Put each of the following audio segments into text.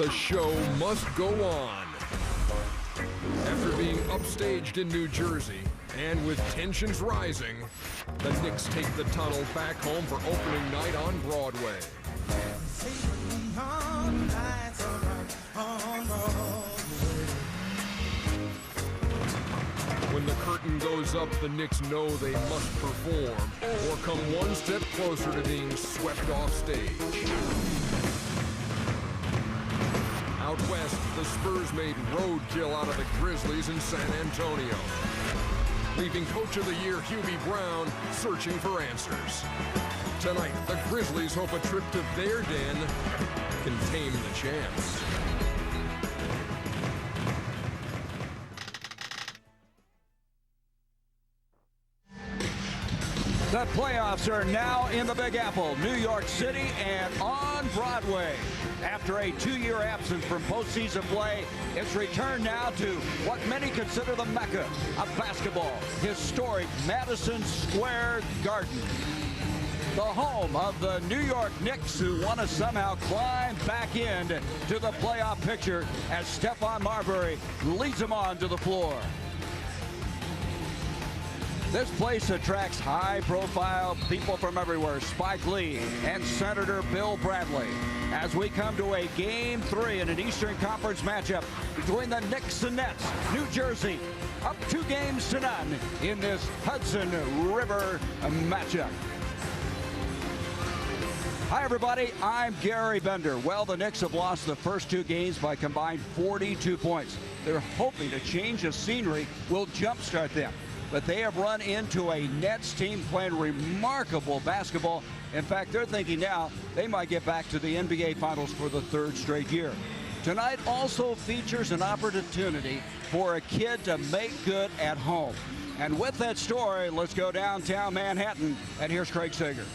The show must go on. After being upstaged in New Jersey, and with tensions rising, the Knicks take the tunnel back home for opening night on Broadway. When the curtain goes up, the Knicks know they must perform or come one step closer to being swept off stage. Out west, the Spurs made roadkill out of the Grizzlies in San Antonio, leaving Coach of the Year Hubie Brown searching for answers. Tonight, the Grizzlies hope a trip to their den can tame the champs. The playoffs are now in the Big Apple, New York City, and on Broadway. After a 2-year absence from postseason play, it's returned now to what many consider the Mecca of basketball, historic Madison Square Garden. The home of the New York Knicks, who want to somehow climb back in to the playoff picture as Stephon Marbury leads them on to the floor. This place attracts high-profile people from everywhere, Spike Lee and Senator Bill Bradley, as we come to a Game 3 in an Eastern Conference matchup between the Knicks and Nets. New Jersey up 2-0 in this Hudson River matchup. Hi, everybody. I'm Gary Bender. Well, the Knicks have lost the first 2 games by combined 42 points. They're hoping a change of scenery will jumpstart them. But they have run into a Nets team playing remarkable basketball. In fact, they're thinking now they might get back to the NBA Finals for the 3rd straight year. Tonight also features an opportunity for a kid to make good at home. And with that story, let's go downtown Manhattan, and here's Craig Sager.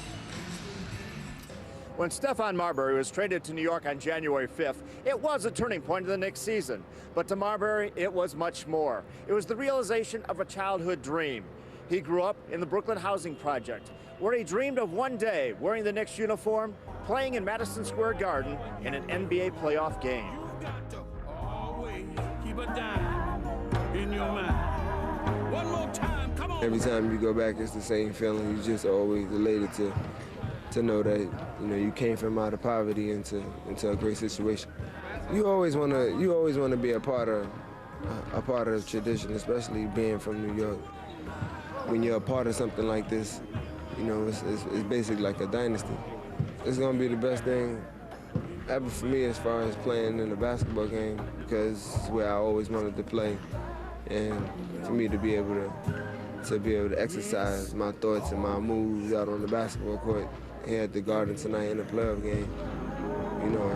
When Stephon Marbury was traded to New York on January 5th, it was a turning point in the Knicks season. But to Marbury, it was much more. It was the realization of a childhood dream. He grew up in the Brooklyn Housing Project, where he dreamed of one day wearing the Knicks uniform, playing in Madison Square Garden in an NBA playoff game. You got to always keep a dime in your mind. One more time, come on. Every time you go back, it's the same feeling. You just always elated to know that you came from out of poverty into a great situation. You always want to be a part of the tradition, especially being from New York. When you're a part of something like this, it's basically like a dynasty. It's gonna be the best thing ever for me as far as playing in a basketball game, because it's where I always wanted to play, and for me to be able to exercise my thoughts and my moves out on the basketball court here at the Garden tonight in a playoff game,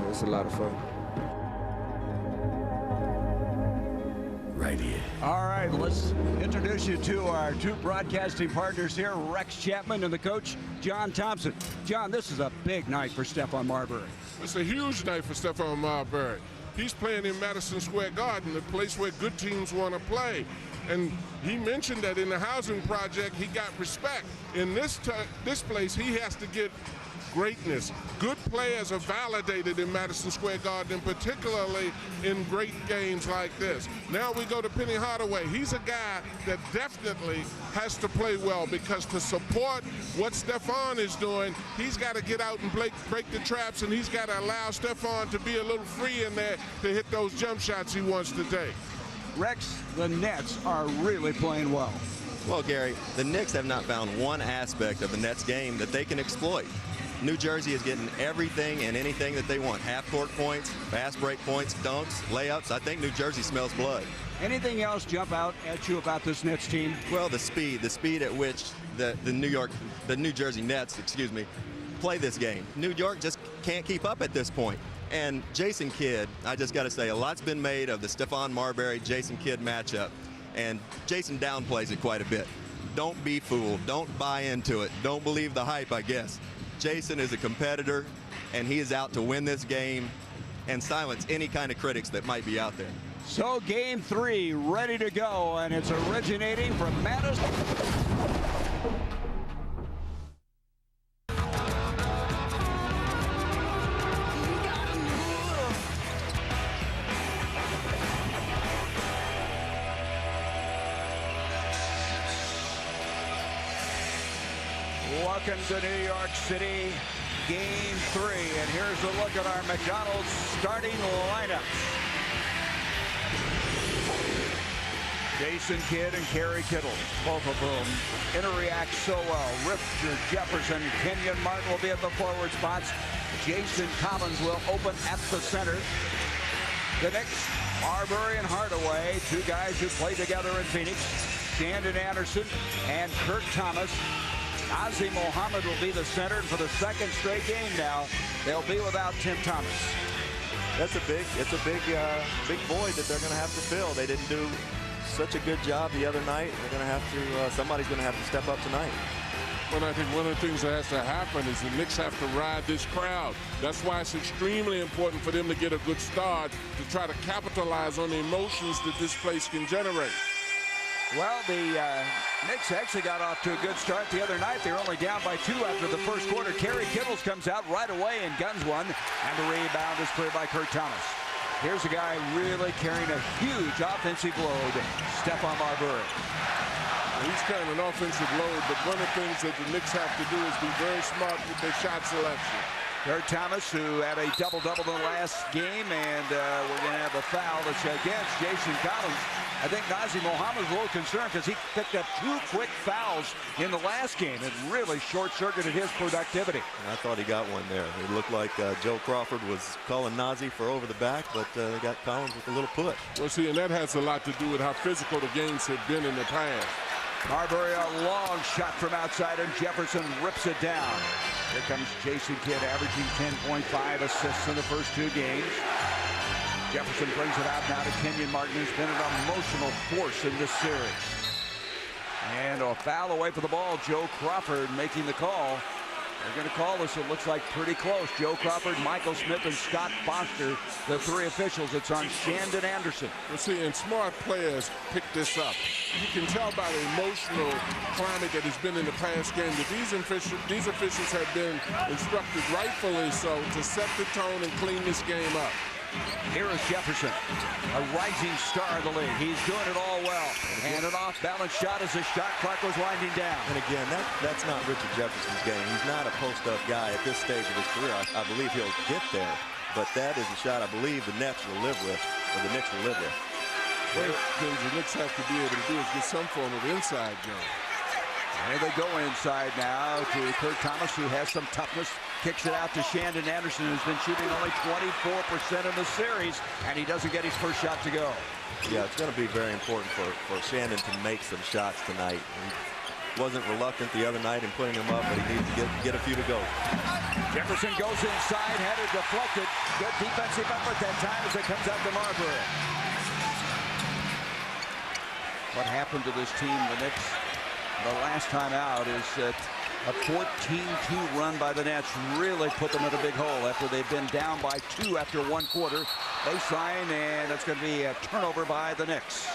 it's a lot of fun. Right here. All right, let's introduce you to our 2 broadcasting partners here, Rex Chapman and the coach, John Thompson. John, this is a big night for Stephon Marbury. It's a huge night for Stephon Marbury. He's playing in Madison Square Garden, the place where good teams want to play. And he mentioned that in the housing project, he got respect. In this place, he has to get greatness. Good players are validated in Madison Square Garden, and particularly in great games like this. Now we go to Penny Hardaway. He's a guy that definitely has to play well, because to support what Stephon is doing, he's got to get out and break the traps, and he's got to allow Stephon to be a little free in there to hit those jump shots he wants to take. Rex, the Nets are really playing well. Well, Gary, the Knicks have not found one aspect of the Nets game that they can exploit. New Jersey is getting everything and anything that they want. Half-court points, fast break points, dunks, layups. I think New Jersey smells blood. Anything else jump out at you about this Nets team? Well, the speed at which the New Jersey Nets, play this game. New York just can't keep up at this point. And Jason Kidd, I just got to say, a lot's been made of the Stephon Marbury-Jason Kidd matchup, and Jason downplays it quite a bit. Don't be fooled. Don't buy into it. Don't believe the hype, I guess. Jason is a competitor, and he is out to win this game and silence any kind of critics that might be out there. So Game 3 ready to go, and it's originating from Madison. Welcome to New York City, Game 3. And here's a look at our McDonald's starting lineup. Jason Kidd and Kerry Kittle, both of them interact so well. Richard Jefferson, Kenyon Martin will be at the forward spots. Jason Collins will open at the center. The Knicks, Marbury and Hardaway, two guys who played together in Phoenix. Shandon Anderson and Kurt Thomas. Nazr Mohammed will be the center, and for the second straight game now, they'll be without Tim Thomas. It's a big void that they're going to have to fill. They didn't do such a good job the other night. They're going to have to, somebody's going to have to step up tonight. Well, I think one of the things that has to happen is the Knicks have to ride this crowd. That's why it's extremely important for them to get a good start, to try to capitalize on the emotions that this place can generate. Well, the Knicks actually got off to a good start the other night. They were only down by 2 after the first quarter. Kerry Kittles comes out right away and guns one, and the rebound is cleared by Kurt Thomas. Here's a guy really carrying a huge offensive load, Stephon Marbury. He's carrying an offensive load, but one of the things that the Knicks have to do is be very smart with their shot selection. Kurt Thomas, who had a double-double in the last game, and we're going to have a foul that's against Jason Collins. I think Nazr Mohammed was a little concerned because he picked up 2 quick fouls in the last game. It really short-circuited his productivity. I thought he got one there. It looked like Joe Crawford was calling Nazr for over the back, but they got Collins with a little push. Well, see, and that has a lot to do with how physical the games have been in the past. Marbury, a long shot from outside, and Jefferson rips it down. Here comes Jason Kidd, averaging 10.5 assists in the first 2 games. Jefferson brings it out now to Kenyon Martin, who's been an emotional force in this series. And a foul away from the ball. Joe Crawford making the call. They're going to call this, it looks like, pretty close. Joe Crawford, Michael Smith, and Scott Foster, the 3 officials. It's on Shandon Anderson. Well, see, and smart players pick this up. You can tell by the emotional climate that has been in the past game that these officials have been instructed, rightfully so, to set the tone and clean this game up. Here is Jefferson, a rising star of the league. He's doing it all well. And an off-balance shot as the shot clock was winding down. And again, that's not Richard Jefferson's game. He's not a post-up guy at this stage of his career. I believe he'll get there. But that is a shot I believe the Nets will live with, or the Knicks will live with. What the Knicks have to be able to do is get some form of inside game. Here they go inside now to Kurt Thomas, who has some toughness. Kicks it out to Shandon Anderson, who's been shooting only 24% in the series, and he doesn't get his first shot to go. Yeah, it's going to be very important for Shandon to make some shots tonight. He wasn't reluctant the other night in putting them up, but he needs to get a few to go. Jefferson goes inside, header deflected. Good defensive effort that time as it comes out to Marbury. What happened to this team, the Knicks, the last time out, is that a 14-2 run by the Nets really put them in a big hole after they've been down by 2 after 1 quarter. Baseline, and it's going to be a turnover by the Knicks.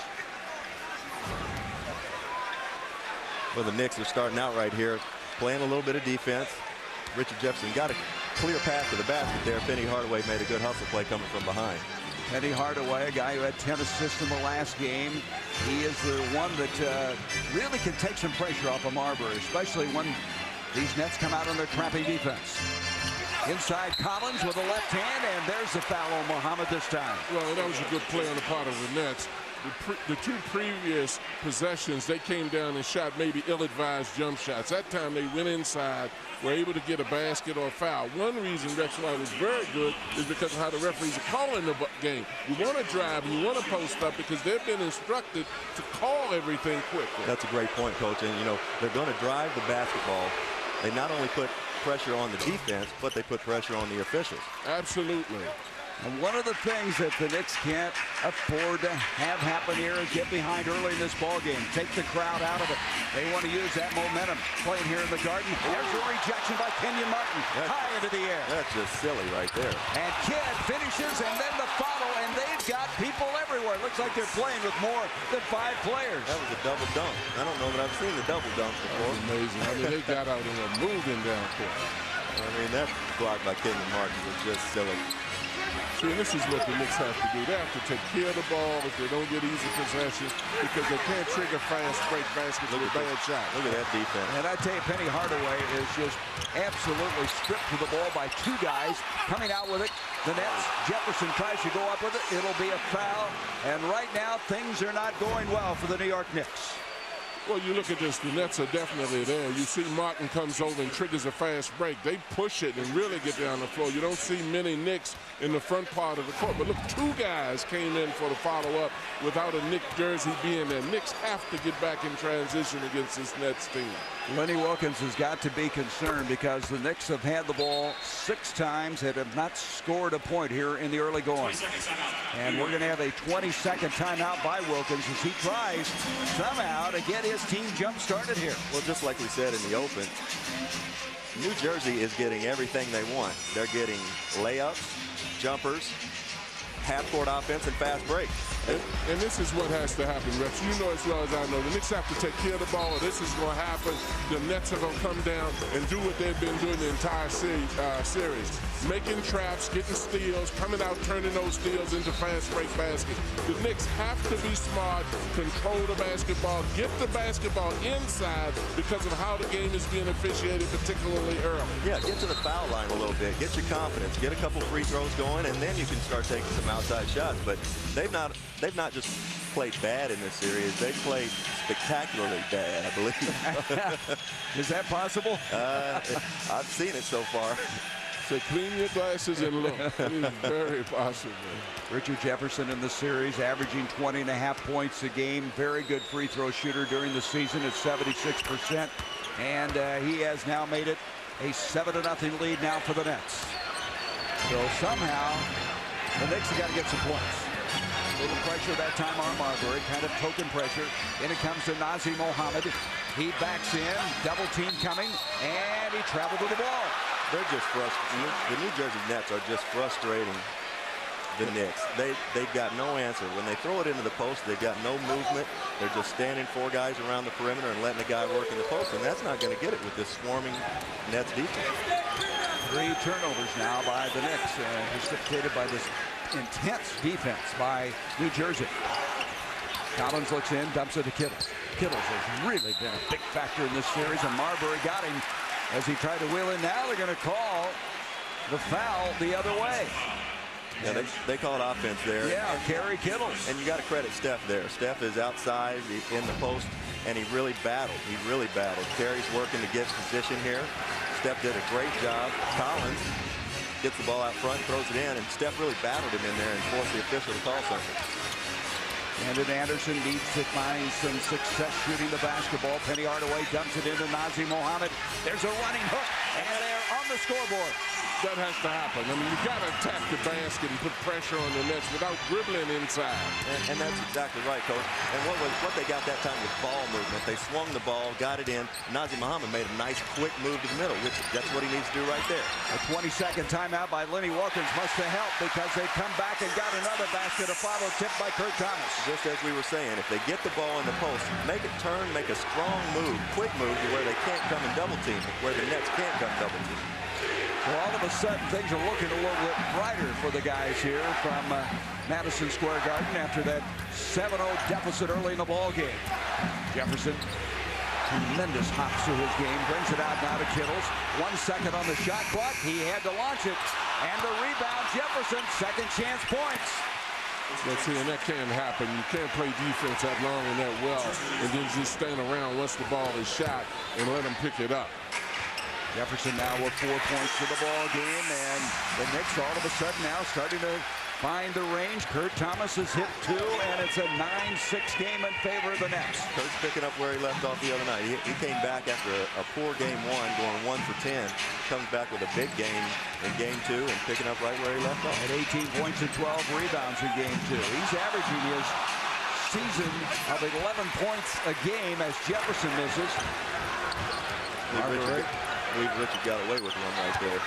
Well, the Knicks are starting out right here, playing a little bit of defense. Richard Jefferson got a clear pass to the basket there. Penny Hardaway made a good hustle play coming from behind. Penny Hardaway, a guy who had 10 assists in the last game. He is the one that really can take some pressure off of Marbury, especially when these Nets come out on their trapping defense. Inside Collins with a left hand, and there's the foul on Mohammed this time. Well, that was a good play on the part of the Nets. The 2 previous possessions, they came down and shot maybe ill-advised jump shots. That time they went inside, were able to get a basket or a foul. One reason that's why it was very good is because of how the referees are calling the game. You want to drive, you want to post up because they've been instructed to call everything quickly. That's a great point, Coach. And, you know, they're going to drive the basketball. They not only put pressure on the defense, but they put pressure on the officials. Absolutely. And one of the things that the Knicks can't afford to have happen here is get behind early in this ball game. Take the crowd out of it. They want to use that momentum. Playing here in the Garden. There's a rejection by Kenyon Martin. High into the air. That's just silly right there. And Kidd finishes, and then the follow, and they've got people everywhere. Looks like they're playing with more than 5 players. That was a double dunk. I don't know that I've seen the double dunk before. That's amazing. I mean, they got out and were moving down court. I mean, that block by Kenyon Martin was just silly. See, and this is what the Knicks have to do. They have to take care of the ball if they don't get easy possession, because they can't trigger fast break baskets with a bad shot. Look at that defense. And I tell you, Penny Hardaway is just absolutely stripped to the ball by two guys coming out with it. The Nets, Jefferson tries to go up with it. It'll be a foul. And right now, things are not going well for the New York Knicks. Well, you look at this, the Nets are definitely there. You see Martin comes over and triggers a fast break. They push it and really get down the floor. You don't see many Knicks in the front part of the court. But look, two guys came in for the follow-up without a Knicks jersey being there. Knicks have to get back in transition against this Nets team. Lenny Wilkins has got to be concerned because the Knicks have had the ball 6 times and have not scored a point here in the early going. And we're going to have a 20-second timeout by Wilkins as he tries somehow to get his team jump-started here. Well, just like we said in the open, New Jersey is getting everything they want. They're getting layups, jumpers, half-court offense, and fast breaks. And this is what has to happen, Rex. You know as well as I know, the Knicks have to take care of the ball. This is going to happen. The Nets are going to come down and do what they've been doing the entire series. Making traps, getting steals, coming out, turning those steals into fast break baskets. The Knicks have to be smart, control the basketball, get the basketball inside because of how the game is being officiated, particularly early. Yeah, get to the foul line a little bit, get your confidence, get a couple free throws going, and then you can start taking some outside shots. But they've not just played bad in this series. They've played spectacularly bad, I believe. Is that possible? I've seen it so far. So clean your glasses and look. It is very possible. Richard Jefferson in the series averaging 20.5 points a game. Very good free throw shooter during the season at 76%. And he has now made it a 7-0 lead now for the Nets. So somehow the Knicks have got to get some points. A little pressure that time on Marbury, kind of token pressure. In it comes to Nazir Mohammed. He backs in, double team coming, and he traveled to the ball. They're just frustrating. The New Jersey Nets are just frustrating the Knicks. They've got no answer. When they throw it into the post, they've got no movement. They're just standing 4 guys around the perimeter and letting the guy work in the post, and that's not going to get it with this swarming Nets defense. 3 turnovers now by the Knicks, precipitated by this intense defense by New Jersey. Collins looks in, dumps it to Kittles. Kittles has really been a big factor in this series, and Marbury got him as he tried to wheel in. Now they're going to call the foul the other way. Yeah, they called offense there. Yeah, Gary Kittles. And you got to credit Steph there. Steph is outside in the post, and he really battled. He really battled. Terry's working to get position here. Steph did a great job. Collins gets the ball out front, throws it in, and Steph really battled him in there and forced the official to call something. Brandon Anderson needs to find some success shooting the basketball. Penny Hardaway dumps it into Nazir Mohammed. There's a running hook, and they're on the scoreboard. That has to happen. I mean, you got to attack the basket and put pressure on the Nets without dribbling inside. And that's exactly right, Coach. And what they got that time was ball movement. They swung the ball, got it in. Nazir Mohammed made a nice, quick move to the middle, which that's what he needs to do right there. A 20-second timeout by Lenny Wilkins must have helped because they come back and got another basket, a follow tipped by Kurt Thomas. Just as we were saying, if they get the ball in the post, make it turn, make a strong move, quick move to where they can't come and double team, where the Nets can't come double team. So all of a sudden, things are looking a little bit brighter for the guys here from Madison Square Garden after that 7-0 deficit early in the ball game. Jefferson, tremendous hops to his game, brings it out now to Kittles. 1 second on the shot clock. He had to launch it. And the rebound, Jefferson, second chance points. Let's see, and that can't happen. You can't play defense that long and that well and then just stand around once the ball is shot and let them pick it up. Jefferson now with 4 points to the ball game, and the Knicks all of a sudden now starting to find the range. Kurt Thomas has hit 2, and it's a 9-6 game in favor of the Nets. Coach picking up where he left off the other night. He came back after a poor game 1, going 1 for 10. Comes back with a big game in game 2 and picking up right where he left off. At 18 points and 12 rebounds in game 2. He's averaging his season of 11 points a game as Jefferson misses. Richard got away with one right there.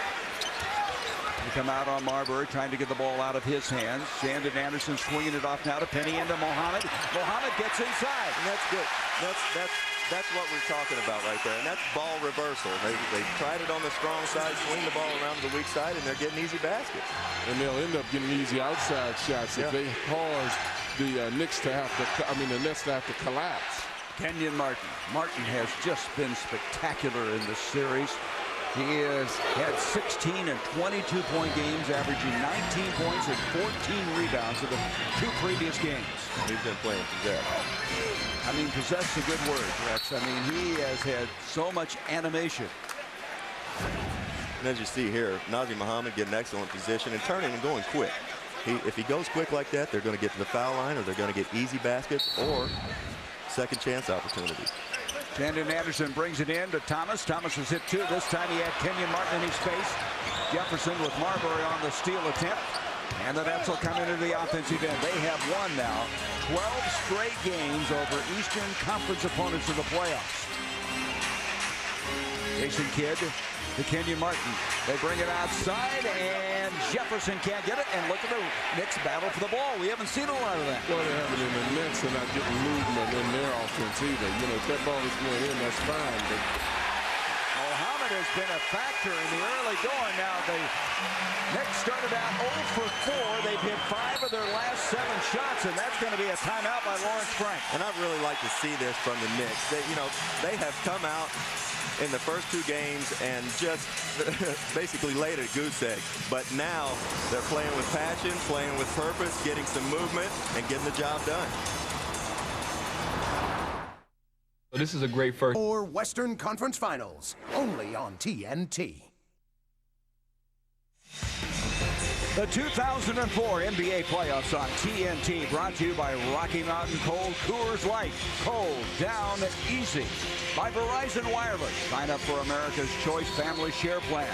They come out on Marbury, trying to get the ball out of his hands. Shandon Anderson swinging it off now to Penny into Mohammed. Mohammed gets inside. And that's good. That's what we're talking about right there, and that's ball reversal. They tried it on the strong side, swing the ball around to the weak side, and they're getting easy baskets. And they'll end up getting easy outside shots if they cause the Knicks to have to, the Nets to have to collapse. Kenyon Martin. Martin has just been spectacular in this series. He has had 16 and 22-point games, averaging 19 points and 14 rebounds in the 2 previous games. He's been playing possess. Possess is a good word, Rex. He has had so much animation. And as you see here, Nazr Muhammad getting excellent position and turning and going quick. If he goes quick like that, they're going to get to the foul line, or they're going to get easy baskets or second chance opportunities. Shandon Anderson brings it in to Thomas. Thomas has hit 2. This time he had Kenyon Martin in his face. Jefferson with Marbury on the steal attempt. And the Nets will come into the offensive end. They have won now 12 straight games over Eastern Conference opponents in the playoffs. Jason Kidd to Kenyon Martin. They bring it outside, and Jefferson can't get it. And look at the Knicks battle for the ball. We haven't seen a lot of that. Well, they haven't in the Nets. They're not getting movement in their offense either. If that ball is going in, that's fine. But Muhammad has been a factor in the early going. Now, the Knicks started out 0 for 4. They've hit 5 of their last 7 shots, and that's going to be a timeout by Lawrence Frank. And I'd really like to see this from the Knicks. They have come out in the first 2 games and just basically laid a goose egg. But now they're playing with passion, playing with purpose, getting some movement, and getting the job done. This is a great first. Or Western Conference Finals, only on TNT. The 2004 NBA playoffs on TNT, brought to you by Rocky Mountain Cold Coors Light. Cold down easy. By Verizon Wireless. Sign up for America's Choice Family Share Plan.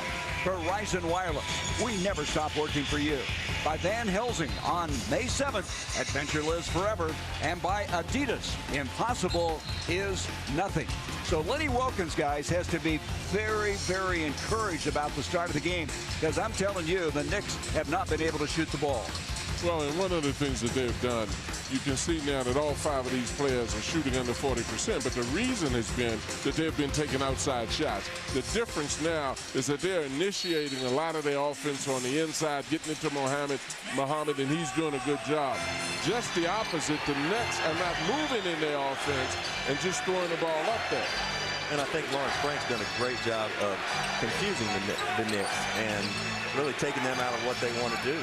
Verizon Wireless. We never stop working for you. By Van Helsing on May 7th. Adventure lives forever. And by Adidas. Impossible is nothing. So Lenny Wilkins, guys, has to be very, very encouraged about the start of the game, because I'm telling you, the Knicks have not been able to shoot the ball. Well, and one of the things that they've done, you can see now that all 5 of these players are shooting under 40%, but the reason has been that they've been taking outside shots. The difference now is that they're initiating a lot of their offense on the inside, getting it to Muhammad, and he's doing a good job. Just the opposite, the Nets are not moving in their offense and just throwing the ball up there. And I think Lawrence Frank's done a great job of confusing the Knicks and really taking them out of what they want to do,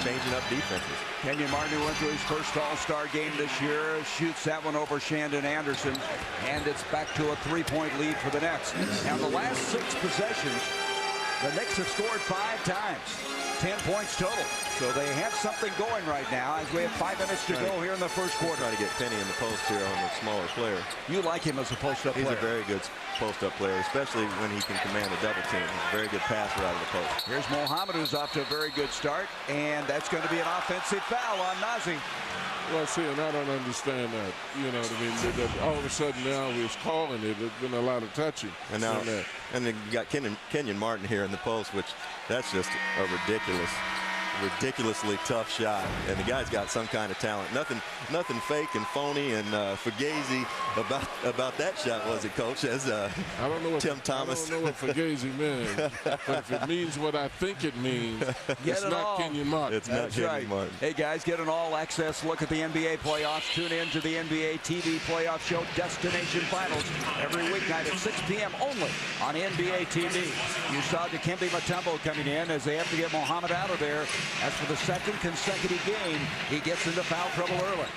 changing up defenses. Kenyon Martin went to his first All-Star game this year, shoots that one over Shandon Anderson, and it's back to a 3-point lead for the Nets. Now, the last 6 possessions, the Knicks have scored 5 times, 10 points total. So they have something going right now as we have 5 minutes to go here in the first quarter. Trying to get Penny in the post here on the smaller player. You like him as a post-up player. He's a very good post-up player, especially when he can command a double team. He's a very good passer out of the post. Here's Muhammad, who's off to a very good start, and that's going to be an offensive foul on Nazr. Well, see, and I don't understand that. That all of a sudden now we're calling it. There's been a lot of touching. And now, and then you got Kenyon Martin here in the post, which that's just a ridiculously tough shot, and the guy's got some kind of talent. Nothing fake and phony and fugazi about that shot, was it, Coach? As I don't know what Tim Thomas. I don't know what fugazi means, but if it means what I think it means, it's not Kenyon Martin. It's not Kenyon Martin. Hey guys, get an all-access look at the NBA playoffs. Tune in to the NBA TV playoff show Destination Finals every weeknight at 6 p.m. only on NBA TV. You saw Dikembe Mutombo coming in as they have to get Muhammad out of there. As for the second consecutive game, he gets into foul trouble early.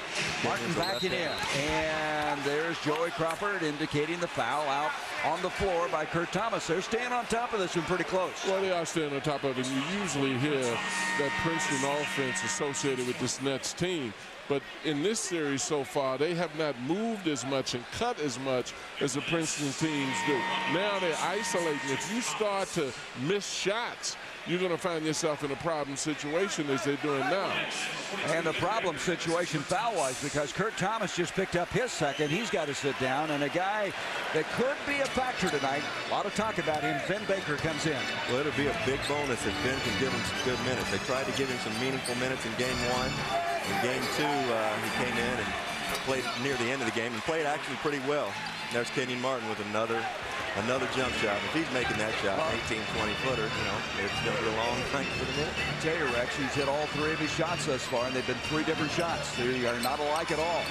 Martin backing in. And there's Joey Crawford indicating the foul out on the floor by Kurt Thomas. They're staying on top of this one pretty close. Well, they are staying on top of it. You usually hear that Princeton offense associated with this Nets team. But in this series so far, they have not moved as much and cut as much as the Princeton teams do. Now they're isolating. If you start to miss shots, you're going to find yourself in a problem situation as they're doing now. And a problem situation foul-wise, because Kurt Thomas just picked up his second. He's got to sit down. And a guy that could be a factor tonight, a lot of talk about him, Vin Baker comes in. Well, it'll be a big bonus if Vin can give him some good minutes. They tried to give him some meaningful minutes in Game 1. In Game 2, he came in and played near the end of the game and played actually pretty well. There's Kenyon Martin with another jump shot. If he's making that shot, 18, 20-footer, you know, it's going to be a long night for the Knicks. I tell you, Rex, he's hit all 3 of his shots thus far, and they've been 3 different shots. They are not alike at all.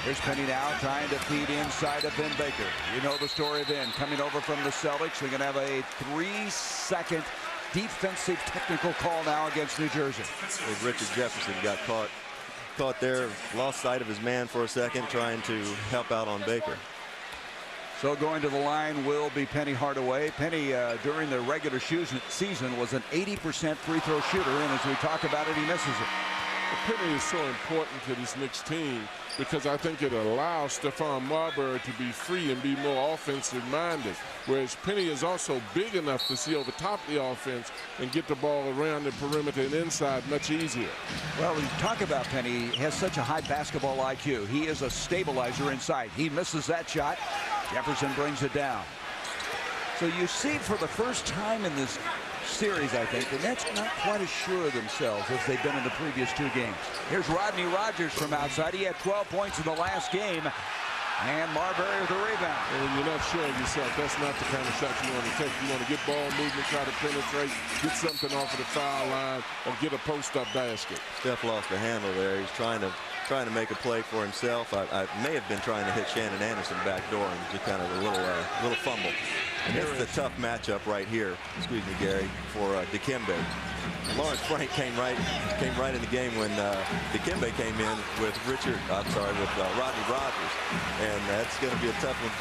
Here's Penny now trying to feed inside of Ben Baker. You know the story of Ben coming over from the Celtics. They're going to have a 3-second defensive technical call now against New Jersey. Richard Jefferson got caught there, lost sight of his man for a second, trying to help out on Baker. So going to the line will be Penny Hardaway. Penny, during the regular season, was an 80% free throw shooter, and as we talk about it, he misses it. Penny is so important to this Knicks team because I think it allows Stephon Marbury to be free and be more offensive minded, whereas Penny is also big enough to see over top the offense and get the ball around the perimeter and inside much easier. Well, we talk about Penny, he has such a high basketball IQ. He is a stabilizer inside. He misses that shot. Jefferson brings it down. So you see for the first time in this series, I think, the Nets are not quite as sure of themselves as they've been in the previous 2 games. Here's Rodney Rogers from outside. He had 12 points in the last game. And Marbury with the rebound. And when you're not sure of yourself, that's not the kind of shot you want to take. You want to get ball movement, try to penetrate, get something off of the foul line, or get a post-up basket. Steph lost the handle there. He's trying to make a play for himself. I may have been trying to hit Shannon Anderson back door and just kind of a little fumble. And this is a tough matchup right here, excuse me, Gary, for Dikembe. Lawrence Frank came right in the game when Dikembe came in with Rodney Rogers, and that's going to be a tough one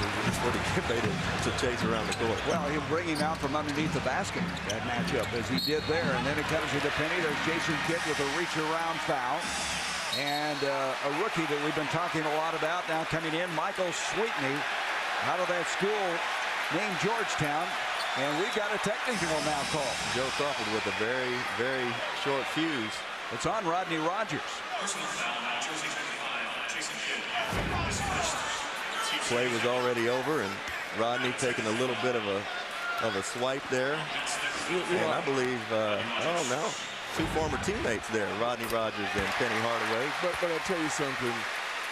for Dikembe to chase around the court. Well, he'll bring him out from underneath the basket, that matchup, as he did there. And then it comes to the Penny. There's Jason Kidd with a reach-around foul. And a rookie that we've been talking a lot about now coming in, Michael Sweetney, out of that school named Georgetown. And we've got a technical now called. Joe Crawford with a very, very short fuse. It's on Rodney Rogers. Play was already over, and Rodney taking a little bit of a swipe there. And I believe, 2 former teammates there, Rodney Rogers and Penny Hardaway. But I'll tell you something.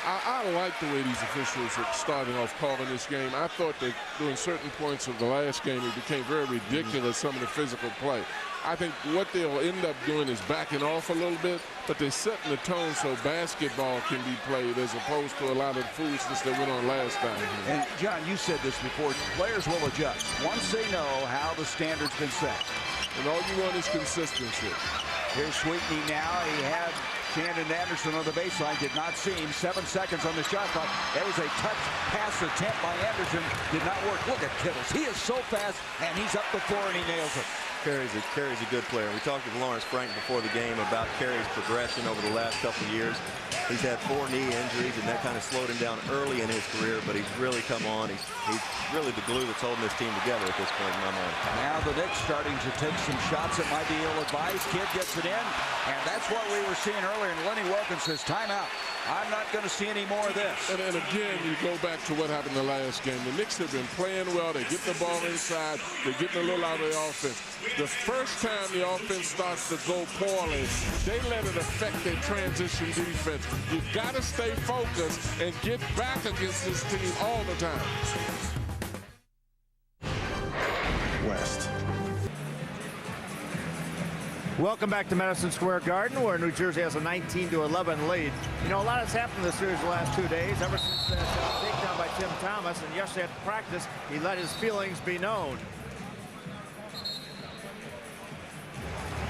I like the way these officials are starting off calling this game. I thought that during certain points of the last game, it became very ridiculous, some of the physical play. I think what they'll end up doing is backing off a little bit, but they're setting the tone so basketball can be played as opposed to a lot of the foolishness that went on last time. And, John, you said this before. Players will adjust once they know how the standard's been set. And all you want is consistency. Here's Sweetney now. He had Shannon Anderson on the baseline, did not see him. 7 seconds on the shot clock. That was a touch pass attempt by Anderson. Did not work. Look at Kittles. He is so fast, and he's up the floor, and he nails it. Carey's a good player. We talked with Lawrence Frank before the game about Carey's progression over the last couple of years. He's had 4 knee injuries, and that kind of slowed him down early in his career, but he's really come on. He's really the glue that's holding this team together at this point in my mind. Now the Knicks starting to take some shots that might be ill-advised. Kidd gets it in, and that's what we were seeing earlier. And Lenny Wilkins says, timeout. I'm not going to see any more of this. And again, you go back to what happened the last game. The Knicks have been playing well. They get the ball inside. They're getting a little out of the offense. The first time the offense starts to go poorly, they let it affect their transition defense. You've got to stay focused and get back against this team all the time. West. Welcome back to Madison Square Garden, where New Jersey has a 19-11 lead. You know, a lot has happened in this series the last 2 days, ever since that takedown by Tim Thomas, and yesterday at practice, he let his feelings be known.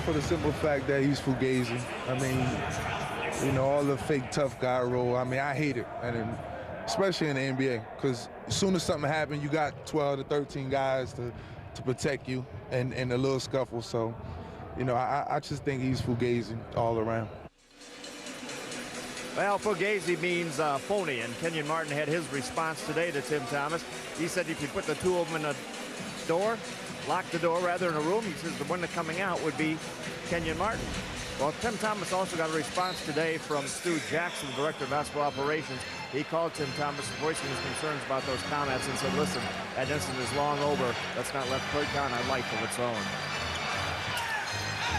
For the simple fact that he's fugazi. I mean, you know, all the fake tough guy role. I mean, I hate it, and especially in the NBA, because as soon as something happens, you got 12 to 13 guys to protect you in a little scuffle. So, you know, I just think he's fugazi all around. Well, fugazi means phony, and Kenyon Martin had his response today to Tim Thomas. He said if you put the 2 of them in a door, lock the door rather in a room, he says the one that's coming out would be Kenyon Martin. Well, Tim Thomas also got a response today from Stu Jackson, Director of Basketball Operations. He called Tim Thomas, voicing his concerns about those comments, and said, listen, that incident is long over. Let's not let it take on a life of its own.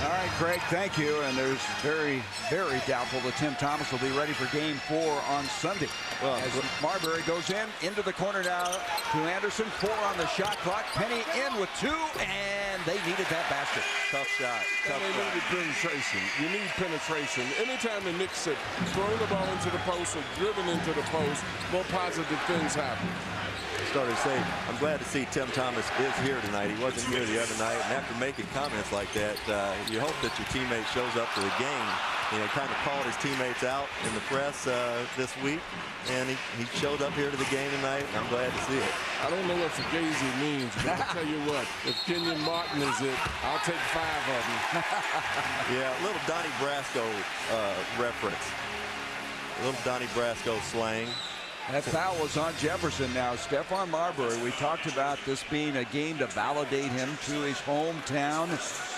All right, Craig, thank you. And there's very, very doubtful that Tim Thomas will be ready for Game 4 on Sunday. Well, as Marbury goes into the corner now to Anderson. 4 on the shot clock. Penny in with 2, and they needed that basket. Tough shot. Tough shot. Needed penetration. You need penetration. Anytime the Knicks have thrown the ball into the post or driven into the post, more positive things happen. Started to say, I'm glad to see Tim Thomas is here tonight. He wasn't here the other night, and after making comments like that, you hope that your teammate shows up for the game. You know, kind of called his teammates out in the press this week, and he showed up here to the game tonight, and I'm glad to see it. I don't know what Fugazi means, but I'll tell you what, if Kenyon Martin is it, I'll take 5 of them. Yeah, a little Donnie Brasco reference. A little Donnie Brasco slang. That foul was on Jefferson. Now, Stephon Marbury, we talked about this being a game to validate him to his hometown.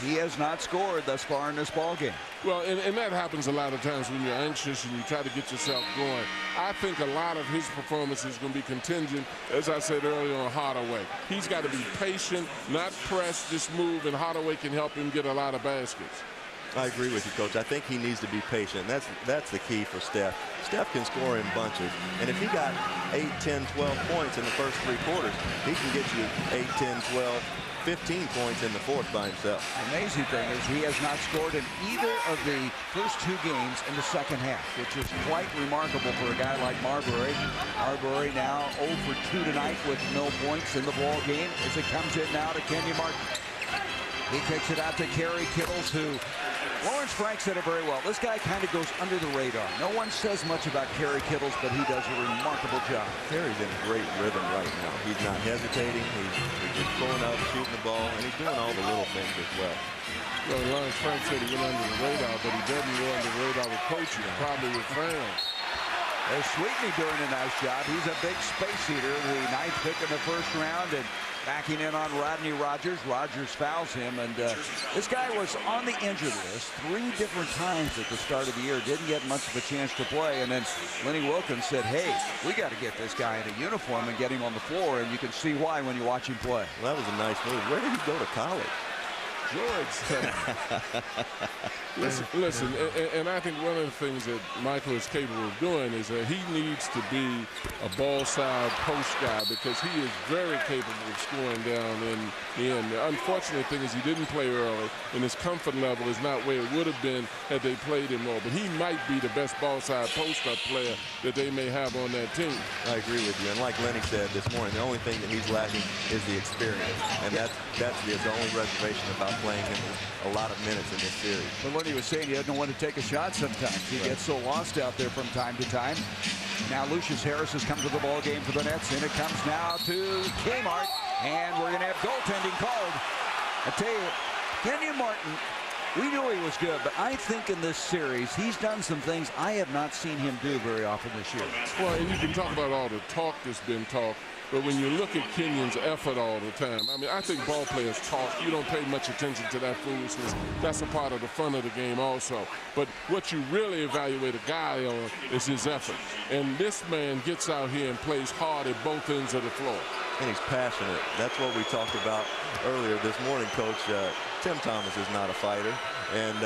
He has not scored thus far in this ball game. Well, and that happens a lot of times when you're anxious and you try to get yourself going. I think a lot of his performance is going to be contingent, as I said earlier, on Hardaway. He's got to be patient, not press, just move, and Hardaway can help him get a lot of baskets. I agree with you, Coach. I think he needs to be patient. That's the key for Steph. Steph can score in bunches. And if he got 8, 10, 12 points in the first 3 quarters, he can get you 8, 10, 12, 15 points in the fourth by himself. The amazing thing is he has not scored in either of the first 2 games in the second half, which is quite remarkable for a guy like Marbury. Marbury now 0 for 2 tonight with no points in the ball game as it comes in now to Kenyon Martin. He kicks it out to Kerry Kittles, who Lawrence Frank said it very well. This guy kind of goes under the radar. No one says much about Kerry Kittles, but he does a remarkable job. Kerry's in great rhythm right now. He's not hesitating. He's just pulling up, shooting the ball, and he's doing all the little things as well. Well, Lawrence Frank said he went under the radar, but he doesn't go under the radar with coaching, probably with fans. There's Sweetney doing a nice job. He's a big space eater, the 9th pick in the first round, and backing in on Rodney Rogers. Rogers fouls him, and this guy was on the injured list 3 different times at the start of the year. Didn't get much of a chance to play, and then Lenny Wilkins said, hey, we got to get this guy in a uniform and get him on the floor, and you can see why when you watch him play. Well, that was a nice move. Where did he go to college? George. Listen, and I think one of the things that Michael is capable of doing is that he needs to be a ball side post guy, because he is very capable of scoring down in the end. The unfortunate thing is he didn't play early, and his comfort level is not where it would have been had they played him more. But he might be the best ball side post up player that they may have on that team. I agree with you. And like Lenny said this morning, the only thing that he's lacking is the experience. And that's the only reservation about playing him a lot of minutes in this series. But what he was saying, he doesn't want to take a shot sometimes. He gets so lost out there from time to time. Now Lucius Harris has come to the ball game for the Nets, and it comes now to Kmart, and we're going to have goaltending called. I tell you, Kenyon Martin, we knew he was good, but I think in this series, he's done some things I have not seen him do very often this year. Well, and you can talk about all the talk that's been talked, but when you look at Kenyon's effort all the time, I mean, I think ball players talk. You don't pay much attention to that foolishness. That's a part of the fun of the game also. But what you really evaluate a guy on is his effort. And this man gets out here and plays hard at both ends of the floor. And he's passionate. That's what we talked about earlier this morning, Coach. Tim Thomas is not a fighter. And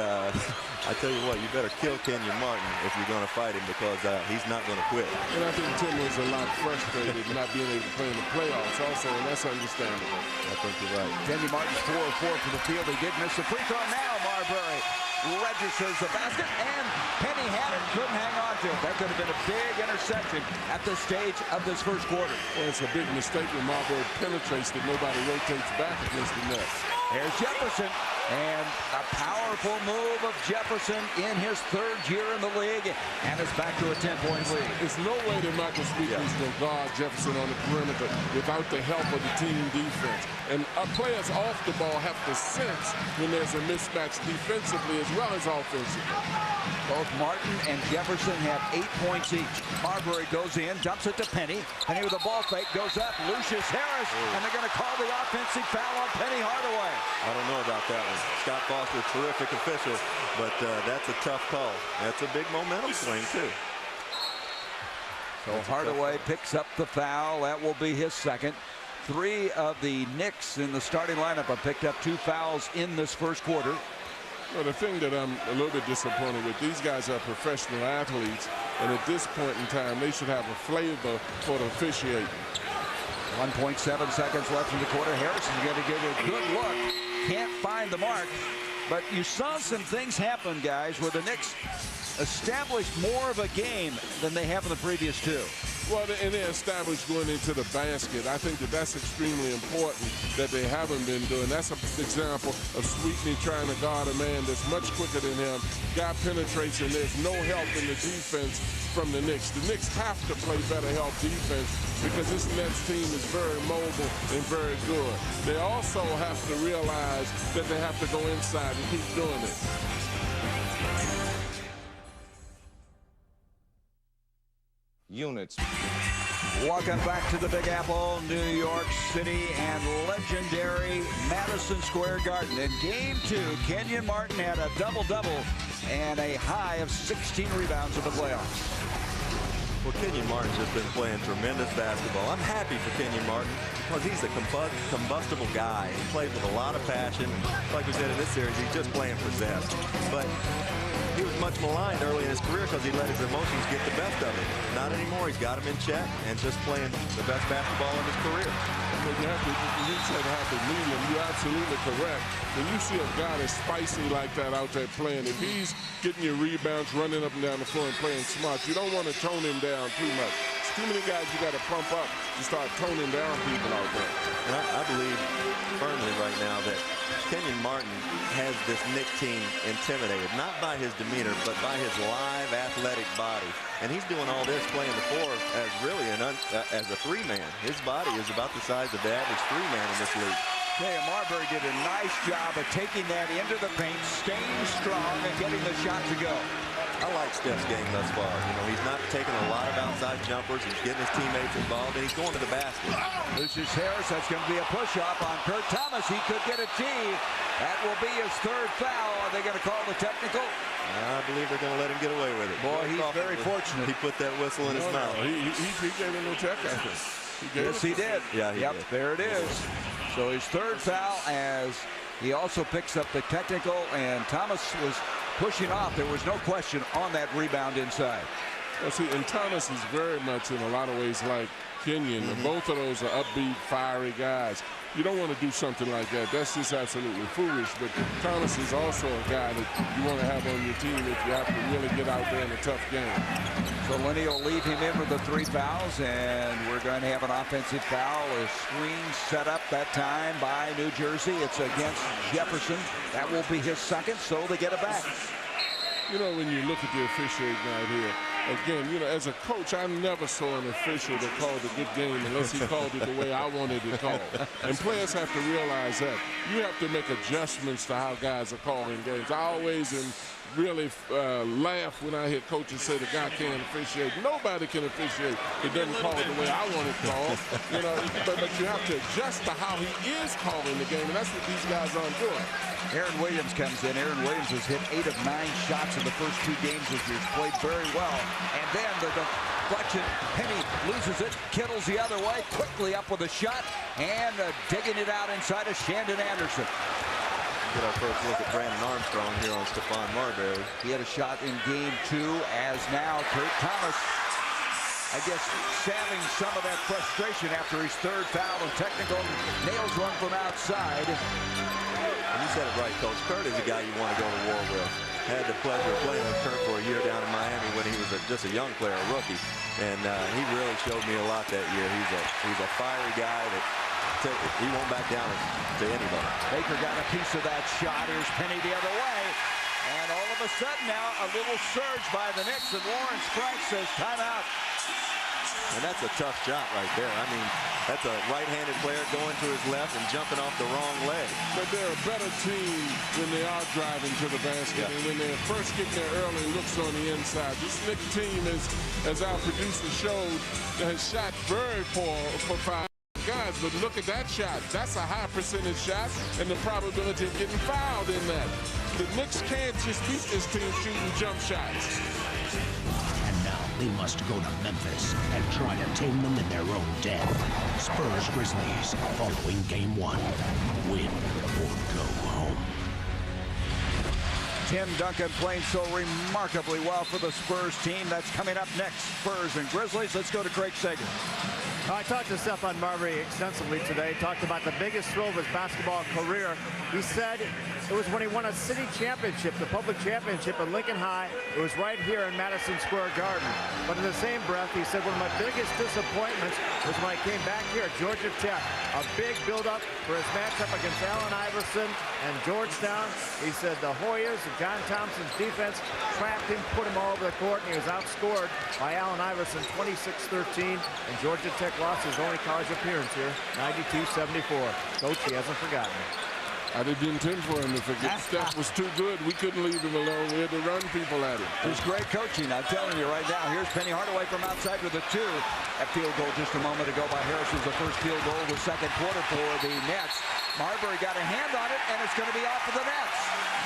I tell you what, you better kill Kenyon Martin if you're going to fight him, because he's not going to quit. And I think Tim was a lot frustrated not being able to play in the playoffs also, and that's understandable. I think you're right. Kenyon Martin's 4 of 4 from the field. He did miss the free throw. Now Marbury registers the basket, and Penny had it, couldn't hang on to it. That could have been a big interception at this stage of this first quarter. Well, it's a big mistake when Marbury penetrates that nobody rotates back against the Nets. There's Jefferson, and a powerful move of Jefferson in his 3rd year in the league, and it's back to a 10-point lead. There's no way that Michael Speakley's going to guard Jefferson on the perimeter without the help of the team defense. And our players off the ball have to sense when there's a mismatch defensively as well as offensively. Both Martin and Jefferson have 8 points each. Marbury goes in, dumps it to Penny. Penny with a ball fake, goes up. Lucius Harris, and they're going to call the offensive foul on Penny Hardaway. I don't know about that one. Scott Foster, terrific official, but that's a tough call. That's a big momentum swing, too. So Hardaway picks up the foul. That will be his 2nd. 3 of the Knicks in the starting lineup have picked up 2 fouls in this first quarter. Well, the thing that I'm a little bit disappointed with, these guys are professional athletes, and at this point in time, they should have a flavor for the officiating. 1.7 seconds left in the quarter. Harrison's going to give it a good look. Can't find the mark. But you saw some things happen, guys, where the Knicks established more of a game than they have in the previous two. Well, and they're established going into the basket. I think that that's extremely important that they haven't been doing. That's an example of Sweetney trying to guard a man that's much quicker than him. Guy penetrates, and there's no help in the defense from the Knicks. The Knicks have to play better help defense because this Nets team is very mobile and very good. They also have to realize that they have to go inside and keep doing it. Units. Welcome back to the Big Apple, New York City, and legendary Madison Square Garden. In Game 2, Kenyon Martin had a double-double and a high of 16 rebounds in the playoffs. Well, Kenyon Martin's just been playing tremendous basketball. I'm happy for Kenyon Martin because he's a combustible guy. He plays with a lot of passion. Like we said in this series, he's just playing for zest. But he was much maligned early in his career because he let his emotions get the best of him. Not anymore. He's got him in check and just playing the best basketball of his career. You said happy medium. You're absolutely correct. When you see a guy that's spicy like that out there playing, if he's getting your rebounds, running up and down the floor and playing smart, you don't want to tone him down too much. There's too many guys you got to pump up to start toning down people out there. And I believe firmly right now that Kenyon Martin has this Knicks team intimidated, not by his demeanor, but by his live athletic body. And he's doing all this playing the four as really as a three-man. His body is about the size of the average three-man in this league. Okay, Marbury did a nice job of taking that into the paint, staying strong, and getting the shot to go. I like Steph's game thus far. You know, he's not taking a lot of outside jumpers. He's getting his teammates involved, and he's going to the basket. Lucius Harris, that's going to be a push-up on Kurt Thomas. He could get a tee. That will be his third foul. Are they going to call the technical? I believe they're going to let him get away with it. Boy, he's very fortunate. He put that whistle in his mouth. He gave him no check, I think. Yes, he did. Yeah, he did. There it is. So his third foul, as he also picks up the technical, and Thomas was pushing off. There was no question on that rebound inside. Well, see, and Thomas is very much in a lot of ways like Kenyon. Both of those are upbeat, fiery guys. You don't want to do something like that. That's just absolutely foolish. But Thomas is also a guy that you want to have on your team if you have to really get out there in a tough game. So Lenny will leave him in with the 3 fouls, and we're going to have an offensive foul. A screen set up that time by New Jersey. It's against Jefferson. That will be his second, so they get it back. You know, when you look at the officiating out here, again, you know, as a coach, I never saw an official that called a good game unless he called it the way I wanted it called. And players have to realize that. You have to make adjustments to how guys are calling games. I always really laugh when I hear coaches say the guy can't officiate. Nobody can officiate. It doesn't call it the way I want it called. You know, but you have to adjust to how he is calling the game, and that's what these guys aren't doing. Aaron Williams comes in. Aaron Williams has hit 8 of 9 shots in the first 2 games this year. He's played very well. And then the deflection. Penny loses it. Kittle's the other way. Quickly up with a shot. And digging it out inside of Shandon Anderson. Get our first look at Brandon Armstrong here on Stephon Marbury. He had a shot in game 2, as now Kurt Thomas, I guess, salving some of that frustration after his 3rd foul and technical. Nails one from outside. And you said it right, Coach. Kurt is a guy you want to go to war with. Had the pleasure of playing with Kurt for a year down in Miami when he was just a young player, a rookie. And he really showed me a lot that year. He's a fiery guy that he won't back down to anybody. Baker got a piece of that shot. Here's Penny the other way. And all of a sudden now, a little surge by the Knicks, and Lawrence Frank says timeout. And that's a tough shot right there. I mean, that's a right-handed player going to his left and jumping off the wrong leg. But they're a better team when they are driving to the basket. And when they're first getting their early looks on the inside. This Knicks team, as our producer showed, has shot very poor for 5 guys. But look at that shot. That's a high percentage shot, and the probability of getting fouled in that. The Knicks can't just beat this team shooting jump shots. They must go to Memphis and try to tame them in their own den. Spurs Grizzlies following game 1. Win or go home. Tim Duncan playing so remarkably well for the Spurs team. That's coming up next. Spurs and Grizzlies. Let's go to Craig Sager. I talked to Stephon Marbury extensively today, talked about the biggest thrill of his basketball career. He said it was when he won a city championship, the public championship at Lincoln High. It was right here in Madison Square Garden. But in the same breath, he said one of my biggest disappointments was when I came back here at Georgia Tech. A big build-up for his matchup against Allen Iverson and Georgetown. He said the Hoyas and John Thompson's defense trapped him, put him all over the court, and he was outscored by Allen Iverson 26-13. And Georgia Tech lost his only college appearance here, 92-74. Coach, he hasn't forgotten. I didn't intend for him to forget. Steph was too good. We couldn't leave him alone. We had to run people at him. It was great coaching. I'm telling you right now. Here's Penny Hardaway from outside with a 2. That field goal just a moment ago by Harris was the first field goal of the second quarter for the Nets. Marbury got a hand on it, and it's going to be off of the Nets.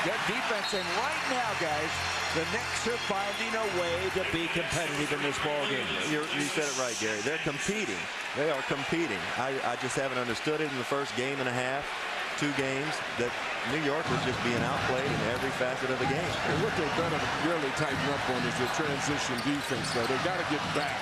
Good defense. And right now, guys, the Knicks are finding a way to be competitive in this ball game. You said it right, Gary. They're competing. They are competing. I just haven't understood it in the first game and a half. 2 games that New York was just being outplayed in every facet of the game. And what they've got to really tighten up on is the transition defense, though. They've got to get back.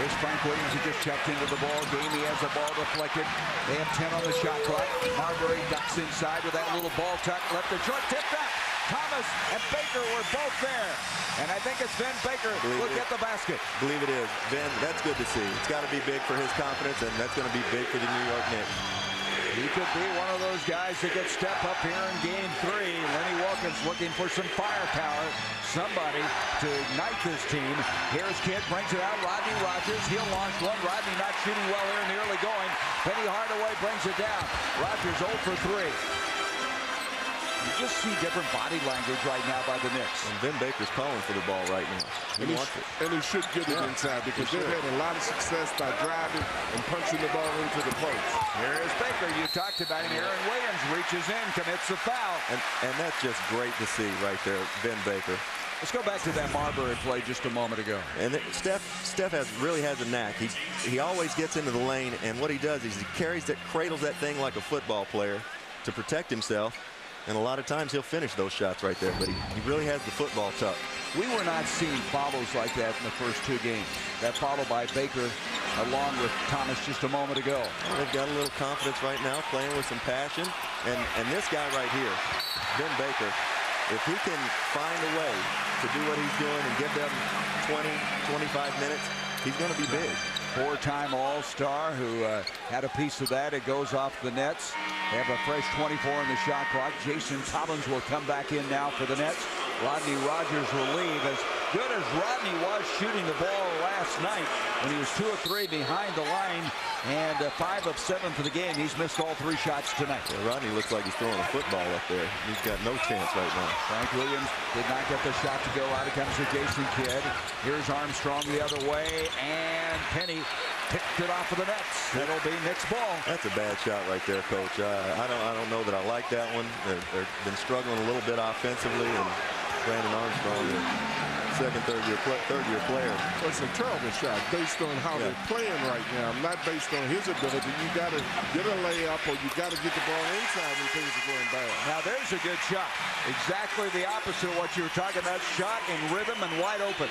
Here's Frank Williams, who just checked into the ball game. He has the ball deflected. They have 10 on the shot clock. Marbury ducks inside with that little ball tuck. Left the short tip back. Thomas and Baker were both there. And I think it's Ben Baker. Look at the basket. Believe it is. Ben, that's good to see. It's got to be big for his confidence, and that's going to be big for the New York Knicks. He could be one of those guys that could step up here in game 3. Lenny Wilkins looking for some firepower. Somebody to ignite this team. Here's Kidd, brings it out. Rodney Rogers, he'll launch one. Rodney not shooting well here in the early going. Penny Hardaway brings it down. Rogers 0 for 3. You just see different body language right now by the Knicks. And Ben Baker's calling for the ball right now. And he should get it inside because they've had a lot of success by driving and punching the ball into the post. Here is Baker. You talked about him. Aaron Williams reaches in, commits the foul. And that's just great to see right there, Ben Baker. Let's go back to that Marbury play just a moment ago. And Steph really has a knack. He always gets into the lane, and what he does is he cradles that thing like a football player to protect himself. And a lot of times he'll finish those shots right there, but he really has the football tuck. We were not seeing follows like that in the first 2 games. That follow by Baker along with Thomas just a moment ago. They've got a little confidence right now, playing with some passion. And this guy right here, Ben Baker, if he can find a way to do what he's doing and give them 20, 25 minutes, he's going to be big. 4-time All-Star who had a piece of that. It goes off the Nets. They have a fresh 24 in the shot clock. Jason Collins will come back in now for the Nets. Rodney Rogers will leave. As good as Rodney was shooting the ball last night when he was 2 of 3 behind the line and 5 of 7 for the game, he's missed all 3 shots tonight. Yeah, Rodney looks like he's throwing a football up there. He's got no chance right now. Frank Williams did not get the shot to go. Out comes to Jason Kidd. Here's Armstrong the other way, and Penny picked it off of the Nets. That'll be Knicks ball. That's a bad shot right there, Coach. I don't know that I like that one. They've been struggling a little bit offensively, and Brandon Armstrong, second, third year player. Well, it's a terrible shot based on how they're playing right now, not based on his ability. You got to get a layup or you got to get the ball inside when things are going bad. Now there's a good shot. Exactly the opposite of what you were talking about. Shot in rhythm and wide open.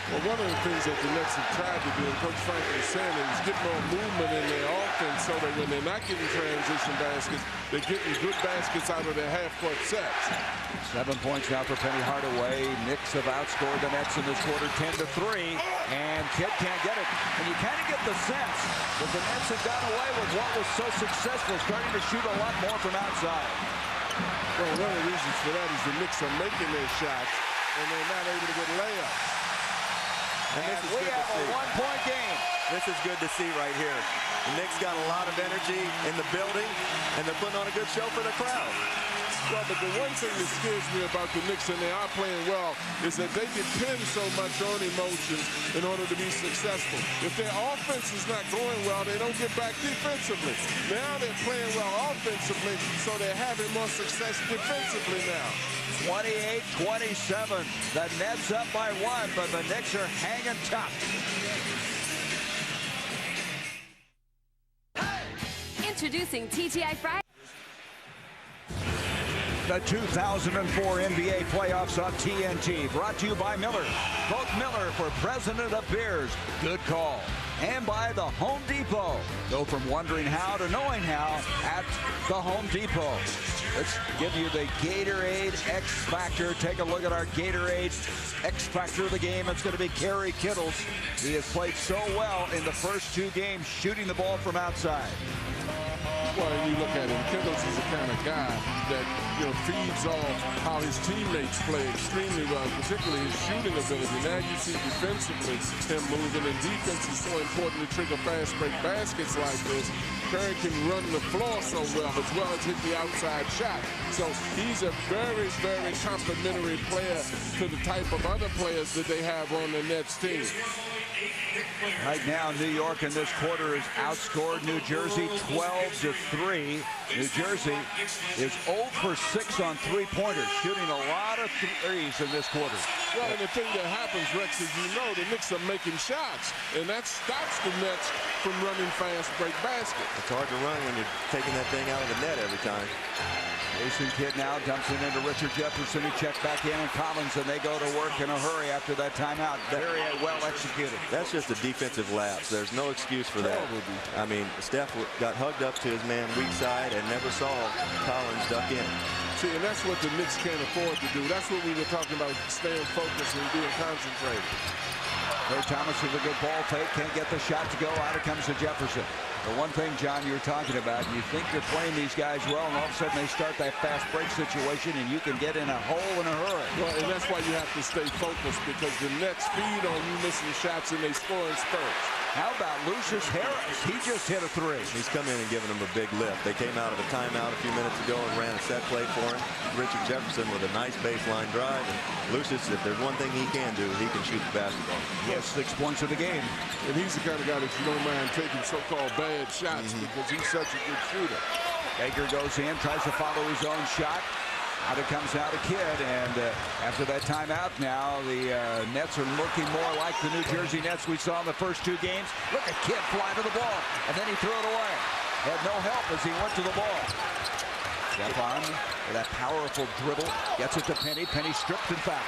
Well, one of the things that the Nets have tried to do, and Coach Frank is saying, is get more movement in their offense so that when they're not getting transition baskets, they're getting good baskets out of their half-court sets. 7 points now for Penny Hardaway. Knicks have outscored the Nets in this quarter 10-3, and Kidd can't get it. And you kind of get the sense that the Nets have gone away with what was so successful, starting to shoot a lot more from outside. Well, one of the reasons for that is the Knicks are making their shots, and they're not able to get layups. And we have a 1-point game. This is good to see right here. The Knicks got a lot of energy in the building, and they're putting on a good show for the crowd. Well, but the one thing that scares me about the Knicks, and they are playing well, is that they depend so much on emotions in order to be successful. If their offense is not going well, they don't get back defensively. Now they're playing well offensively, so they're having more success defensively now. 28-27. The Nets up by 1, but the Knicks are hanging tough. Introducing TGI Fridays. The 2004 NBA playoffs on TNT, brought to you by Miller. Vote Miller for president of beers. Good call. And by the Home Depot. Go from wondering how to knowing how at the Home Depot. Let's give you the Gatorade X Factor. Take a look at our Gatorade X Factor of the game. It's going to be Kerry Kittles. He has played so well in the first 2 games, shooting the ball from outside. Well, you look at him, Kittles is the kind of guy that, feeds off how his teammates play extremely well, particularly his shooting ability. Now you see defensively him moving, and defense is so important to trigger fast break baskets like this. Curry can run the floor so well as hit the outside shot. So he's a very, very complimentary player to the type of other players that they have on the Nets team. Right now, New York in this quarter has outscored New Jersey 12-3. New Jersey is 0 for 6 on three-pointers, shooting a lot of threes in this quarter. Well, and the thing that happens, Rex, is the Knicks are making shots, and that stops the Nets from running fast break baskets. It's hard to run when you're taking that thing out of the net every time. Jason Kidd now dumps it into Richard Jefferson. He checks back in, and Collins, and they go to work in a hurry after that timeout. Very well executed. That's just a defensive lapse. There's no excuse for that. I mean, Steph got hugged up to his man weak side and never saw Collins duck in. See, and that's what the Knicks can't afford to do. That's what we were talking about, staying focused and being concentrated. Ray Thomas with a good ball fake, can't get the shot to go. Out it comes to Jefferson. The one thing, John, you're talking about, you think you're playing these guys well, and all of a sudden they start that fast break situation, and you can get in a hole in a hurry. Well, and that's why you have to stay focused, because the Nets feed on you missing shots, and they score in spurts. How about Lucius Harris? He just hit a 3. He's come in and given them a big lift. They came out of a timeout a few minutes ago and ran a set play for him. Richard Jefferson with a nice baseline drive. And Lucius, if there's one thing he can do, he can shoot the basketball. He has 6 points in the game. And he's the kind of guy that you don't mind taking so-called bad shots because he's such a good shooter. Baker goes in, tries to follow his own shot. Out it comes out a Kidd, and after that timeout now, the Nets are looking more like the New Jersey Nets we saw in the first 2 games. Look at Kidd fly to the ball, and then he threw it away. Had no help as he went to the ball. Stephon with that powerful dribble, gets it to Penny. Penny stripped and fouled.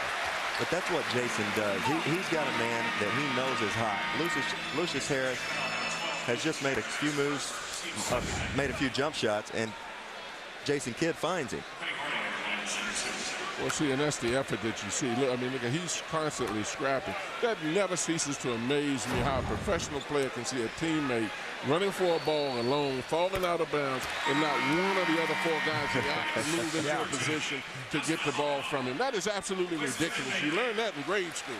But that's what Jason does. He's got a man that he knows is hot. Lucius Harris has just made a few moves, made a few jump shots, and Jason Kidd finds him. Well, see, and that's the effort that you see. Look, I mean, look, he's constantly scrapping. That never ceases to amaze me, how a professional player can see a teammate running for a ball alone, falling out of bounds, and not one of the other 4 guys can move into a position to get the ball from him. That is absolutely ridiculous. You learn that in grade school.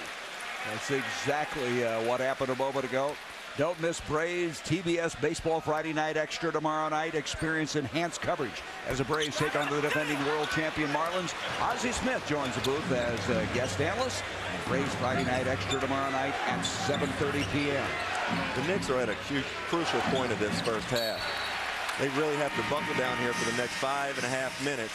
That's exactly what happened a moment ago. Don't miss Braves TBS Baseball Friday Night Extra tomorrow night. Experience enhanced coverage as the Braves take on the defending world champion Marlins. Ozzie Smith joins the booth as guest analyst. And Braves Friday Night Extra tomorrow night at 7:30 p.m. The Knicks are at a crucial point of this first half. They really have to buckle down here for the next 5.5 minutes.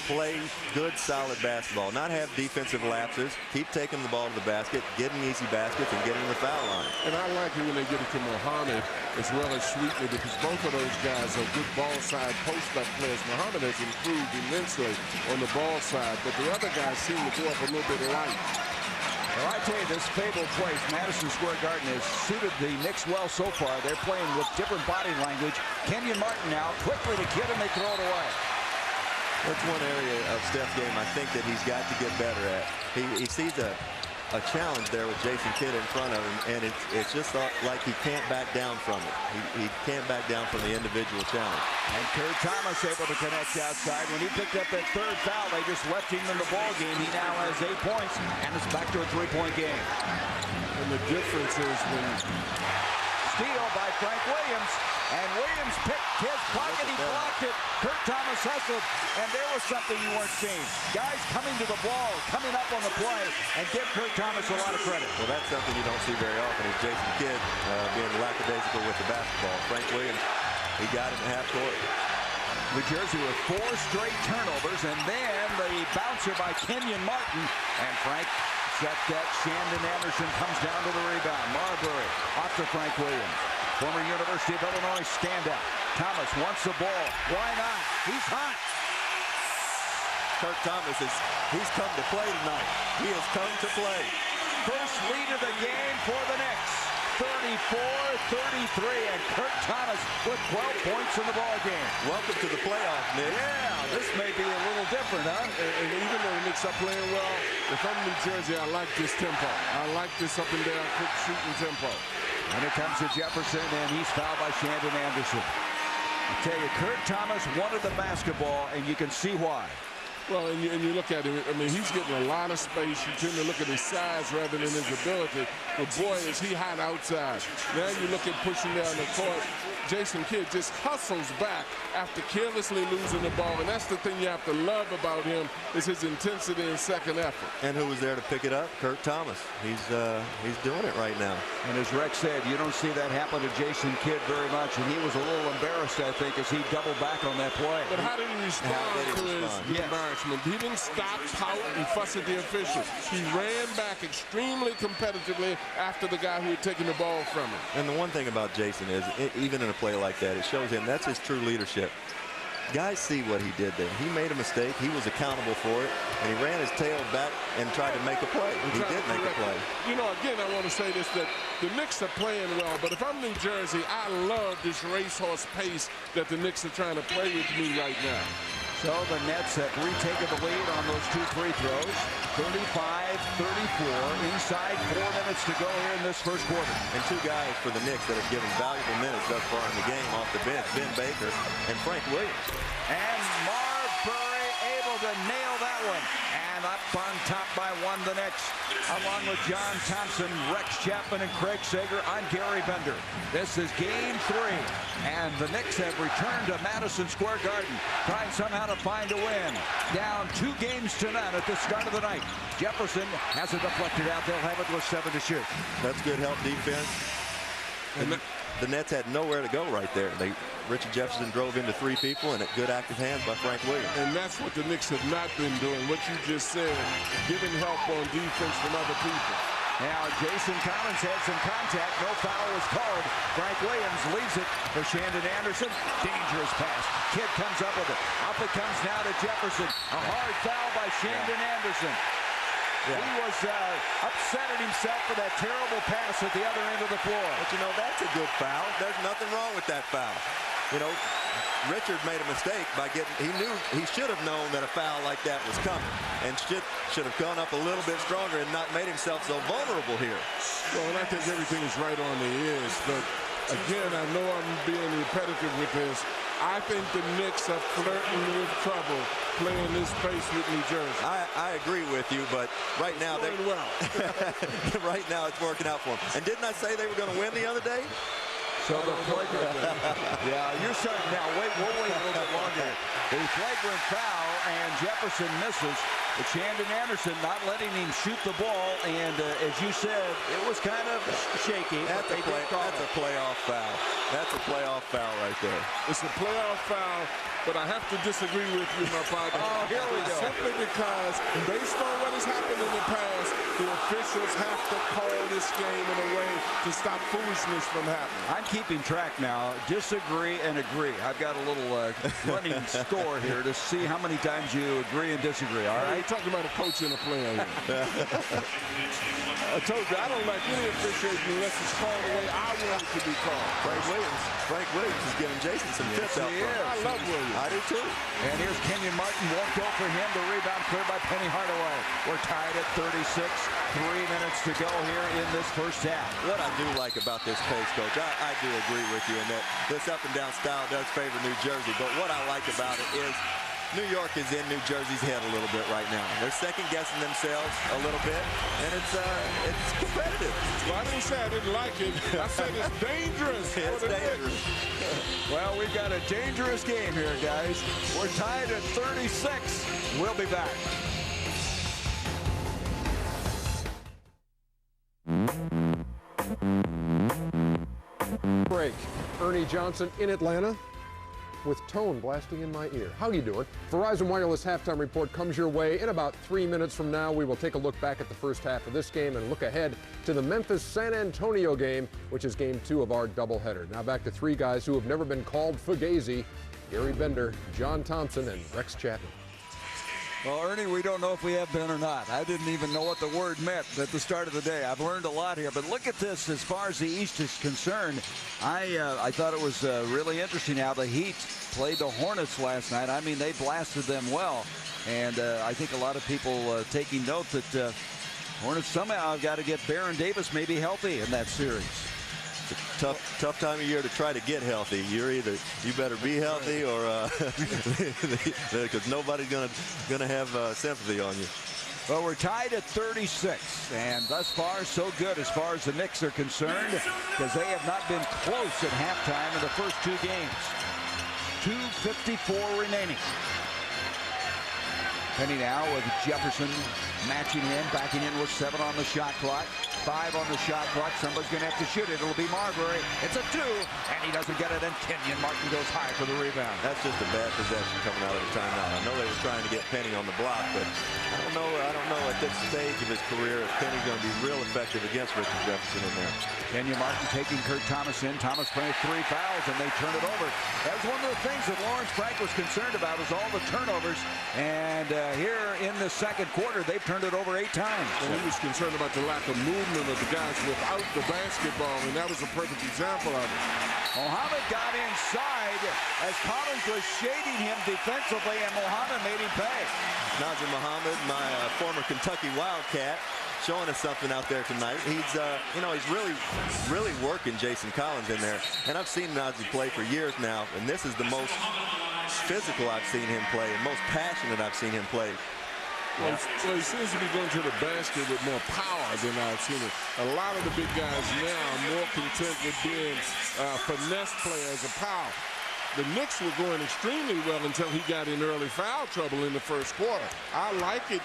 Play good, solid basketball. Not have defensive lapses. Keep taking the ball to the basket, getting easy baskets, and getting the foul line. And I like it when they get it to Muhammad as well as Sweetney, because both of those guys are good ball side post-up players. Muhammad has improved immensely on the ball side, but the other guys seem to go up a little bit light. Well, I tell you, this fabled place, Madison Square Garden, has suited the Knicks well so far. They're playing with different body language. Kenyon Martin now, quickly to Kidd, and they throw it away. That's one area of Steph's game I think that he's got to get better at. He sees a challenge there with Jason Kidd in front of him, and it's just like he can't back down from it. He can't back down from the individual challenge. And Kurt Thomas able to connect outside. When he picked up that 3rd foul, they just left him in the ball game. He now has 8 points, and it's back to a 3-point game. And the difference is when steal by Frank Williams, and Williams picked his pocket, he blocked it. Kurt Thomas hustled, and there was something you weren't seeing. Guys coming to the ball, coming up on the play, and give Kurt Thomas a lot of credit. Well, that's something you don't see very often, is Jason Kidd being lackadaisical with the basketball. Frank Williams, he got it in half court. New Jersey with 4 straight turnovers, and then the bouncer by Kenyon Martin, and Frank set that. Shandon Anderson comes down to the rebound. Marbury off to Frank Williams. Former University of Illinois standout. Thomas wants the ball. Why not? He's hot. Kurt Thomas he's come to play tonight. He has come to play. First lead of the game for the Knicks. 34-33, and Kurt Thomas with 12 points in the ball game. Welcome to the playoffs, Nick. Yeah, this may be a little different, huh? And even though the Knicks are playing well, if I'm New Jersey, I like this tempo. I like this up and down, quick shooting tempo. And it comes to Jefferson, and he's fouled by Shandon Anderson. I tell you, Kurt Thomas wanted the basketball, and you can see why. Well, and you look at him, I mean, he's getting a lot of space. You tend to look at his size rather than his ability. But, boy, is he hot outside. Now you look at pushing down the court. Jason Kidd just hustles back after carelessly losing the ball. And that's the thing you have to love about him is his intensity and second effort. And who was there to pick it up? Kurt Thomas. He's doing it right now. And as Rex said, you don't see that happen to Jason Kidd very much. And he was a little embarrassed, I think, as he doubled back on that play. But how did he respond to his embarrassment? He didn't stop, pout, and fuss at the officials. He ran back extremely competitively after the guy who had taken the ball from him. And the one thing about Jason is, even in a play like that, it shows him that's his true leadership. Guys see what he did there. He made a mistake. He was accountable for it, and he ran his tail back and tried to make a play. He did make a play. You know, again, I want to say this, that the Knicks are playing well, but if I'm New Jersey, I love this racehorse pace that the Knicks are trying to play with me right now. So the Nets have retaken the lead on those 2 free throws. 35-34. Inside 4 minutes to go here in this first quarter. And 2 guys for the Knicks that have given valuable minutes thus far in the game off the bench, Ben Baker and Frank Williams. And Marbury able to nail that one. And up on top by 1 the Knicks. Along with John Thompson, Rex Chapman, and Craig Sager, I'm Gary Bender. This is game 3. And the Knicks have returned to Madison Square Garden, trying somehow to find a win. Down 2 games to none at the start of the night. Jefferson has it deflected out. They'll have it with 7 to shoot. That's good help defense. And the Nets had nowhere to go right there. Richard Jefferson drove into 3 people, and good active hands by Frank Williams. And that's what the Knicks have not been doing, what you just said, giving help on defense from other people. Now Jason Collins had some contact. No foul was called. Frank Williams leaves it for Shandon Anderson. Dangerous pass. Kidd comes up with it. Up it comes now to Jefferson. A hard foul by Shandon Anderson. Yeah. He was upset at himself for that terrible pass at the other end of the floor. But, you know, that's a good foul. There's nothing wrong with that foul. You know, Richard made a mistake by he should have known that a foul like that was coming and should have gone up a little bit stronger and not made himself so vulnerable here. Well, and I think everything is right on the ears, but again, I know I'm being repetitive with this. I think the Knicks are flirting with trouble playing this pace with New Jersey. I agree with you, but right now they're well. right now it's working out for them. And didn't I say they were going to win the other day? So the flagrant, yeah, you're starting now. We'll wait a little bit longer. The flagrant foul, and Jefferson misses. But Shandon Anderson not letting him shoot the ball, and as you said, it was kind of shaky. That's a playoff foul. That's a playoff foul right there. It's a playoff foul, but I have to disagree with you, my partner. Oh, here we go. Simply because, based on what has happened in the past, the officials have to call this game in a way to stop foolishness from happening. I'm keeping track now. Disagree and agree. I've got a little running score here to see how many times you agree and disagree, all right? We're talking about a coach and a player here. I told you, I don't like any officiating unless it's called the way I want it to be called. Frank Williams is giving Jason some tips out front. I love Williams. I do too. And here's Kenyon Martin. Won't go for him. The rebound cleared by Penny Hardaway. We're tied at 36. 3 minutes to go here in this first half. What I do like about this pace, Coach, I do agree with you in that this up-and-down style does favor New Jersey. But what I like about it is New York is in New Jersey's head a little bit right now. They're second-guessing themselves a little bit, and it's competitive. Well, I didn't say I didn't like it. I said it's dangerous. It's dangerous. Well, we've got a dangerous game here, guys. We're tied at 36. We'll be back. Break. Ernie Johnson in Atlanta with tone blasting in my ear. How you doing? Verizon Wireless halftime report comes your way in about 3 minutes from now. We will take a look back at the first half of this game and look ahead to the Memphis-San Antonio game, which is game 2 of our doubleheader. Now back to 3 guys who have never been called Fugazi: Gary Bender, John Thompson, and Rex Chapman. Well, Ernie, we don't know if we have been or not. I didn't even know what the word meant at the start of the day. I've learned a lot here. But look at this as far as the East is concerned. I thought it was really interesting how the Heat played the Hornets last night. I mean, they blasted them well. And I think a lot of people taking note that Hornets somehow have got to get Baron Davis maybe healthy in that series. It's a tough time of year to try to get healthy. You better be healthy, or because nobody's gonna have sympathy on you. Well, we're tied at 36, and thus far so good as far as the Knicks are concerned, because they have not been close at halftime in the first two games. 2:54 remaining. Penny now with Jefferson matching in, backing in with 7 on the shot clock. 5 on the shot clock. Somebody's going to have to shoot it. It'll be Marbury. It's a 2, and he doesn't get it, and Kenyon Martin goes high for the rebound. That's just a bad possession coming out of the timeout. I know they were trying to get Penny on the block, but I don't know at this stage of his career if Penny's going to be real effective against Richard Jefferson in there. Kenyon Martin taking Kurt Thomas in. Thomas playing 3 fouls, and they turn it over. That was one of the things that Lawrence Frank was concerned about, was all the turnovers. And here in the second quarter, they've turned it over 8 times. And he was concerned about the lack of movement of the guys without the basketball, and that was a perfect example of it. Mohammed got inside as Collins was shading him defensively, and Mohammed made him pay. Najee Mohammed, my former Kentucky Wildcat, showing us something out there tonight. He's he's really working Jason Collins in there. And I've seen Najee play for years now, and this is the most physical I've seen him play and most passionate I've seen him play. Well, he seems to be going to the basket with more power than I've seen it. A lot of the big guys now are more content with being finesse players of power. The Knicks were going extremely well until he got in early foul trouble in the first quarter. I like it.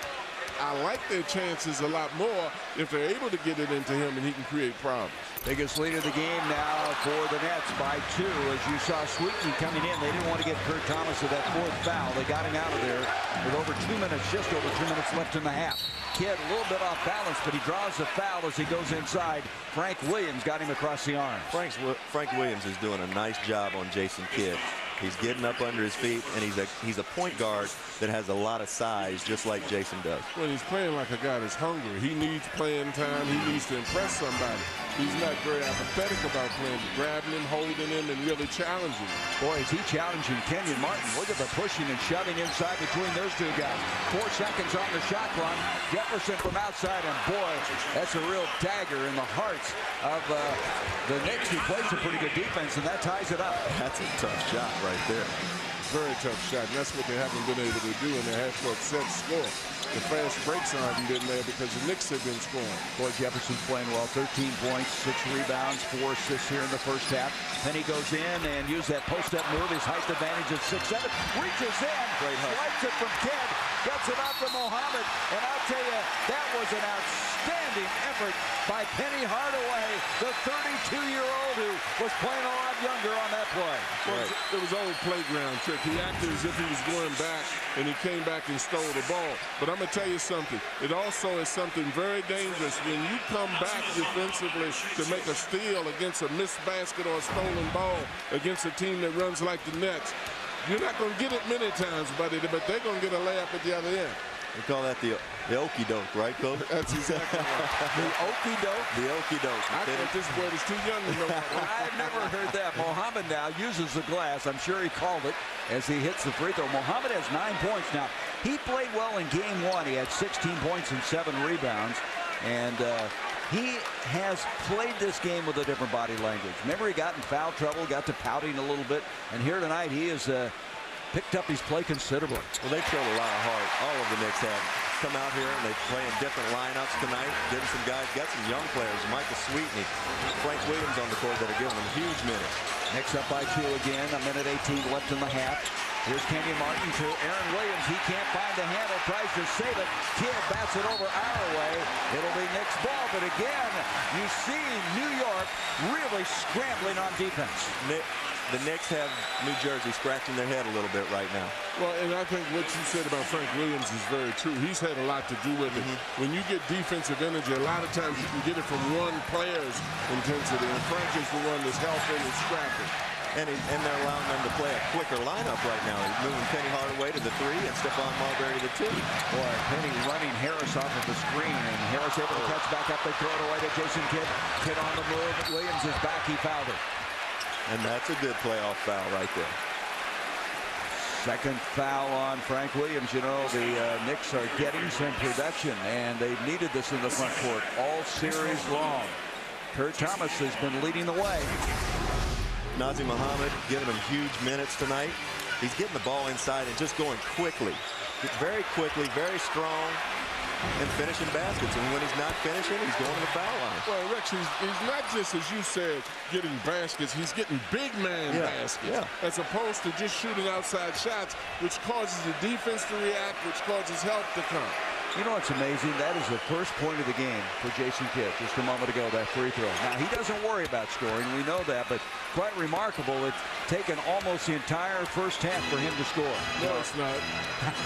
I like their chances a lot more if they're able to get it into him and he can create problems. Biggest lead of the game now for the Nets by 2. As you saw Sweeten coming in, they didn't want to get Kurt Thomas to that 4th foul. They got him out of there with over 2 minutes, just over 2 minutes left in the half. Kidd a little bit off balance, but he draws the foul as he goes inside. Frank Williams got him across the arm. Frank Williams is doing a nice job on Jason Kidd. He's getting up under his feet, and he's a point guard that has a lot of size, just like Jason does. Well, he's playing like a guy that's hungry. He needs playing time. He needs to impress somebody. He's not very apathetic about playing, grabbing him, holding him, and really challenging him. Boy, is he challenging Kenyon Martin. Look at the pushing and shoving inside between those two guys. 4 seconds on the shot clock. Jefferson from outside, and boy, that's a real dagger in the hearts of the Knicks, who plays a pretty good defense, and that ties it up. That's a tough shot right there. Very tough shot, and that's what they haven't been able to do in the half-court set score. The fast breaks aren't been there because the Knicks have been scoring. Boy, Jefferson's playing well. 13 points, 6 rebounds, 4 assists here in the first half. Penny goes in and uses that post-up move. His height advantage is 6'7". Reaches in, swipes it from Kidd, gets it out to Mohammed. And I'll tell you, that was an outstanding effort by Penny Hardaway, the 32-year-old who was playing a lot younger on that play. Well, it was old playground trick. He acted as if he was going back, and he came back and stole the ball. But I'm going to tell you something. It also is something very dangerous when you come back defensively to make a steal against a missed basket or a stolen ball against a team that runs like the Nets. You're not going to get it many times, buddy, but they're going to get a layup at the other end. We call that the okey-doke, right, Coach? That's exactly right. The okey-doke? The okey-doke. I thought this boy was too young to know that. I've never heard that. Mohammed now uses the glass. I'm sure he called it as he hits the free throw. Mohammed has 9 points. Now, he played well in game 1. He had 16 points and 7 rebounds. And he has played this game with a different body language. Remember, he got in foul trouble, got to pouting a little bit. And here tonight, he is picked up his play considerably. Well, they've showed a lot of heart. All of the Knicks have come out here, and they play in different lineups tonight. Getting some guys, got some young players. Michael Sweetney, Frank Williams on the court that are giving them huge minutes. Knicks up by 2 again. 1:18 left in the half. Here's Kenyon Martin to Aaron Williams. He can't find the handle, tries to save it. Kidd bats it over our way. It'll be Knicks ball, but again, you see New York really scrambling on defense. The Knicks have New Jersey scratching their head a little bit right now. Well, and I think what you said about Frank Williams is very true. He's had a lot to do with it. When you get defensive energy, a lot of times you can get it from one player's intensity, and Frank is the one that's helping and scrapping. And they're allowing them to play a quicker lineup right now. He's moving Penny Hardaway to the 3 and Stephon Marbury to the 2. Boy, Penny running Harris off of the screen, and Harris able to catch back up. They throw it away to Jason Kidd. Kidd on the move. Williams is back. He fouled it. And that's a good playoff foul right there. Second foul on Frank Williams. You know, the Knicks are getting some production, and they've needed this in the front court all series long. Kurt Thomas has been leading the way. Nazr Muhammad giving him huge minutes tonight. He's getting the ball inside and just going quickly. Very quickly, very strong, and finishing baskets. And when he's not finishing, he's going to the foul line. Well, Rex, he's not just, as you said, getting baskets. He's getting big man baskets, as opposed to just shooting outside shots, which causes the defense to react, which causes help to come. You know what's amazing? That is the first point of the game for Jason Kidd just a moment ago, that free throw. Now, he doesn't worry about scoring. We know that, but quite remarkable. It's taken almost the entire first half for him to score. No, it's not.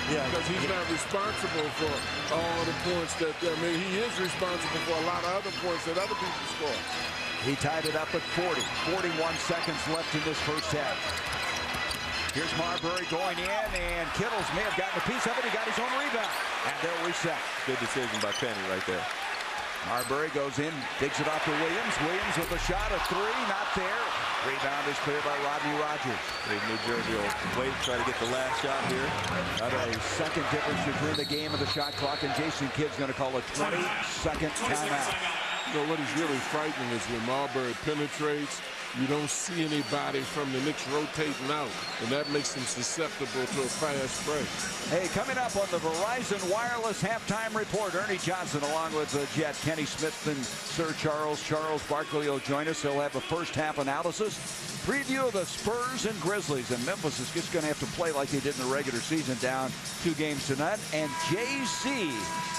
Because he's not responsible for all the points that, I mean, he is responsible for a lot of other points that other people score. He tied it up at 40. 41 seconds left in this first half. Here's Marbury going in, and Kittles may have gotten a piece of it. He got his own rebound, and they'll reset. Good decision by Penny right there. Marbury goes in, digs it off to Williams. Williams with a shot, a 3, not there. Rebound is cleared by Rodney Rogers. New Jersey will wait to try to get the last shot here. A second difference between the game and the shot clock, and Jason Kidd's going to call a 20-second timeout. So what is really frightening is when Marbury penetrates, you don't see anybody from the Knicks rotating out, and that makes them susceptible to a fast break. Hey, coming up on the Verizon Wireless Halftime Report, Ernie Johnson along with Jet, Kenny Smith, and Sir Charles Barkley will join us. He'll have a first half analysis. Preview of the Spurs and Grizzlies, and Memphis is just going to have to play like they did in the regular season, down 2 games to none. And Jay-Z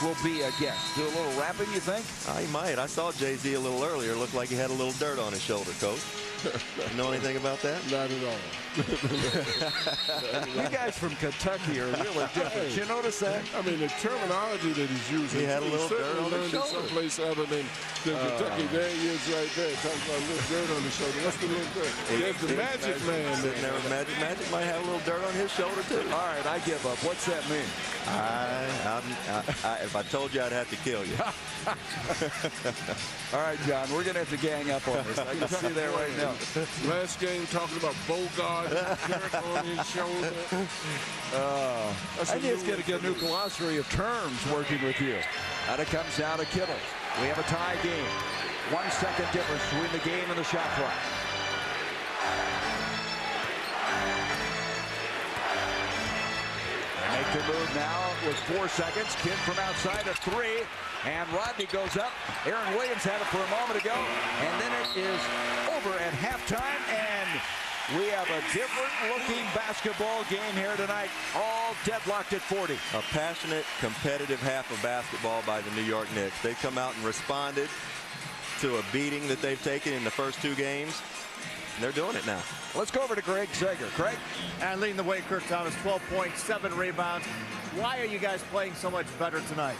will be a guest. Do a little rapping, you think? He might. I saw Jay-Z a little earlier. Looked like he had a little dirt on his shoulder, Coach. You know anything about that? Not at all. You guys from Kentucky are really different. Did you notice that? I mean, the terminology that he's using, he had a little dirt on his shoulder. Someplace other than Kentucky. There he is right there, talking about a little dirt on his shoulder. What's the little dirt? There's the Magic Man. Sitting there with Magic. Magic might have a little dirt on his shoulder, too. All right, I give up. What's that mean? If I told you, I'd have to kill you. All right, John, we're going to have to gang up on this. I can see that right now. Last game talking about Bogart, dirt on his shoulder. I just got to get a new glossary of terms working with you. Now it comes down to Kittles. We have a tie game. 1 second difference between the game and the shot clock. They make the move now with 4 seconds. Kidd from outside, a 3. And Rodney goes up. Aaron Williams had it for a moment ago. And then it is over at halftime. And we have a different-looking basketball game here tonight. All deadlocked at 40. A passionate, competitive half of basketball by the New York Knicks. They've come out and responded to a beating that they've taken in the first 2 games. And they're doing it now. Let's go over to Greg Sager. Craig? And leading the way, Kurt Thomas, 12 points, 7 rebounds. Why are you guys playing so much better tonight?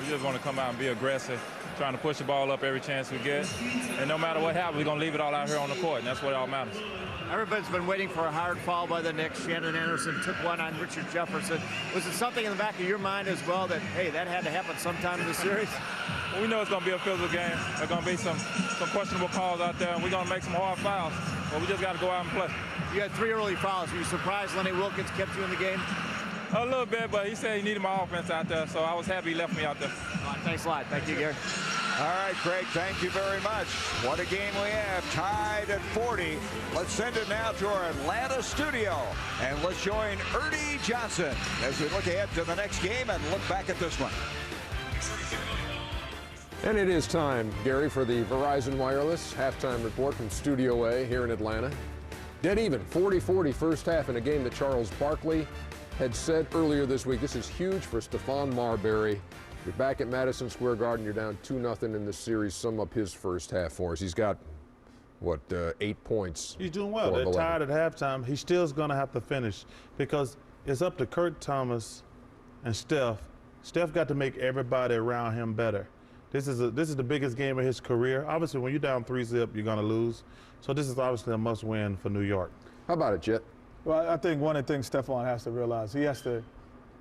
We just want to come out and be aggressive, trying to push the ball up every chance we get. And no matter what happens, we're going to leave it all out here on the court, and that's what all matters. Everybody's been waiting for a hard foul by the Knicks. Shannon Anderson took one on Richard Jefferson. Was it something in the back of your mind as well that, hey, that had to happen sometime in the series? Well, we know it's going to be a physical game. There's going to be some questionable calls out there, and we're going to make some hard fouls. But we just got to go out and play. You had 3 early fouls. Were you surprised Lenny Wilkins kept you in the game? A little bit, but he said he needed my offense out there, so I was happy he left me out there. Thanks a lot. Thank you, Gary. All right, Craig, thank you very much. What a game we have, tied at 40. Let's send it now to our Atlanta studio, and let's join Ernie Johnson as we look ahead to the next game and look back at this one. And it is time, Gary, for the Verizon Wireless halftime report from Studio A here in Atlanta. Dead even, 40-40 first half in a game that Charles Barkley had said earlier this week. This is huge for Stephon Marbury. You're back at Madison Square Garden. You're down 2-0 in this series. Sum up his first half for us. He's got, what, 8 points. He's doing well. They're tied at halftime. He still's going to have to finish because it's up to Kurt Thomas and Steph. Steph got to make everybody around him better. This is the biggest game of his career. Obviously, when you're down 3-0, you're going to lose. So this is obviously a must-win for New York. How about it, Jet? Well, I think one of the things Stephon has to realize, he has to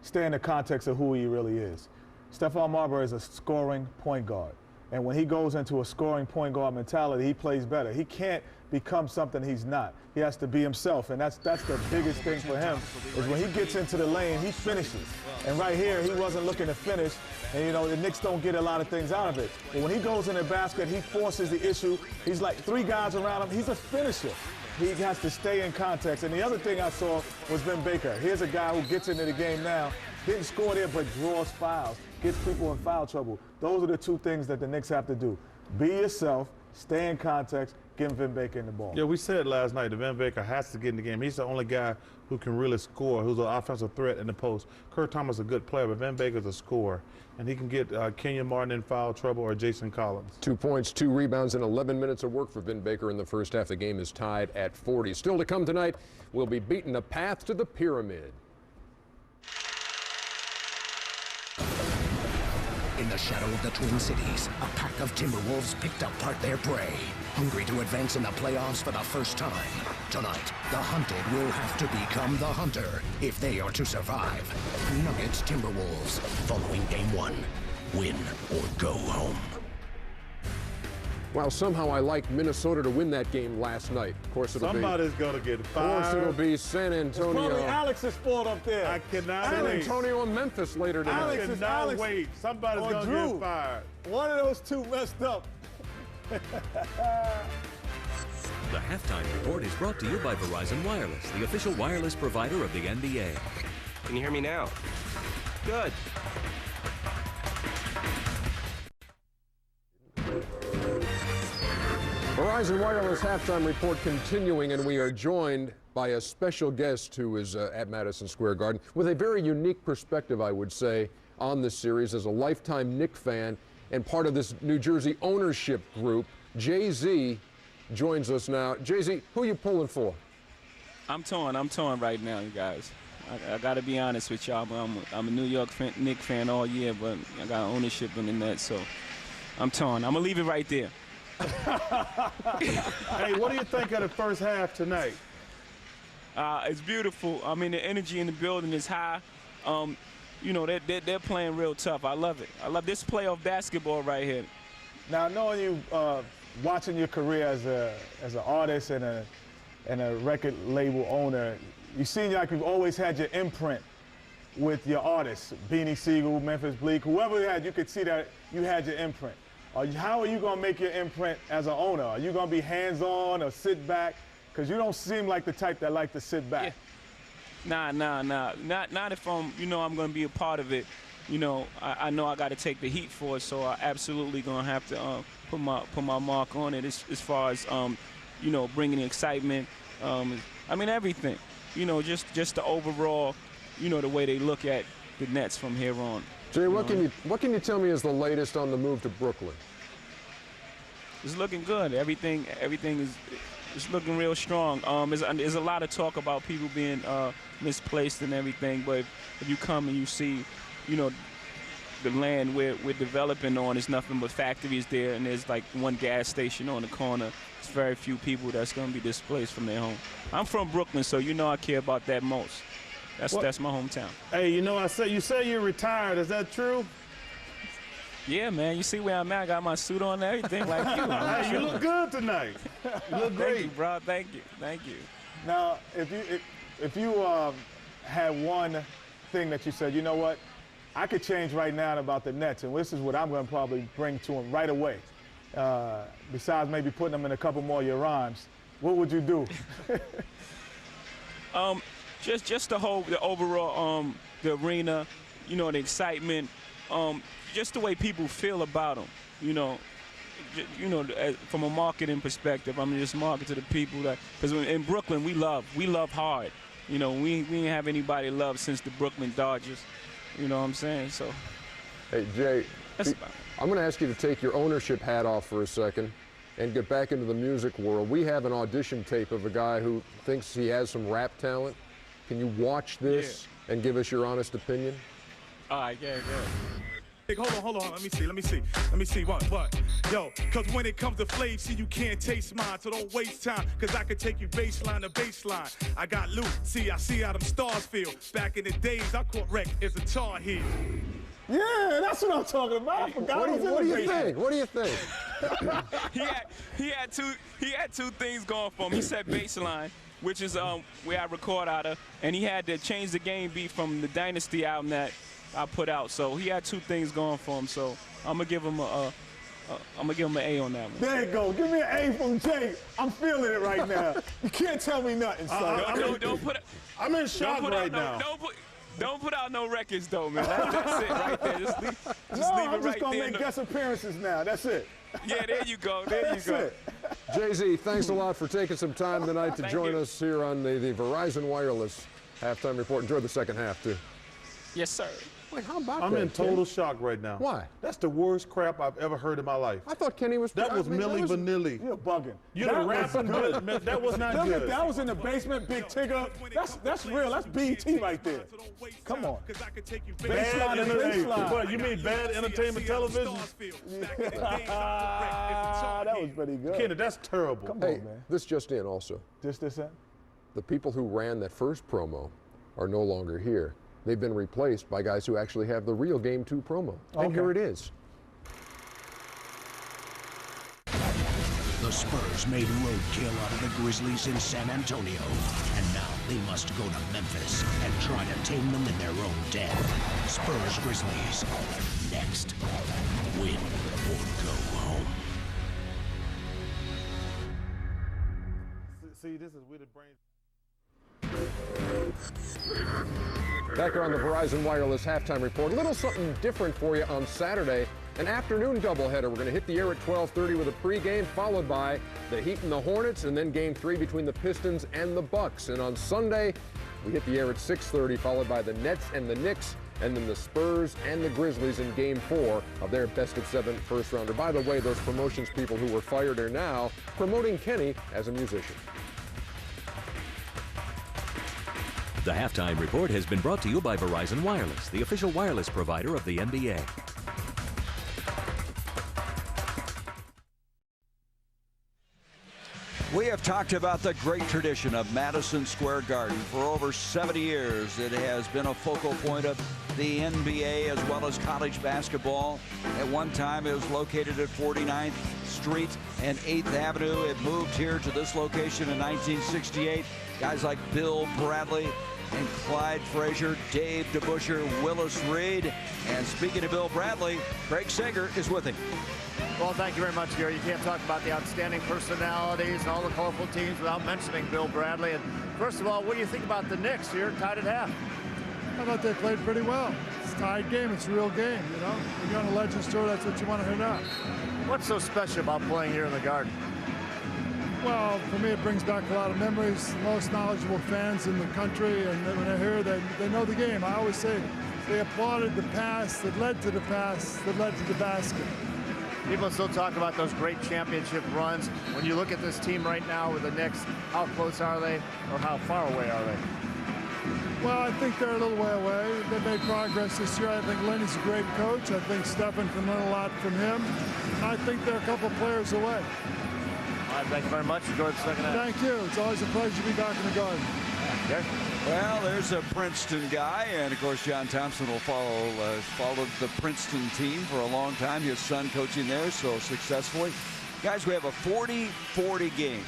stay in the context of who he really is. Stephon Marbury is a scoring point guard. And when he goes into a scoring point guard mentality, he plays better. He can't become something he's not. He has to be himself, and that's the biggest thing for him, is when he gets into the lane, he finishes. And right here, he wasn't looking to finish, and you know, the Knicks don't get a lot of things out of it. But when he goes in the basket, he forces the issue. He's like 3 guys around him. He's a finisher. He has to stay in context. And the other thing I saw was Vin Baker. Here's a guy who gets into the game now, didn't score there, but draws fouls, gets people in foul trouble. Those are the 2 things that the Knicks have to do. Be yourself, stay in context, give Vin Baker in the ball. Yeah, we said last night that Vin Baker has to get in the game. He's the only guy who can really score, who's an offensive threat in the post. Kurt Thomas is a good player, but Vin Baker's a scorer. And he can get Kenyon Martin in foul trouble or Jason Collins. 2 points, 2 rebounds, and 11 minutes of work for Vin Baker in the first half. The game is tied at 40. Still to come tonight, we'll be beating the path to the pyramid. In the shadow of the Twin Cities, a pack of Timberwolves picked apart their prey, hungry to advance in the playoffs for the first time. Tonight, the hunted will have to become the hunter if they are to survive. Nuggets Timberwolves, following Game 1. Win or go home. Well, somehow I like Minnesota to win that game last night. Of course, Somebody's going to get fired. Of course, it'll be San Antonio. It's probably Alex's fault up there. I cannot San wait. Antonio and Memphis later tonight. I cannot wait. Somebody's going to get fired. One of those 2 messed up. The Halftime Report is brought to you by Verizon Wireless, the official wireless provider of the NBA. Can you hear me now? Good. Verizon Wireless Halftime Report continuing, and we are joined by a special guest who is at Madison Square Garden with a very unique perspective, I would say, on this series as a lifetime Knicks fan and part of this New Jersey ownership group. Jay-Z joins us now. Jay-Z, who are you pulling for? I'm torn right now, you guys. I got to be honest with y'all. I'm a New York Knicks fan all year, but I got ownership in the Nets, so I'm torn. I'm going to leave it right there. Hey, what do you think of the first half tonight? It's beautiful. I mean, the energy in the building is high. You know, they're playing real tough. I love it. I love this playoff basketball right here. Now, knowing you, watching your career as an artist and a record label owner, you seem like you've always had your imprint with your artists. Beanie Siegel, Memphis Bleak, whoever you had, you could see that you had your imprint. How are you going to make your imprint as an owner? Are you going to be hands-on or sit back? Because you don't seem like the type that like to sit back. Yeah. Nah. Not if I'm going to be a part of it. You know, I know I got to take the heat for it, so I absolutely going to have to put my mark on it as far as, you know, bringing the excitement. I mean, everything. You know, just the overall, you know, the way they look at the Nets from here on. Jay, what can you tell me is the latest on the move to Brooklyn? It's looking good. Everything is looking real strong. There's a lot of talk about people being misplaced and everything, but if you come and you see, you know, the land we're developing on is nothing but factories there, and there's like one gas station on the corner. It's very few people that's going to be displaced from their home. I'm from Brooklyn, so you know I care about that most. That's my hometown. Hey, you know, you say you're retired. Is that true? Yeah, man. You see where I'm at? I got my suit on and everything like you. Hey, you look good tonight. You look great. Thank you, bro. Thank you. Now, if you had one thing that you said, you know what, I could change right now about the Nets, and this is what I'm going to probably bring to them right away. Besides maybe putting them in a couple more of your rhymes, what would you do? Just the overall, the arena, you know, the excitement, just the way people feel about them, you know, from a marketing perspective. I'm just market to the people because in Brooklyn we love hard, you know. We didn't have anybody love since the Brooklyn Dodgers, you know what I'm saying? So, hey Jay, I'm going to ask you to take your ownership hat off for a second and get back into the music world. We have an audition tape of a guy who thinks he has some rap talent. Can you watch this and give us your honest opinion? All right, yeah. Hold on. Let me see. What? Yo, cause when it comes to Flav, see, you can't taste mine, so don't waste time, cause I can take you baseline to baseline. I got loot, see, I see how them stars feel. Back in the days, I caught wreck as a Tar Heel. Yeah, that's what I'm talking about. I forgot What do you think? What do you think? he had two things going for him. He said baseline, which is where I record out of, and he had to change the game beat from the Dynasty album that I put out. So he had two things going for him. So I'm gonna give him an A on that one. There you go. Give me an A from Jay. I'm feeling it right now. You can't tell me nothing, son. I'm in shock right now. Don't put out no records, though, man. That's it right there. Just leave it I'm right just going to there. make guest appearances now. That's it. Yeah, there you go. There you go. Jay-Z, thanks a lot for taking some time tonight to join us here on the Verizon Wireless halftime report. Enjoy the second half, too. Yes, sir. Like, how about I'm that, in total shock right now. Why? That's the worst crap I've ever heard in my life. I thought Kenny was... That was Milli Vanilli. You're bugging. You're the rapping, that was not good. That was in the basement, Big Tigger. That's real. That's BT right there. Come on. Bad entertainment. What, you mean bad entertainment television? That was pretty good. Kenny, that's terrible. Come on, man. This just in also. Just this in? The people who ran that first promo are no longer here. They've been replaced by guys who actually have the real Game 2 promo. And here it is. The Spurs made roadkill out of the Grizzlies in San Antonio. And now they must go to Memphis and try to tame them in their own den. Spurs Grizzlies. Next. Win or go home. See, this is where the brain... Back here on the Verizon Wireless halftime report. A little something different for you on Saturday. An afternoon doubleheader. We're going to hit the air at 12:30 with a pregame, followed by the Heat and the Hornets, and then Game 3 between the Pistons and the Bucks. And on Sunday, we hit the air at 6:30, followed by the Nets and the Knicks, and then the Spurs and the Grizzlies in Game 4 of their best-of-7 first-rounder. By the way, those promotions people who were fired are now promoting Kenny as a musician. The Halftime Report has been brought to you by Verizon Wireless, the official wireless provider of the NBA. We have talked about the great tradition of Madison Square Garden. For over 70 years, it has been a focal point of the NBA as well as college basketball. At one time, it was located at 49th Street and 8th Avenue. It moved here to this location in 1968. Guys like Bill Bradley and Clyde Frazier, Dave DeBusschere, Willis Reed. And speaking of Bill Bradley, Craig Sager is with him. Well, thank you very much, Gary. You can't talk about the outstanding personalities and all the colorful teams without mentioning Bill Bradley. And first of all, what do you think about the Knicks here, tied at half? I thought they played pretty well. It's a tied game. It's a real game, you know. When you're on a Legends tour, that's what you want to hit up. What's so special about playing here in the Garden? Well, for me, it brings back a lot of memories. The most knowledgeable fans in the country, and when they're here, they know the game. I always say they applauded the pass that led to the pass that led to the basket. People still talk about those great championship runs. When you look at this team right now with the Knicks, how close are they, or how far away are they? Well, I think they're a little way away. They made progress this year. I think Lenny's a great coach. I think Stephen can learn a lot from him. And I think they're a couple players away. All right, thank you very much. Enjoy the second half. Thank you. It's always a pleasure to be back in the Garden. Okay. Well, there's a Princeton guy, and of course John Thompson will followed the Princeton team for a long time. His son coaching there so successfully. Guys, we have a 40-40 game.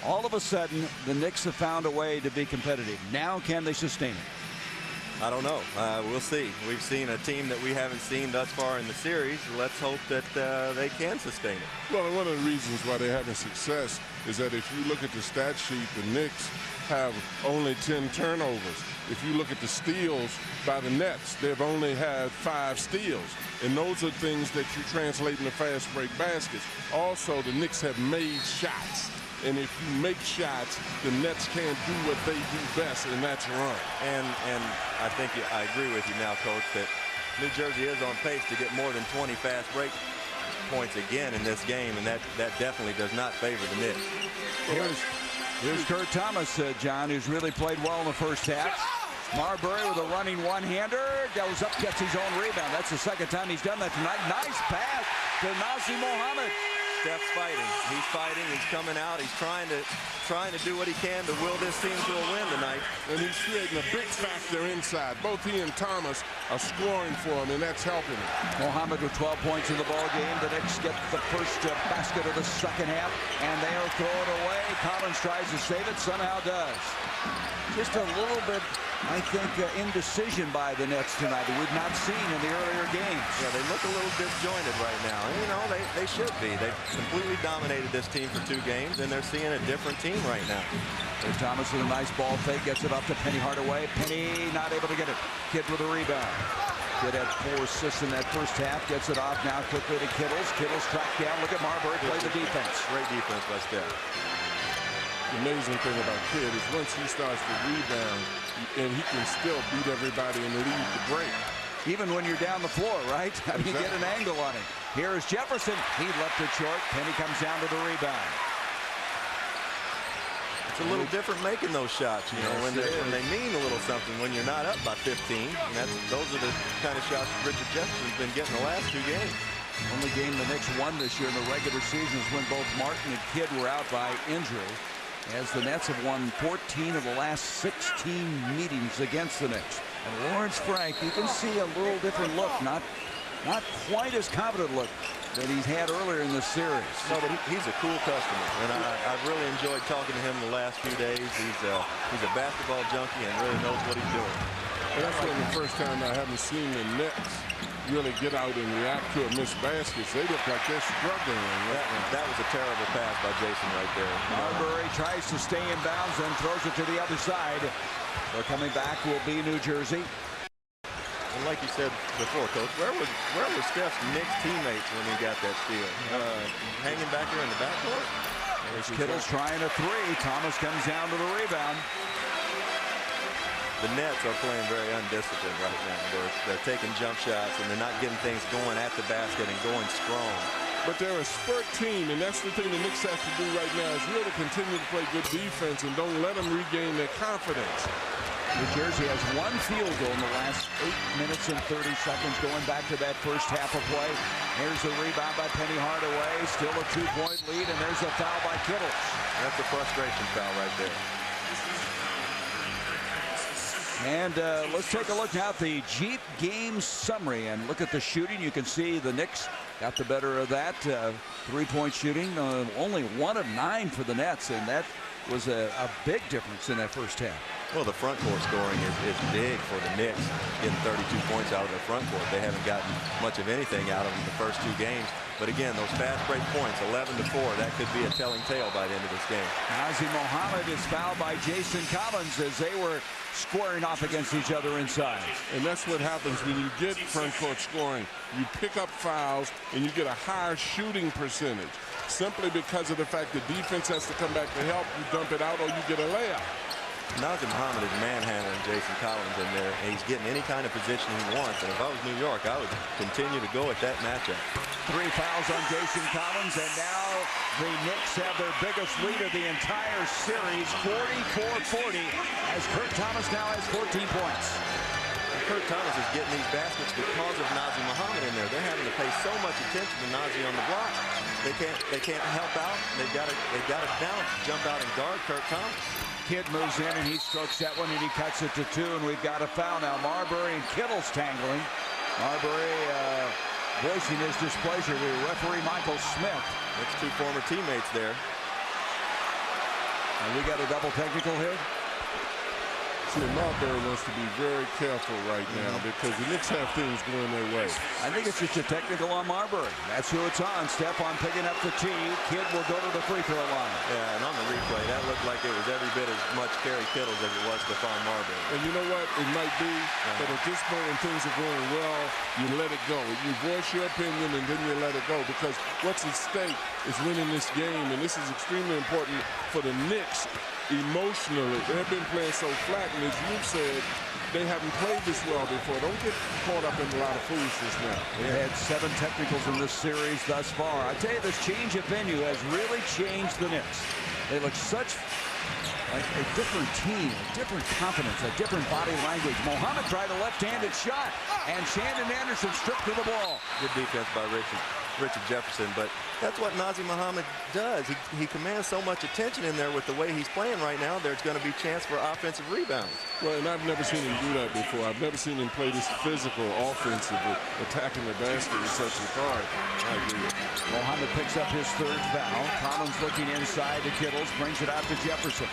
All of a sudden, the Knicks have found a way to be competitive. Now, can they sustain it? I don't know. We'll see. We've seen a team that we haven't seen thus far in the series. Let's hope that they can sustain it. Well, one of the reasons why they're having success is that if you look at the stat sheet, the Knicks have only 10 turnovers. If you look at the steals by the Nets, they've only had 5 steals. And those are things that you translate into fast break baskets. Also, the Knicks have made shots. And if you make shots, the Nets can't do what they do best, and that's run. And I think I agree with you now, Coach, that New Jersey is on pace to get more than 20 fast break points again in this game, and that definitely does not favor the Knicks. Here's Kurt Thomas, John, who's really played well in the first half. Marbury with a running one-hander. Goes up, gets his own rebound. That's the second time he's done that tonight. Nice pass to Nazr Mohammed. Steph's fighting. He's fighting. He's coming out. He's trying to do what he can to will this team to a win tonight. And he's creating a big factor inside. Both he and Thomas are scoring for him, and that's helping him. Mohammed with 12 points in the ball game. The Knicks get the first basket of the second half, and they'll throw it away. Collins tries to save it, somehow does. Just a little bit, I think, indecision by the Nets tonight that we've not seen in the earlier games. Yeah, they look a little disjointed right now. And, you know, they should be. They've completely dominated this team for 2 games, and they're seeing a different team right now. And Thomas with a nice ball fake, gets it up to Penny Hardaway. Penny not able to get it. Kidd with a rebound. Kidd had 4 assists in that first half. Gets it off now quickly to Kittles. Kittles tracked down. Look at Marbury play the defense. Great defense by Steph. The amazing thing about Kidd is once he starts to rebound, and he can still beat everybody and lead the break. Even when you're down the floor, right? I mean, exactly. Get an angle on him. Here is Jefferson. He left it short. Penny comes down to the rebound. It's a little different making those shots, you know, when they mean a little something, when you're not up by 15. And those are the kind of shots Richard Jefferson's been getting the last 2 games. Only game the Knicks won this year in the regular season is when both Martin and Kidd were out by injury, as the Nets have won 14 of the last 16 meetings against the Knicks. And Lawrence Frank, you can see a little different look, not quite as confident look that he's had earlier in this series. No, but he's a cool customer, and I've really enjoyed talking to him the last few days. He's a basketball junkie and really knows what he's doing. And that's really the first time I haven't seen the Nets really get out and react to a missed baskets. They look like they're struggling. That was a terrible pass by Jason right there. Marbury tries to stay in bounds and throws it to the other side. So coming back will be New Jersey. And like you said before, Coach, where were Steph's Knicks teammates when he got that steal? Hanging back there in the backcourt? There's Kittles trying a 3. Thomas comes down to the rebound. The Nets are playing very undisciplined right now. They're taking jump shots, and they're not getting things going at the basket and going strong. But they're a spurt team, and that's the thing the Knicks have to do right now is really continue to play good defense and don't let them regain their confidence. New Jersey has 1 field goal in the last 8 minutes and 30 seconds going back to that first half of play. Here's the rebound by Penny Hardaway. Still a 2-point lead, and there's a foul by Kittles. That's a frustration foul right there. And let's take a look now at the Jeep game summary and look at the shooting. You can see the Knicks got the better of that. 3-point shooting, only 1 of 9 for the Nets, and that was a big difference in that first half. Well, the front court scoring is big for the Knicks, getting 32 points out of their front court. They haven't gotten much of anything out of them the first 2 games. But again, those fast break points, 11-4, that could be a telling tale by the end of this game. Nazr Mohammed is fouled by Jason Collins as they were squaring off against each other inside. And that's what happens when you get front court scoring. You pick up fouls and you get a higher shooting percentage simply because of the fact the defense has to come back to help. You dump it out or you get a layup. Nazr Mohammed is manhandling Jason Collins in there, and he's getting any kind of position he wants. And if I was New York, I would continue to go at that matchup. 3 fouls on Jason Collins, and now the Knicks have their biggest lead of the entire series, 44-40, as Kurt Thomas now has 14 points. And Kurt Thomas is getting these baskets because of Nazr Mohammed in there. They're having to pay so much attention to Nazr on the block. They can't help out. They've got to now jump out and guard Kurt Thomas. Kidd moves in and he strokes that one and he cuts it to 2, and we've got a foul now. Marbury and Kittles tangling. Marbury voicing his displeasure to referee Michael Smith. That's 2 former teammates there. And we got a double technical here. See, Marbury wants to be very careful right now because the Knicks have things going their way. I think it's just a technical on Marbury. That's who it's on. Stephon picking up the tee. Kidd will go to the free throw line. Yeah, and on the replay, that looked like it was every bit as much Kerry Kittles as it was Stephon Marbury. And you know what? It might be, but at this point when things are going well, you let it go. You voice your opinion and then you let it go because what's at stake is winning this game, and this is extremely important for the Knicks. Emotionally, they've been playing so flat, and as you said, they haven't played this well before. Don't get caught up in a lot of foolishness now. They've had 7 technicals in this series thus far. I tell you, this change of venue has really changed the Knicks. They look such like a different team, a different confidence, a different body language. Muhammad tried a left-handed shot, and Shandon Anderson stripped to the ball. Good defense by Richard Jefferson, but that's what Nazir Muhammad does. He commands so much attention in there with the way he's playing right now. There's going to be chance for offensive rebounds. Well, and I've never seen him do that before. I've never seen him play this physical, offensively, attacking the basket with such regard. I agree. Muhammad picks up his third foul. Collins looking inside to Kittles, brings it out to Jefferson.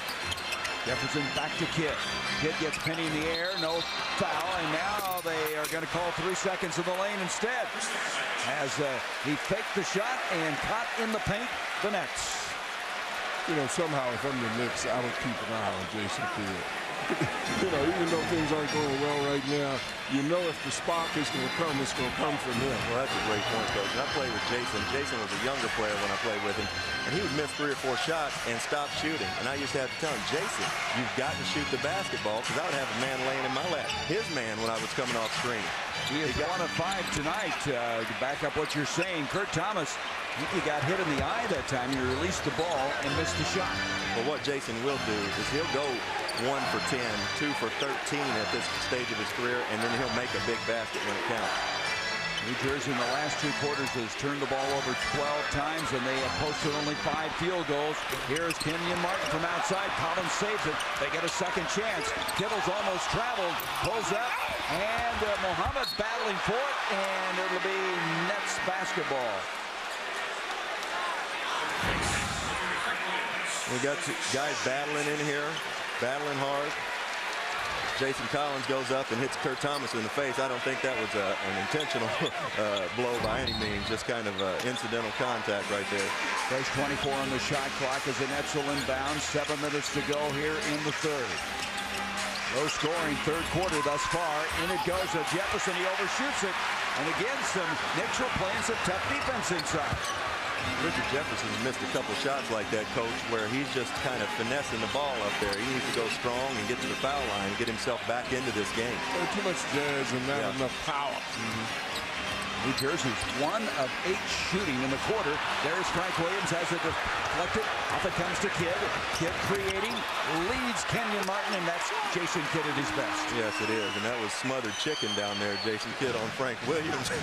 Jefferson back to Kidd. Kidd gets Penny in the air, no foul, and now they are going to call 3 seconds in the lane instead. As he faked the shot and caught in the paint, the Nets. You know, somehow if I'm the Knicks, I would keep an eye on Jason Kidd. You know, even though things aren't going well right now, you know if the spark is going to come, it's going to come from him. Well, that's a great point, Coach. And I played with Jason. Jason was a younger player when I played with him, and he would miss 3 or 4 shots and stop shooting. And I used to have to tell him, Jason, you've got to shoot the basketball, because I would have a man laying in my lap. His man when I was coming off screen. He is 1 of 5 tonight. To back up what you're saying, Kurt Thomas, I think he got hit in the eye that time. He released the ball and missed the shot. But what Jason will do is he'll go 1 for 10, 2 for 13 at this stage of his career, and then he'll make a big basket when it counts. New Jersey in the last 2 quarters has turned the ball over 12 times, and they have posted only 5 field goals. Here's Kenyon Martin from outside. Collins saves it. They get a second chance. Kittles almost traveled, pulls up, and Muhammad battling for it, and it'll be Nets basketball. We got 2 guys battling in here, battling hard. Jason Collins goes up and hits Kurt Thomas in the face. I don't think that was an intentional blow by any means, just kind of incidental contact right there. There's 24 on the shot clock as the Nets will inbound. 7 minutes to go here in the third. Low scoring third quarter thus far. In it goes to Jefferson. He overshoots it. And again, some Knicks were playing some tough defense inside. Richard Jefferson's missed a couple shots like that, Coach, where he's just kind of finessing the ball up there. He needs to go strong and get to the foul line and get himself back into this game. Too much jazz and not enough power. New Jersey's 1 of 8 shooting in the quarter. There's Frank Williams, has it deflected. Off it comes to Kidd. Kidd creating, leads Kenyon Martin, and that's Jason Kidd at his best. Yes, it is, and that was smothered chicken down there. Jason Kidd on Frank Williams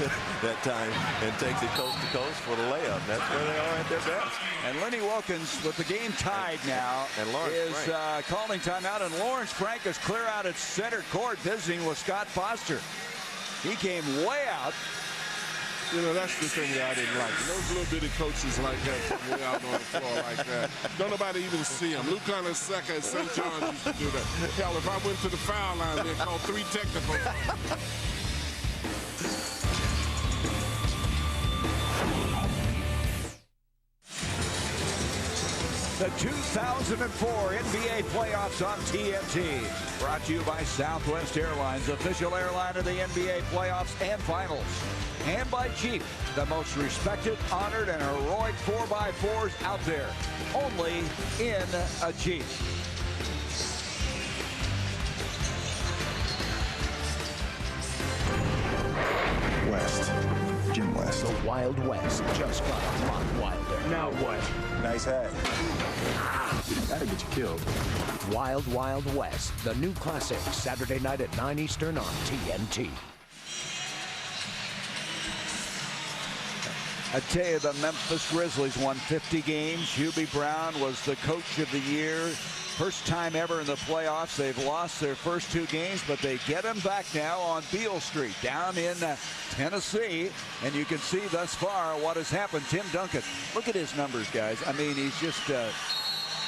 that time, and takes it coast to coast for the layup. That's where they are at their best. And Lenny Wilkins, with the game tied now, and Lawrence is calling timeout, and Lawrence Frank is clear out at center court visiting with Scott Foster. He came way out. You know, that's the thing that I didn't like. And those little bitty coaches like that come way out on the floor like that. Don't nobody even see them. Luke Seca at St. John's used to do that. Hell, if I went to the foul line, they'd call 3 technicals. The 2004 NBA playoffs on TNT. Brought to you by Southwest Airlines, official airline of the NBA playoffs and finals. And by Jeep, the most respected, honored, and heroic 4x4s out there. Only in a Jeep. West. Jim West. The Wild West just got a lot wilder. Now what? Nice hat. That'll get you killed. Wild Wild West, the new classic, Saturday night at 9 Eastern on TNT. I tell you, the Memphis Grizzlies won 50 games. Hubie Brown was the coach of the year. First time ever in the playoffs. They've lost their first 2 games, but they get him back now on Beale Street down in Tennessee. And you can see thus far what has happened. Tim Duncan, look at his numbers, guys. I mean, he's just,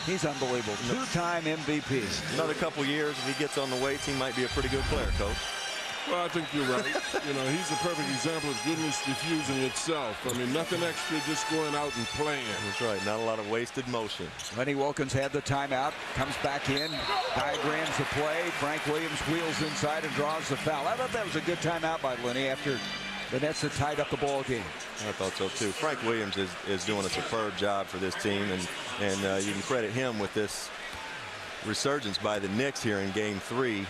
he's unbelievable. 2-time MVP. Another couple years, if he gets on the weights, he might be a pretty good player, Coach. Well, I think you're right. You know, he's a perfect example of goodness diffusing itself. I mean, nothing extra, just going out and playing. That's right. Not a lot of wasted motion. Lenny Wilkins had the timeout, comes back in, diagrams the play. Frank Williams wheels inside and draws the foul. I thought that was a good timeout by Lenny after the Nets had tied up the ball game. I thought so, too. Frank Williams is doing a superb job for this team, and you can credit him with this resurgence by the Knicks here in Game 3.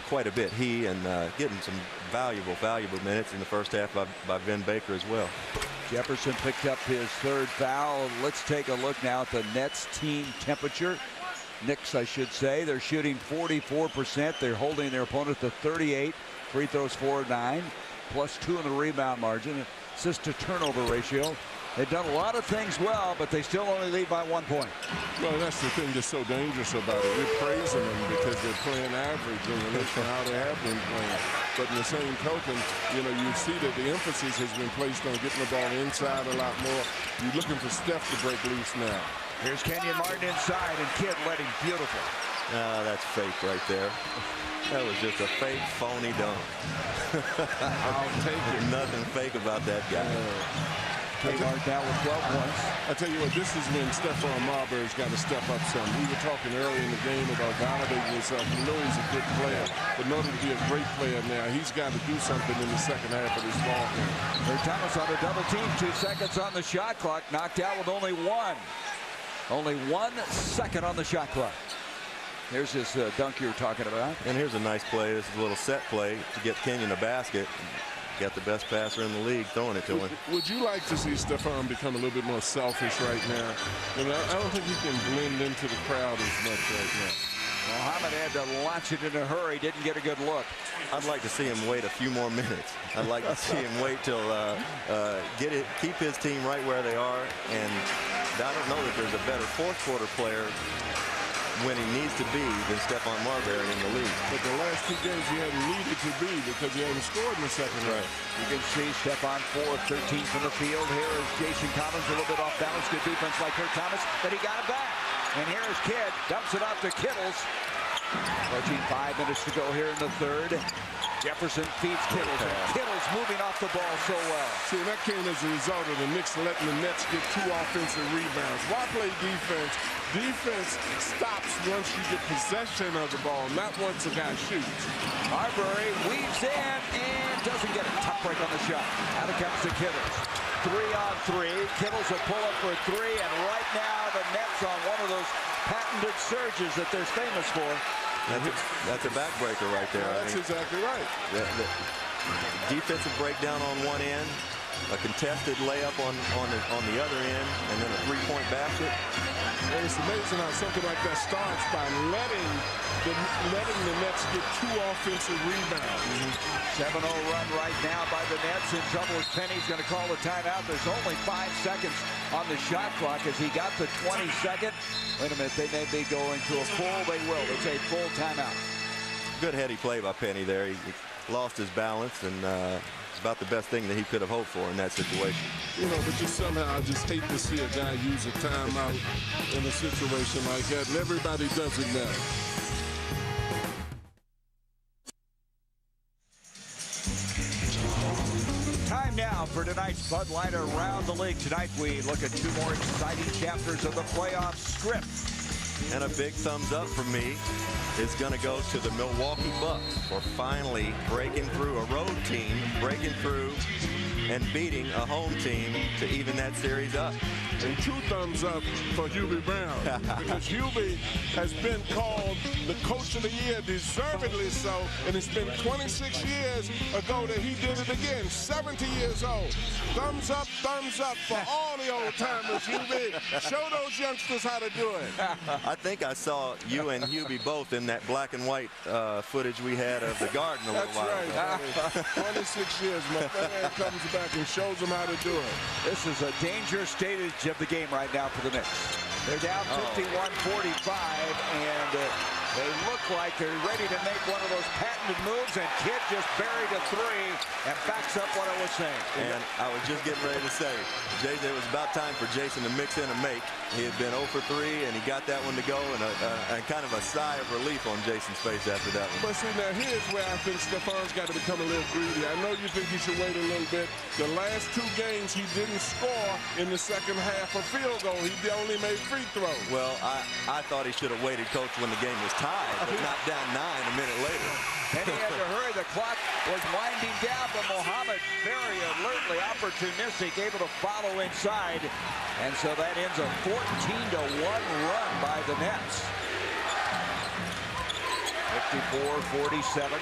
Quite a bit. He and getting some valuable minutes in the first half by Ben Baker as well. Jefferson picked up his 3rd foul. Let's take a look now at the Nets team temperature. Knicks, I should say. They're shooting 44%. They're holding their opponent to 38. Free throws 4 of 9, +2 in the rebound margin. Assist to turnover ratio. They've done a lot of things well, but they still only lead by 1 point. Well, that's the thing that's so dangerous about it. We're praising them because they're playing average in relation to how they have been playing. But in the same token, you know, you see that the emphasis has been placed on getting the ball inside a lot more. You're looking for Steph to break loose now. Here's Kenyon Martin inside, and Kidd letting beautiful. That's fake right there. That was just a fake, phony dunk. I'll take it. Nothing fake about that guy. Kmart now with 12 points. I tell you what, this is when Stephon Marbury's got to step up some. We were talking earlier in the game about validating himself. We know he's a good player, but in order to be a great player now, he's got to do something in the second half of this ball game. There's Thomas on the double team. 2 seconds on the shot clock. Knocked out with only 1. Only 1 second on the shot clock. There's this dunk you were talking about. And here's a nice play. This is a little set play to get Kenyon a basket. Got the best passer in the league throwing it to him. Would you like to see Stephon become a little bit more selfish right now? You know, I don't think he can blend into the crowd as much right now. Muhammad had to launch it in a hurry. Didn't get a good look. I'd like to see him wait a few more minutes. I'd like to see him wait till keep his team right where they are. And I don't know that there's a better fourth quarter player when he needs to be than Stephon Marbury in the league. But the last 2 games he hadn't needed to be because he hadn't scored in the second half. You can see Stephon 4 of 13 from the field. Here is Jason Collins a little bit off balance. Good defense by Kurt Thomas, but he got it back. And here is Kidd. Dumps it off to Kittles. Approaching 5 minutes to go here in the third. Jefferson feeds Kittles. Kittles moving off the ball so well. See, that came as a result of the Knicks letting the Nets get 2 offensive rebounds. Why play defense? Defense stops once you get possession of the ball, not once a guy shoots. Marbury weaves in and doesn't get a top break on the shot. Out it comes to Kittles. 3 on 3. Kittles will pull up for 3, and right now the Nets on one of those patented surges that they're famous for. That's a backbreaker right there. That's exactly right. The defensive breakdown on one end, a contested layup on the other end, and then a 3-point basket. And it's amazing how something like that starts by letting the Nets get 2 offensive rebounds. 7-0 run right now by the Nets. In trouble as Penny's going to call a timeout. There's only 5 seconds on the shot clock as he got the 22nd. Wait a minute, they may be going to a full. They will. It's a full timeout. Good heady play by Penny there. He lost his balance, and it's about the best thing that he could have hoped for in that situation. You know, but just somehow I just hate to see a guy use a timeout in a situation like that, and everybody does it now. Time now for tonight's Bud Light Around the League. Tonight we look at 2 more exciting chapters of the playoff script. And a big thumbs up from me is going to go to the Milwaukee Bucks for finally breaking through a road team, breaking through and beating a home team to even that series up. And 2 thumbs up for Hubie Brown, because Hubie has been called the Coach of the Year, deservedly so, and it's been 26 years ago that he did it again, 70 years old. Thumbs up for all the old timers, Hubie. Show those youngsters how to do it. I think I saw you and Hubie both in that black and white footage we had of the Garden a little while ago. That's right. 26 years, my man comes back and shows them how to do it. This is a dangerous stage of the game right now for the Knicks. They're down 51-45, and they look like they're ready to make one of those patented moves, and Kidd just buried a 3 and backs up what I was saying. And I was just getting ready to say, it was about time for Jason to mix in a make. He had been 0 for 3, and he got that one to go, and kind of a sigh of relief on Jason's face after that one. But see, now here's where I think Stephon's got to become a little greedy. I know you think he should wait a little bit. The last 2 games, he didn't score in the second half a field goal. He only made free throws. Well, I thought he should have waited, Coach, when the game was tied, but not down 9 a minute later. And he had to hurry. The clock was winding down, but Muhammad very alertly, opportunistic, able to follow inside. And so that ends a 14-1 run by the Nets. 54-47.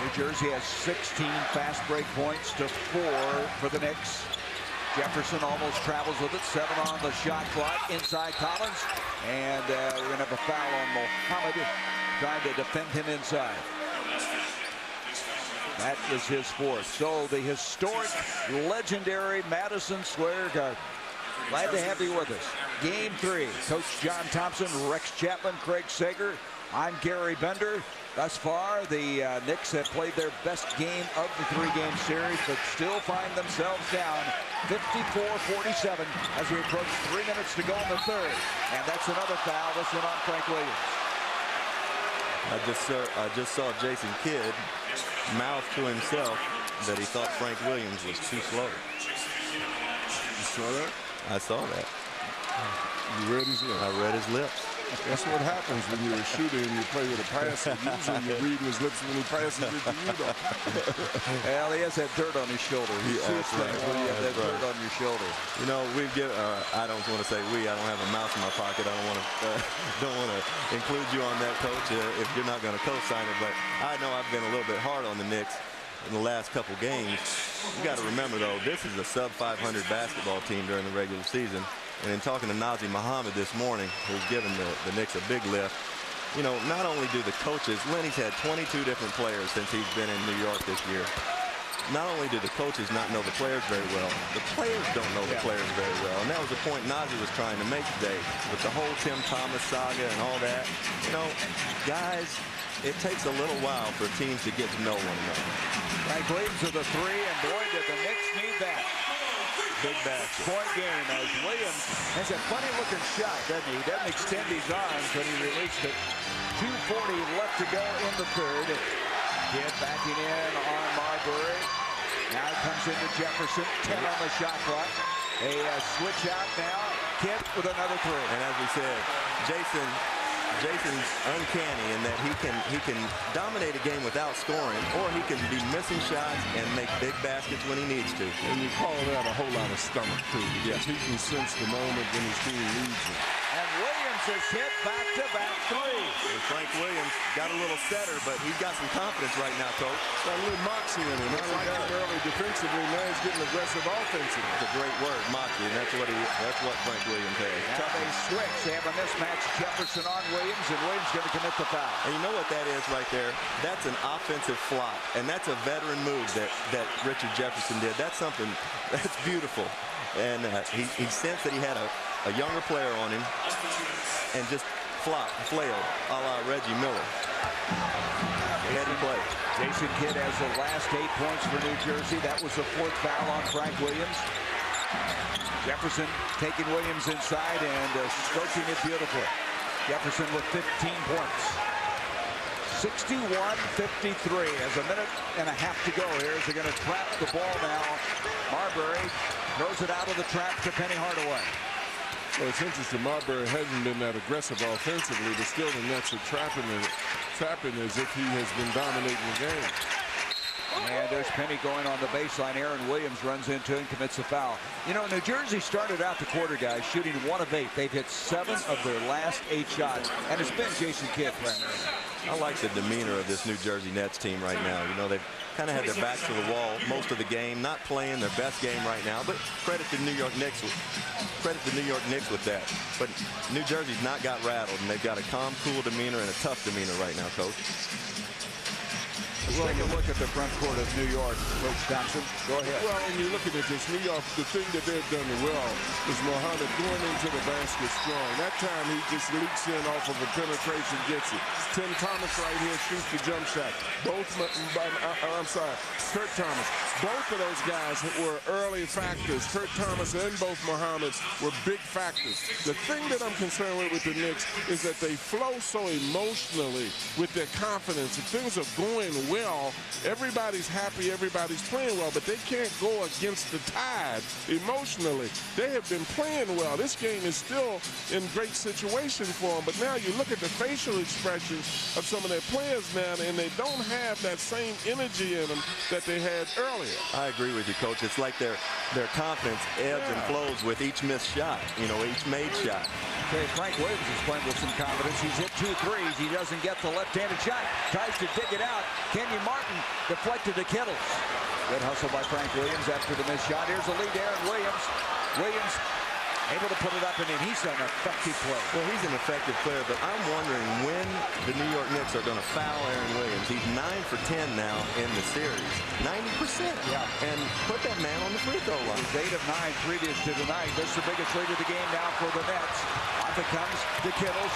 New Jersey has 16 fast break points to 4 for the Knicks. Jefferson almost travels with it. 7 on the shot clock. Inside Collins. And we're going to have a foul on Mohammed, trying to defend him inside. That is his fourth. So the historic, legendary Madison Square Garden. Glad to have you with us. Game 3. Coach John Thompson, Rex Chapman, Craig Sager. I'm Gary Bender. Thus far, the Knicks have played their best game of the 3-game series, but still find themselves down 54-47 as we approach 3 minutes to go in the third. And that's another foul. This one on Frank Williams. I just saw Jason Kidd mouth to himself that he thought Frank Williams was too slow. You saw that? I saw that. You read his lips? I read his lips. That's what happens when you're a shooter and you play with a passer. Usually you're reading his lips when he passes it to you, though. Well, he has that dirt on his shoulder. He shoots things when you have that dirt on your shoulder. You know, we've given. I don't want to say we. I don't have a mouse in my pocket. I don't want to include you on that, Coach. If you're not going to co-sign it, but I know I've been a little bit hard on the Knicks in the last couple games. You got to remember, though, this is a sub-500 basketball team during the regular season. And in talking to Nazir Muhammad this morning, who's given the Knicks a big lift, you know, not only do the coaches, Lenny's had 22 different players since he's been in New York this year. Not only do the coaches not know the players very well, the players don't know the players very well. And that was the point Nazir was trying to make today with the whole Tim Thomas saga and all that. You know, guys, it takes a little while for teams to get to know one another. Frank Williams with the 3, and boy, did the Knicks need that. Big basket. Point game as Williams has a funny-looking shot, doesn't he? He doesn't extend his arms, but he released it. 2:40 left to go in the third. Kidd backing in on Marbury. Now it comes into Jefferson. 10 on the shot clock. A switch out now. Kidd with another 3. And as we said, Jason's uncanny in that he can dominate a game without scoring, or he can be missing shots and make big baskets when he needs to. And you call that a whole lot of stomach, too, because he can sense the moment when his team needs it. And Williams has hit back-to-back 3. And Frank Williams got a little setter, but he's got some confidence right now, Coach. Got a little moxie in him. I like him early defensively. Now he's getting aggressive offensively. It's a great word, moxie, and that's what Frank Williams has. Now they switch. They have a mismatch. Jefferson on Williams, and Williams going to commit the foul. And you know what that is right there? That's an offensive flop, and that's a veteran move that Richard Jefferson did. That's something that's beautiful. And he sensed that he had a younger player on him and just flailed a la Reggie Miller. Heady play. Jason Kidd has the last 8 points for New Jersey. That was the 4th foul on Frank Williams. Jefferson taking Williams inside and stroking it beautifully. Jefferson with 15 points. 61-53 as a minute and a half to go here as they're going to trap the ball now. Marbury throws it out of the trap to Penny Hardaway. Well, it's interesting. Marbury hasn't been that aggressive offensively, but still the Nets are trapping as if he has been dominating the game. And there's Penny going on the baseline. Aaron Williams runs into it and commits a foul. You know, New Jersey started out the quarter, guys, shooting 1 of 8. They've hit 7 of their last 8 shots, and it's been Jason Kidd primarily. I like the demeanor of this New Jersey Nets team right now. You know, they've kind of had their backs to the wall most of the game, not playing their best game right now, but credit to New York Knicks with that. But New Jersey's not got rattled, and they've got a calm, cool demeanor and a tough demeanor right now, Coach. Let's take a look at the front court of New York. Coach Thompson, go ahead. Well, when you're looking at this, New York, the thing that they've done well is Mohammed going into the basket strong. That time he just leaks in off of a penetration, gets it. Tim Thomas right here shoots the jump shot. Kurt Thomas. Both of those guys were early factors. Kurt Thomas and both Mohammeds were big factors. The thing that I'm concerned with the Knicks is that they flow so emotionally with their confidence. If things are going well, everybody's happy, everybody's playing well, but they can't go against the tide emotionally. They have been playing well. This game is still in great situation for them, but now you look at the facial expressions of some of their players now, and they don't have that same energy in them that they had earlier. I agree with you, Coach. It's like their confidence ebbs and flows with each missed shot, you know, each made shot. Okay, Frank Williams is playing with some confidence. He's hit 2 threes. He doesn't get the left-handed shot. Tries to dig it out. Kenyon Martin deflected to Kittles. Good hustle by Frank Williams after the missed shot. Here's the lead, Aaron Williams. Williams able to put it up and in. He's an effective player. Well, he's an effective player, but I'm wondering when the New York Knicks are going to foul Aaron Williams. He's 9 for 10 now in the series. 90%. Yeah. And put that man on the free throw line. He's 8 of 9 previous to tonight. This is the biggest lead of the game now for the Nets. Off it comes to Kittles,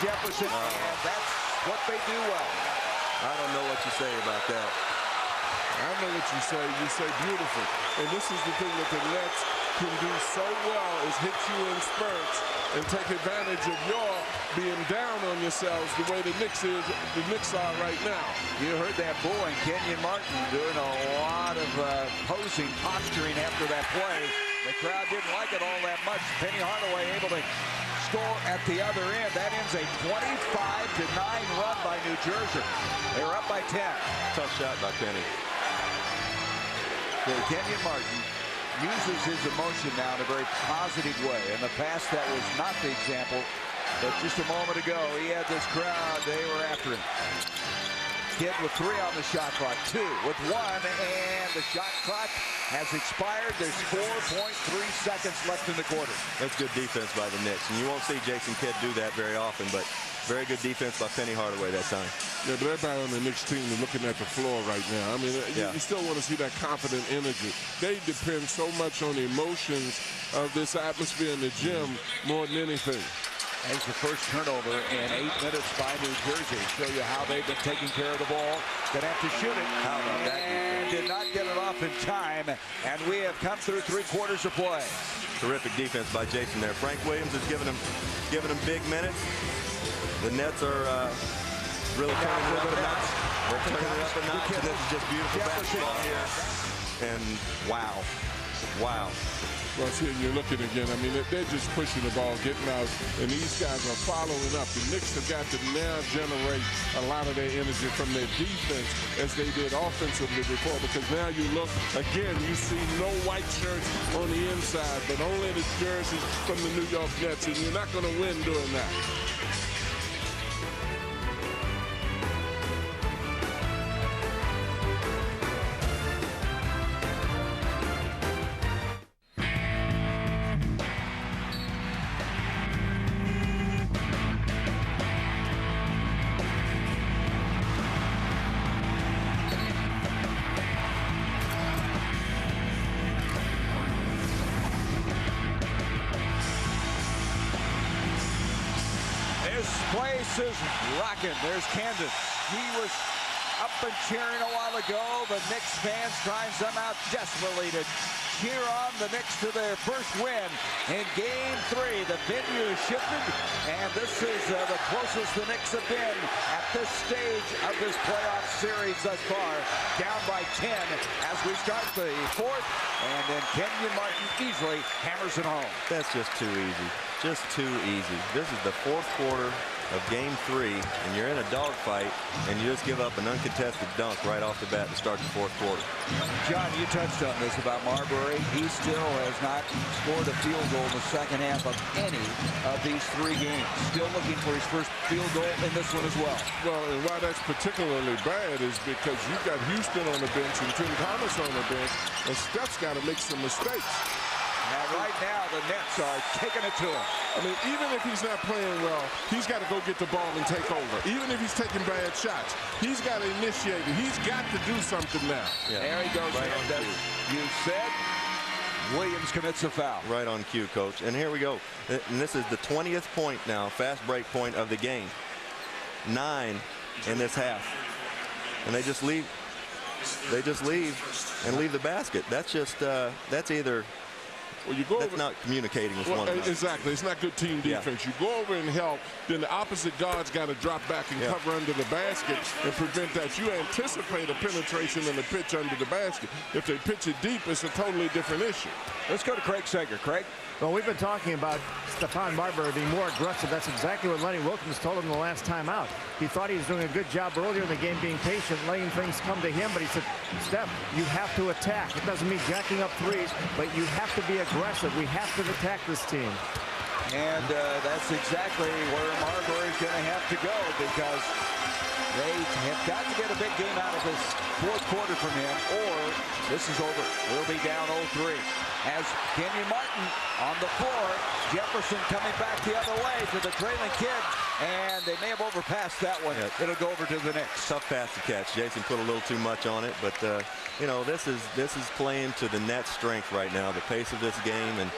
Jefferson, and that's what they do well. I don't know what you say about that. I know what you say. You say beautiful. And this is the thing that the Nets can do so well is hit you in spurts and take advantage of your being down on yourselves the way the Knicks are right now. You heard that booing. Kenyon Martin doing a lot of posing, posturing after that play. The crowd didn't like it all that much. Penny Hardaway able to score at the other end. That ends a 25-9 run by New Jersey. They were up by 10. Tough shot by Penny. So Kenyon Martin uses his emotion now in a very positive way. In the past, that was not the example. But just a moment ago, he had this crowd. They were after him. Kidd with 3 on the shot clock, 2 with 1, and the shot clock has expired. There's 4.3 seconds left in the quarter. That's good defense by the Knicks, and you won't see Jason Kidd do that very often, but very good defense by Penny Hardaway that time. Yeah, but everybody on the Knicks team is looking at the floor right now. I mean, you still want to see that confident energy. They depend so much on the emotions of this atmosphere in the gym more than anything. There's the first turnover in 8 minutes by New Jersey. Show you how they've been taking care of the ball. Gonna have to shoot it. How about that? And did not get it off in time. And we have come through 3 quarters of play. Terrific defense by Jason there. Frank Williams is giving him big minutes. The Nets are really turning it up a notch. They're turning it up a notch. This is just beautiful basketball here. And wow. Wow. Well, see, you're looking again. I mean, they're just pushing the ball, getting out, and these guys are following up. The Knicks have got to now generate a lot of their energy from their defense as they did offensively before, because now you look, again, you see no white shirts on the inside, but only the jerseys from the New York Nets, and you're not going to win doing that. Is rocking. There's Kansas. He was up and cheering a while ago. The Knicks fans trying somehow desperately to cheer on the Knicks to their first win in Game 3. The venue is shifted, and this is the closest the Knicks have been at this stage of this playoff series thus far. Down by 10 as we start the 4th, and then Kenyon Martin easily hammers it home. That's just too easy. Just too easy. This is the 4th quarter of Game 3, and you're in a dogfight, and you just give up an uncontested dunk right off the bat to start the 4th quarter. John, you touched on this about Marbury. He still has not scored a field goal in the second half of any of these 3 games. Still looking for his first field goal in this one as well. Well, and why that's particularly bad is because you've got Houston on the bench and Tim Thomas on the bench, and Steph's got to make some mistakes. Now, right now, the Nets are taking it to him. I mean, even if he's not playing well, he's got to go get the ball and take over. Even if he's taking bad shots, he's got to initiate it. He's got to do something now. Yeah. There he goes. Right on cue. You said Williams commits a foul. Right on cue, Coach. And here we go. And this is the 20th point now, fast break point of the game. 9 in this half. And they just leave. They just leave and leave the basket. That's just, that's either... Well, you go That's not communicating with one another. Exactly. It's not good team defense. Yeah. You go over and help, then the opposite guard's got to drop back and cover under the basket and prevent that. You anticipate a penetration in the pitch under the basket. If they pitch it deep, it's a totally different issue. Let's go to Craig Sager. Craig? Well, we've been talking about Stephon Marbury being more aggressive. That's exactly what Lenny Wilkins told him the last time out. He thought he was doing a good job earlier in the game being patient, letting things come to him, but he said, Steph, you have to attack. It doesn't mean jacking up threes, but you have to be aggressive. We have to attack this team. And that's exactly where Marbury's going to have to go, because They have got to get a big game out of this fourth quarter from him, or this is over. We'll be down 0-3. As Kenyon Martin on the floor, Jefferson coming back the other way to the trailing kid, and they may have overpassed that one. Yeah. It'll go over to the Knicks. Tough pass to catch. Jason put a little too much on it, but you know, this is playing to the Nets' strength right now. The pace of this game, and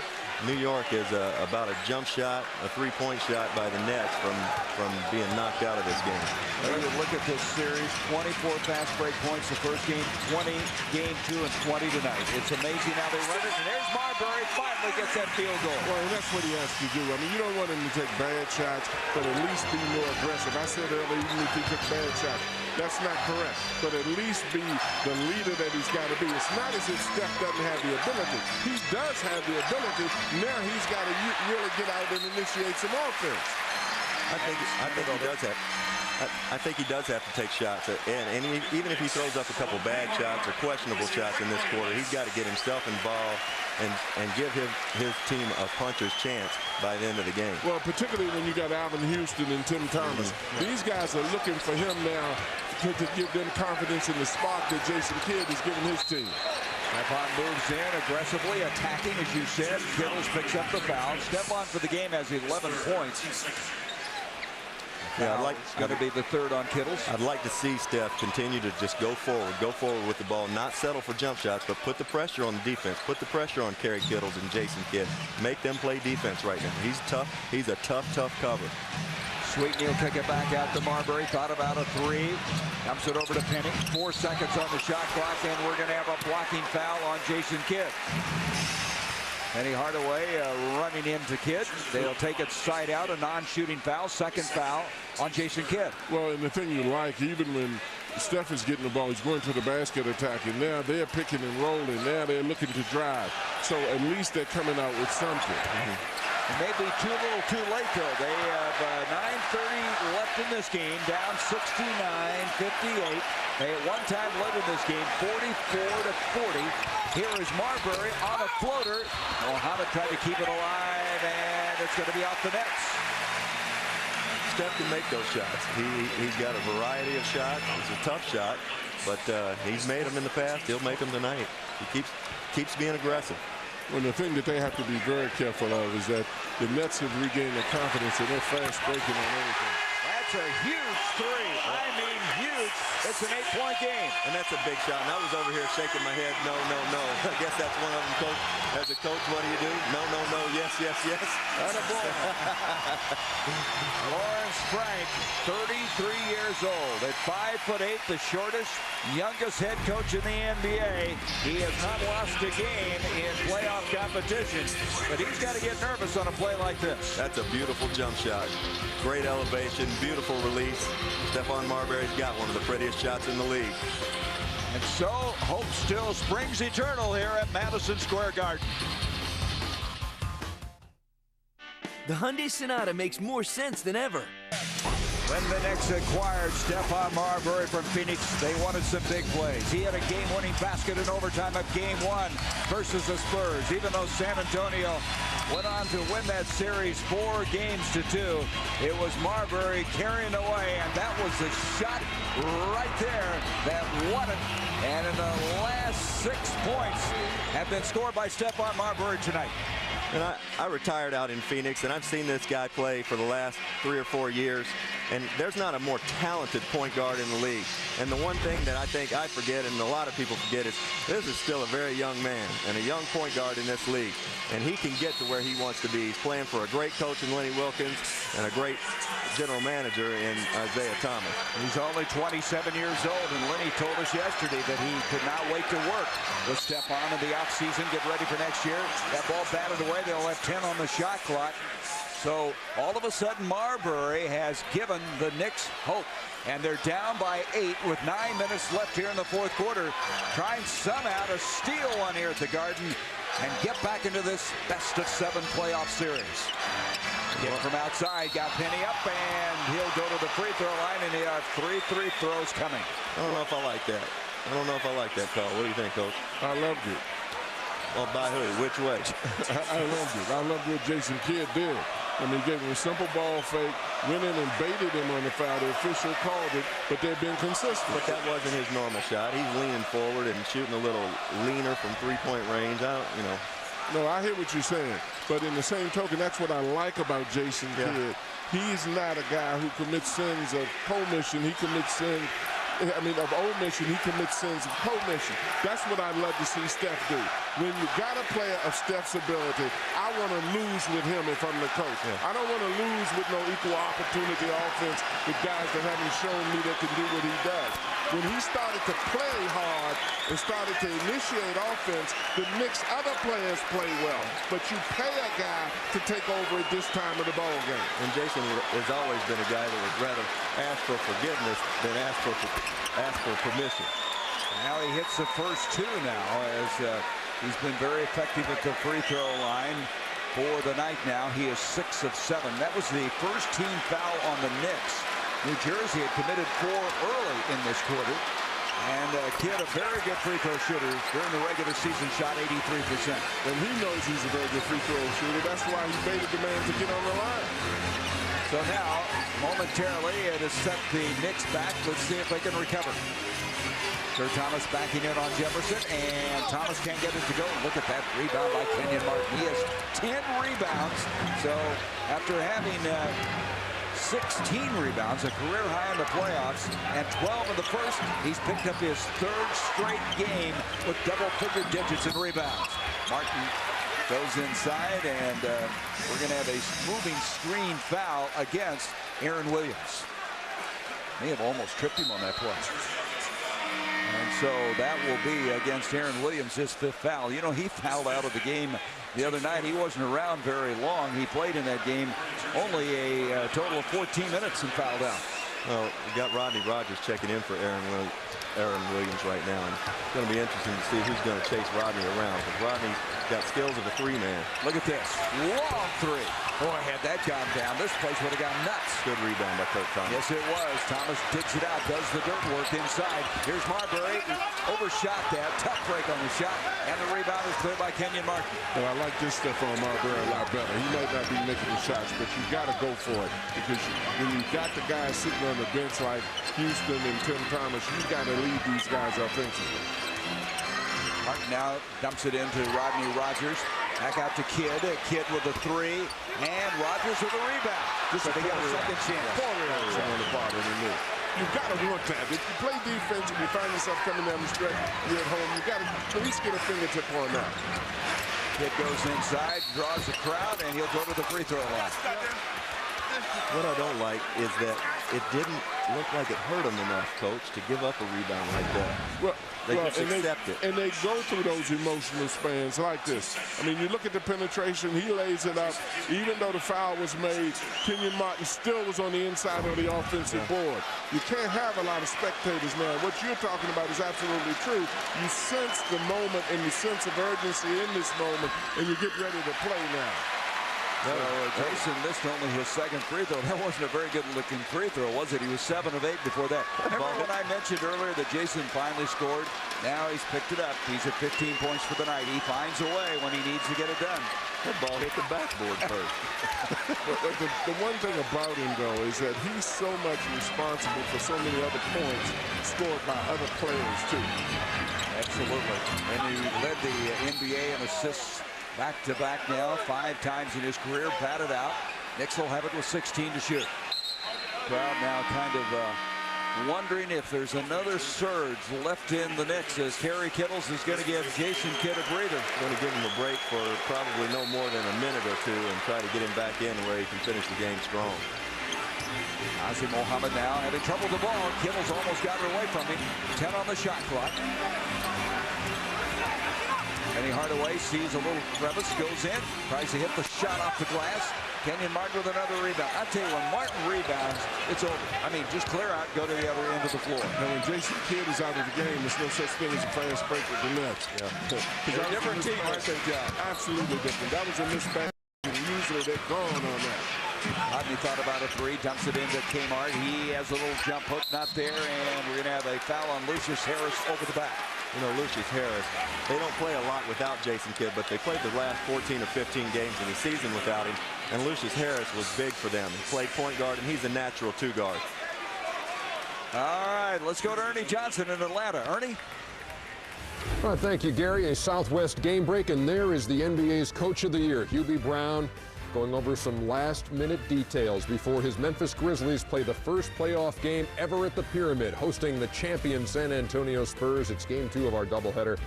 New York is about a jump shot, a three-point shot by the Nets from being knocked out of this game. When you look at this series, 24 fast break points the first game, 20 game 2, and 20 tonight. It's amazing how they run it, and there's Marbury finally gets that field goal. Well, and that's what he has to do. I mean, you don't want him to take bad shots, but at least be more aggressive. I said earlier, even if he took bad shots, that's not correct. But at least be the leader that he's got to be. It's not as if Steph doesn't have the ability. He does have the ability. Now he's got to really get out and initiate some offense. I think he does have. I think he does have to take shots, and even if he throws up a couple bad shots or questionable shots in this quarter, he's got to get himself involved and give his team a puncher's chance by the end of the game. Well, particularly when you got Alvin Houston and Tim Thomas. These guys are looking for him now to give them confidence in the spark that Jason Kidd is giving his team. Stephon moves in aggressively, attacking, as you said. Kittles picks up the foul. Stephon for the game has 11 points. Yeah, it's going to be the third on Kittles. I'd like to see Steph continue to just go forward with the ball, not settle for jump shots, but put the pressure on the defense, put the pressure on Kerry Kittles and Jason Kidd. Make them play defense right now. He's tough. He's a tough cover. Sweetney will kick it back out to Marbury. Thought about a three. Dumps it over to Penny. 4 seconds on the shot clock, and we're going to have a blocking foul on Jason Kidd. Penny Hardaway running into Kidd. They'll take it side out, a non-shooting foul. Second foul on Jason Kidd. Well, and the thing you like, even when Steph is getting the ball, he's going to the basket attacking. Now they're picking and rolling. Now they're looking to drive. So at least they're coming out with something. It may be a little too late, though. They have 9:30 left in this game, down 69-58. They at one time led in this game 44-40. Here is Marbury on a floater. Mohammed tried to keep it alive, and it's going to be off the nets. Steph can make those shots. He's got a variety of shots. It's a tough shot, but he's made them in the past. He'll make them tonight. He keeps being aggressive. Well, the thing that they have to be very careful of is that the Nets have regained their confidence and they're fast breaking on everything. That's a huge three. I mean, huge. It's an 8-point game. And that's a big shot. And I was over here shaking my head. No, no, no. I guess that's one of them, Coach. As a coach, what do you do? No, no, no. Yes, yes, yes. Lawrence Frank, 33 years old. At 5'8", the shortest, youngest head coach in the NBA. He has not lost a game in playoff competition, but he's got to get nervous on a play like this. That's a beautiful jump shot. Great elevation, beautiful release. Stephon Marbury's got one of the prettiest shots in the league. And so, hope still springs eternal here at Madison Square Garden. The Hyundai Sonata makes more sense than ever. When the Knicks acquired Stephon Marbury from Phoenix, they wanted some big plays. He had a game-winning basket in overtime of Game 1 versus the Spurs. Even though San Antonio went on to win that series 4-2, it was Marbury carrying away, and that was the shot right there that won it. And in the last 6 points have been scored by Stephon Marbury tonight. And I retired out in Phoenix, and I've seen this guy play for the last 3 or 4 years, and there's not a more talented point guard in the league. And the one thing that I think I forget, and a lot of people forget, is this is still a very young man and a young point guard in this league, and he can get to where he wants to be. He's playing for a great coach in Lenny Wilkins and a great general manager in Isaiah Thomas. He's only 27 years old, and Lenny told us yesterday that he could not wait to work with Stephon in the offseason, get ready for next year. That ball batted away. They'll have 10 on the shot clock. So all of a sudden, Marbury has given the Knicks hope. And they're down by 8 with 9 minutes left here in the fourth quarter. Trying somehow to steal one here at the Garden and get back into this best-of-7 playoff series. Again from outside, got Penny up, and he'll go to the free throw line, and he has 3 free throws coming. I don't know if I like that. I don't know if I like that call. What do you think, Coach? I loved it. Well, by who? Which way? I loved it. I loved what Jason Kidd did. I mean, gave him a simple ball fake, went in and baited him on the foul. The official called it, but they've been consistent. But that wasn't his normal shot. He's leaning forward and shooting a little leaner from three-point range. No, I hear what you're saying. But in the same token, that's what I like about Jason Kidd. He's not a guy who commits sins of commission. He commits sins, of omission. He commits sins of commission. That's what I'd love to see Steph do. When you got a player of Steph's ability, I want to lose with him if I'm the coach. I don't want to lose with no equal opportunity offense with guys that haven't shown me that can do what he does. When he started to play hard and started to initiate offense, the Knicks' other players play well. But you pay a guy to take over at this time of the ball game. And Jason has always been a guy that would rather ask for forgiveness than ask for permission. Now he hits the first two now as he's been very effective at the free throw line for the night now. He is 6 of 7. That was the first team foul on the Knicks. New Jersey had committed 4 early in this quarter. And Kidd, a very good free throw shooter during the regular season, shot 83%. And he knows he's a very good free throw shooter. That's why he baited the man to get on the line. So now, momentarily, it has set the Knicks back. Let's see if they can recover. Sir Thomas backing in on Jefferson, and Thomas can't get it to go. Look at that rebound by Kenyon Martin. He has 10 rebounds. So after having 16 rebounds, a career high in the playoffs, and 12 in the first, he's picked up his 3rd straight game with double-figure digits in rebounds. Martin goes inside, and we're going to have a moving screen foul against Aaron Williams. May have almost tripped him on that play. And so that will be against Aaron Williams, his 5th foul. You know, he fouled out of the game the other night. He wasn't around very long. He played in that game only a total of 14 minutes and fouled out. Well, we got Rodney Rogers checking in for Aaron Williams right now. And it's going to be interesting to see who's going to chase Rodney around, because Rodney's got skills of a 3-man. Look at this. Long 3. Boy, had that gone down, this place would have gone nuts. Good rebound by Kurt Thomas. Yes, it was. Thomas digs it out, does the dirt work inside. Here's Marbury. Overshot that. Tough break on the shot. And the rebound is cleared by Kenyon Martin. Well, I like this stuff on Marbury a lot better. He might not be making the shots, but you got to go for it. Because when you got the guys sitting on the bench like Houston and Tim Thomas, you got to lead these guys offensively. Martin now dumps it into Rodney Rogers. Back out to Kidd. Kidd with a 3. And Rogers with a rebound. Just so they got a second chance. On the bottom of the knee. You've got to want that. If you play defense and you find yourself coming down the stretch, you're at home, you got to at least get a fingertip on that. Kidd goes inside, draws the crowd, and he'll go to the free throw line. What I don't like is that it didn't look like it hurt him enough, Coach, to give up a rebound like that. They just accept it. And they go through those emotional spans like this. I mean, you look at the penetration, he lays it up. Even though the foul was made, Kenyon Martin still was on the inside of the offensive board. You can't have a lot of spectators now. What you're talking about is absolutely true. You sense the moment and the sense of urgency in this moment, and you get ready to play now. Jason missed only his 2nd free throw. That wasn't a very good-looking free throw, was it? He was 7 of 8 before that. Remember when I mentioned earlier that Jason finally scored? Now he's picked it up. He's at 15 points for the night. He finds a way when he needs to get it done. That ball hit the backboard first. the one thing about him, though, is that he's so much responsible for so many other points scored by other players, too. Absolutely. And he led the NBA in assists back-to-back now, 5 times in his career, batted out. Knicks will have it with 16 to shoot. Crowd now kind of wondering if there's another surge left in the Knicks, as Terry Kittles is going to give Jason Kidd a breather. Going to give him a break for probably no more than a minute or 2 and try to get him back in where he can finish the game strong. Nazir Mohammed now having trouble with the ball. Kittles almost got it away from him. 10 on the shot clock. Penny Hardaway sees a little crevice, goes in, tries to hit the shot off the glass. Kenyon Martin with another rebound. I tell you, when Martin rebounds, it's over. I mean, just clear out, go to the other end of the floor. Now, when Jason Kidd is out of the game, there's no such thing as a fast break with the Nets. They're a different team, aren't they, John? Absolutely different. That was a mismatch, and usually they're gone on that. Rodney thought about a 3, dumps it into Kmart. He has a little jump hook, not there, and we're going to have a foul on Lucius Harris over the back. You know, Lucius Harris, they don't play a lot without Jason Kidd, but they played the last 14 or 15 games in the season without him, and Lucius Harris was big for them. He played point guard, and he's a natural two-guard. All right, let's go to Ernie Johnson in Atlanta. Ernie? All right, thank you, Gary. A Southwest game break, and there is the NBA's Coach of the Year, Hubie Brown, going over some last-minute details before his Memphis Grizzlies play the first playoff game ever at the Pyramid, hosting the champion San Antonio Spurs. It's Game 2 of our doubleheader.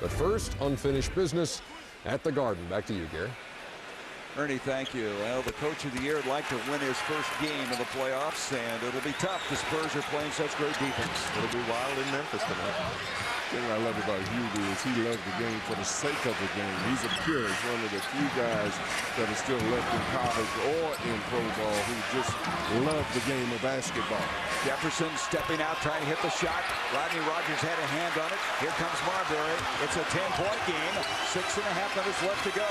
But first, unfinished business at the Garden. Back to you, Gary. Ernie, thank you. Well, the Coach of the Year would like to win his first game of the playoffs, and it'll be tough. The Spurs are playing such great defense. It'll be wild in Memphis tonight. The thing I love about Hubie is he loves the game for the sake of the game. He's a purist, one of the few guys that are still left in college or in pro ball who just love the game of basketball. Jefferson stepping out, trying to hit the shot. Rodney Rogers had a hand on it. Here comes Marbury. It's a 10-point game. 6.5 minutes left to go.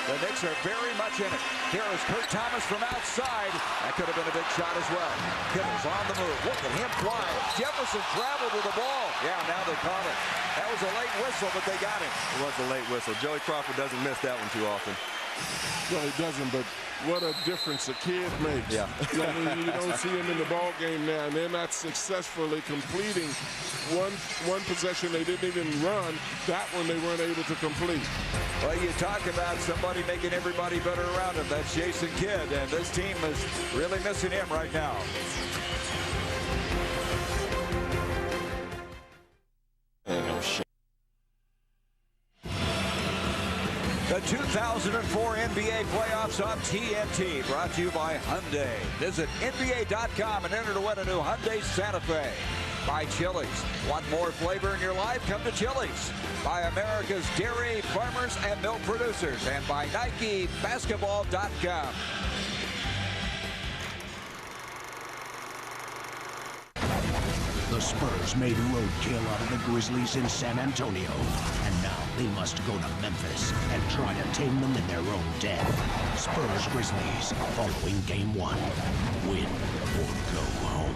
The Knicks are very much in it. Here is Kurt Thomas from outside. That could have been a big shot as well. Kittle's on the move. Look at him fly. Jefferson traveled with the ball. Yeah, now they caught it. That was a late whistle, but they got it. It was a late whistle. Joey Crawford doesn't miss that one too often. Well, he doesn't, but what a difference a kid makes. Yeah. I mean, you don't see him in the ball game now, and they're not successfully completing one possession they didn't even run. That one they weren't able to complete. Well, you talk about somebody making everybody better around him. That's Jason Kidd, and this team is really missing him right now. The 2004 NBA playoffs on TNT, brought to you by Hyundai. Visit NBA.com and enter to win a new Hyundai Santa Fe. By Chili's. Want more flavor in your life? Come to Chili's. By America's dairy farmers and milk producers. And by Nike Basketball.com. The Spurs made roadkill out of the Grizzlies in San Antonio. And now they must go to Memphis and try to tame them in their own den. Spurs Grizzlies following Game 1. Win or go home.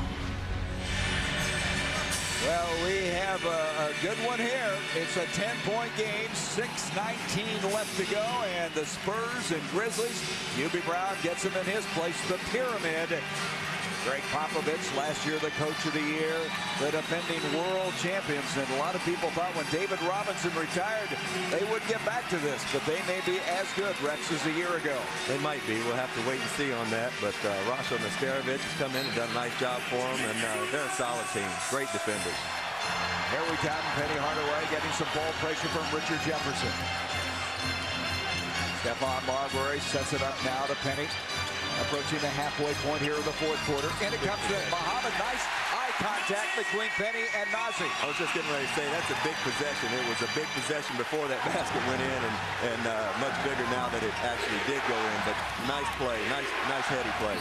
Well, we have a good one here. It's a 10-point game, 6:19 left to go, and the Spurs and Grizzlies, Hubie Brown gets them in his place, the Pyramid. Greg Popovich, last year the Coach of the Year, the defending world champions, and a lot of people thought when David Robinson retired, they would get back to this, but they may be as good, Rex, as a year ago. They might be. We'll have to wait and see on that, but Rasho Nesterovic has come in and done a nice job for them, and they're a solid team. Great defenders. Here we come, Penny Hardaway getting some ball pressure from Richard Jefferson. Stephon Marbury sets it up now to Penny. Approaching the halfway point here in the fourth quarter. And it comes to Muhammad. Nice eye contact between Penny and Nazi. I was just getting ready to say, that's a big possession. It was a big possession before that basket went in, and much bigger now that it actually did go in. But nice play, nice heady play.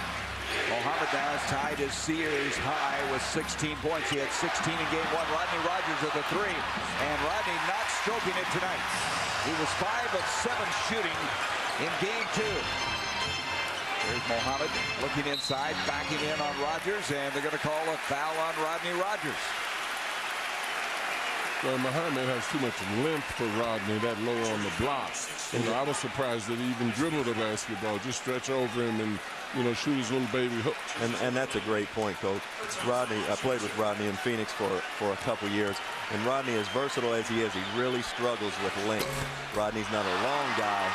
Muhammad now has tied his series high with 16 points. He had 16 in Game 1. Rodney Rogers at the 3. And Rodney not stroking it tonight. He was 5 of 7 shooting in Game 2. There's Muhammad looking inside, backing in on Rogers, and they're going to call a foul on Rodney Rogers. Well, Muhammad has too much length for Rodney, that low on the block. You know, I was surprised that he even dribbled the basketball, just stretch over him and, you know, shoot his little baby hooks. And that's a great point, Coach. Rodney, I played with Rodney in Phoenix for a couple years, and Rodney, as versatile as he is, he really struggles with length. Rodney's not a long guy,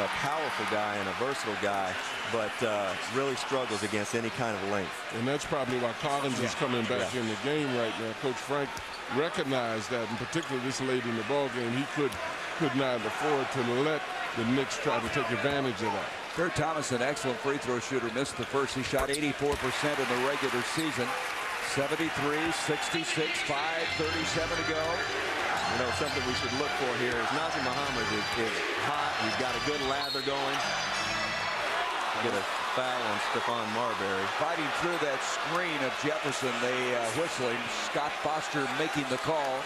a powerful guy and a versatile guy, but really struggles against any kind of length. And that's probably why Collins is coming back in the game right now. Coach Frank recognized that, and particularly this late in the ball game, he could not afford to let the Knicks try to take advantage of that. Kurt Thomas, an excellent free throw shooter, missed the first. He shot 84% in the regular season. 73, 66, 5:37 to go. You know, something we should look for here is Nazr Muhammad is hot. He's got a good lather going. Get a foul on Stephon Marbury. Fighting through that screen of Jefferson, they whistling. Scott Foster making the call.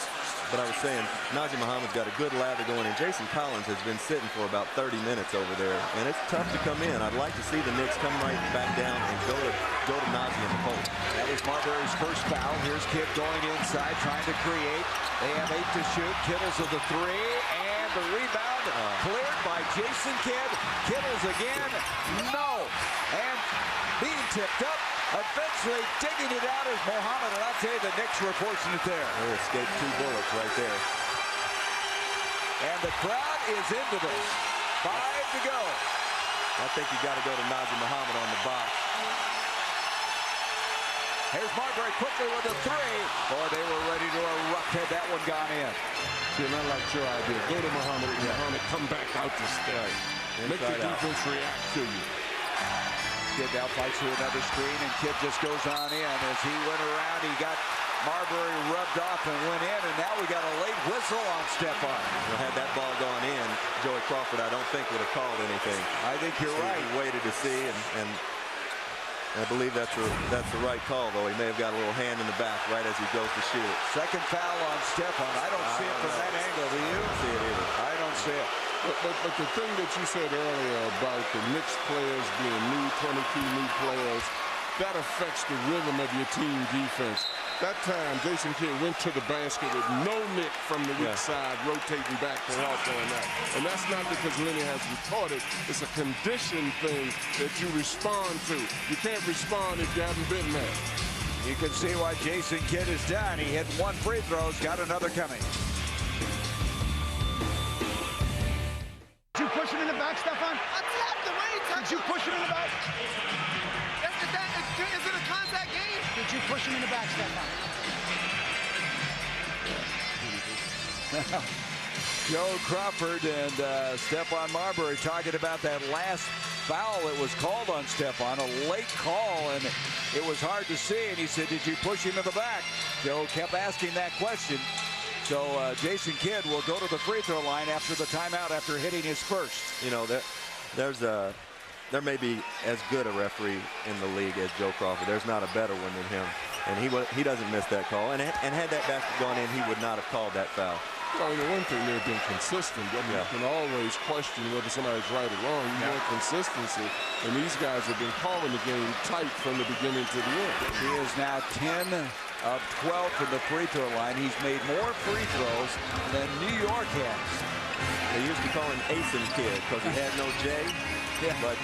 But I was saying, Najee Muhammad's got a good lather going, and Jason Collins has been sitting for about 30 minutes over there, and it's tough to come in. I'd like to see the Knicks come right back down and go to Najee in the post. That was Marbury's first foul. Here's Kidd going inside, trying to create. They have 8 to shoot. Kittles with the 3, and the rebound cleared by Jason Kidd. Kittles again, no, and being tipped up. Eventually digging it out is Muhammad, and I'll tell you, the Knicks were fortunate there. They escaped 2 bullets right there. And the crowd is into this. 5 to go. I think you got to go to Najee Muhammad on the box. Here's Marbury quickly with a 3. Boy, they were ready to erupt had that one gone in. See, and I like your idea. Go to Muhammad, and Muhammad come back out to stay. Make the defense react to you. Kidd now fights through another screen, and Kidd just goes on in. As he went around, he got Marbury rubbed off and went in, and now we got a late whistle on Stephon. Well, had that ball gone in, Joey Crawford, I don't think would have called anything. I think you're right. He waited to see, and I believe that's the right call, though. He may have got a little hand in the back right as he goes to shoot it. Second foul on Stephon. I don't see it from that angle. Do you? I don't see it either. I don't see it. But the thing that you said earlier about the Knicks players being new, 22 new players, that affects the rhythm of your team defense. That time, Jason Kidd went to the basket with no Knick from the weak side, rotating back to help on that. And that's not because Lenny hasn't taught it. It's a condition thing that you respond to. You can't respond if you haven't been there. You can see why Jason Kidd is done. He hit 1 free throw, got another coming. Did you push him in the back, Stephon? I tapped him. What are you touching? Did you push him in the back? Is it a contact game? Did you push him in the back, Stephon? Joe Crawford and Stephon Marbury talking about that last foul that was called on Stephon, a late call, and it was hard to see, and he said, did you push him in the back? Joe kept asking that question. So Jason Kidd will go to the free throw line after the timeout after hitting his first. You know, there may be as good a referee in the league as Joe Crawford. There's not a better one than him. And he doesn't miss that call. And had that basket gone in, he would not have called that foul. Well, the one thing, they've been consistent. I mean, you can always question whether somebody's right or wrong. You want consistency. And these guys have been calling the game tight from the beginning to the end. He is now 10 of 12 from the free throw line. He's made more free throws than New York has. They used to call him Asen Kid because he had no J. Yeah. But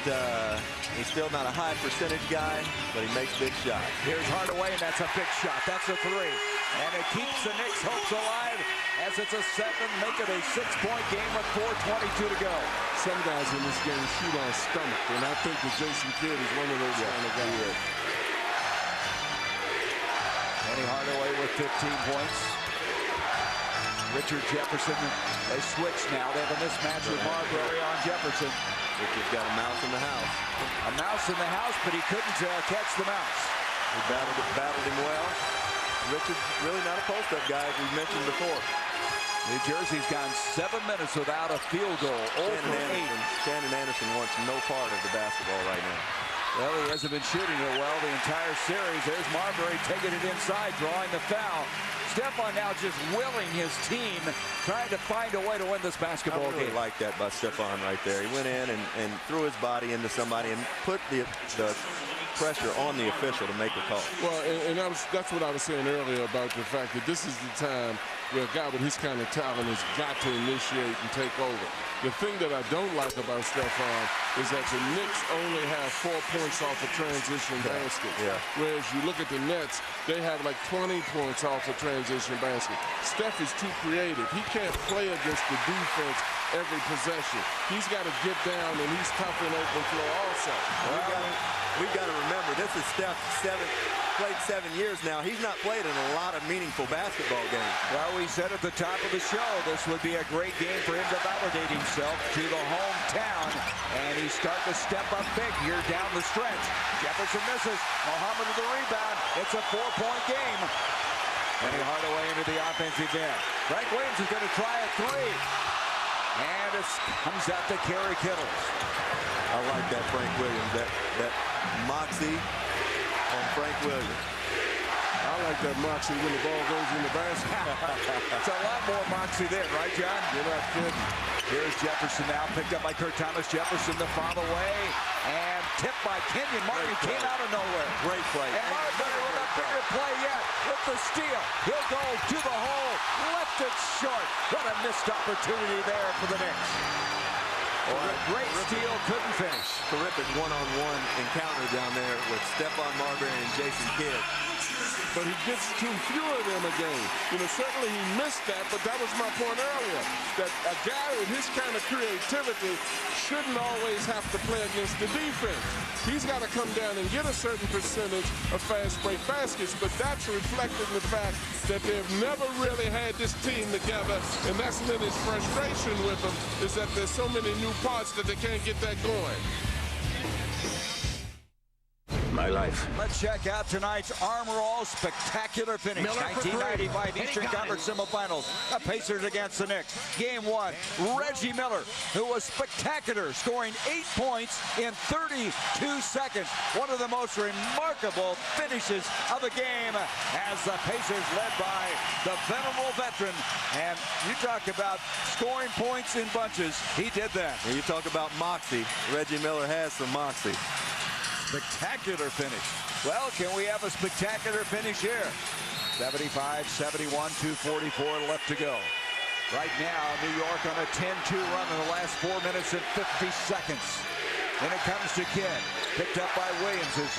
he's still not a high percentage guy, but he makes big shots. Here's Hardaway, and that's a big shot. That's a 3. And it keeps the Knicks' hopes alive as it's a 7, make it a 6-point game with 4:22 to go. Some guys in this game shoot on stomach, and I think that Jason Kidd is one of those kind of guys. Penny Hardaway with 15 points. Richard Jefferson, they switch now. They have a mismatch with Marbury on Jefferson. Richard's got a mouse in the house. A mouse in the house, but he couldn't catch the mouse. He battled him well. Richard's really not a post-up guy, as we mentioned before. New Jersey's gone 7 minutes without a field goal. Shannon Anderson wants no part of the basketball right now. Well, he hasn't been shooting it well the entire series. There's Marbury taking it inside, drawing the foul. Stephon now just willing his team, trying to find a way to win this basketball game. I really like that by Stephon right there. He went in and threw his body into somebody and put the pressure on the official to make a call. Well, and that's what I was saying earlier about the fact that this is the time where a guy with his kind of talent has got to initiate and take over. The thing that I don't like about Stephon is that the Knicks only have 4 points off a transition basket. Yeah. Whereas you look at the Nets, they have like 20 points off a transition basket. Steph is too creative. He can't play against the defense every possession. He's got to get down, and he's tough in open floor also. We've got to remember, this is Steph, played 7 years now. He's not played in a lot of meaningful basketball games. Well, we said at the top of the show, this would be a great game for him to validate himself to the hometown, and he's starting to step up big here down the stretch. Jefferson misses. Muhammad with the rebound. It's a 4-point game. Penny Hardaway into the offensive end. Frank Williams is going to try a 3. And it comes out to Kerry Kittles. I like that Frank Williams, that moxie on Frank Williams. I like that moxie when the ball goes in the basket. It's a lot more moxie there, right, John? You're not kidding. Here's Jefferson now, picked up by Kurt Thomas. Jefferson the foul away, and tipped by Kenyon Martin. Came out of nowhere. Great play. And Marbury with a bigger play yet with the steal. He'll go to the hole, left it short. What a missed opportunity there for the Knicks. Great steal, couldn't finish. Terrific one-on-one encounter down there with Stephon Marbury and Jason Kidd. But he gets too few of them a game. You know, certainly he missed that, but that was my point earlier, that a guy with his kind of creativity shouldn't always have to play against the defense. He's got to come down and get a certain percentage of fast break baskets, but that's reflected in the fact that they've never really had this team together, and that's been his frustration with them, is that there's so many new parts that they can't get that going. My life. Let's check out tonight's Armor All spectacular finish. 1995 Eastern Conference semifinals. The Pacers against the Knicks. Game 1. Reggie Miller, who was spectacular, scoring 8 points in 32 seconds. One of the most remarkable finishes of the game as the Pacers led by the venerable veteran. And you talk about scoring points in bunches. He did that. When you talk about moxie, Reggie Miller has some moxie. Spectacular finish. Well, can we have a spectacular finish here? 75-71, 2:44 left to go. Right now, New York on a 10-2 run in the last 4 minutes and 50 seconds. And it comes to Kidd. Picked up by Williams, who's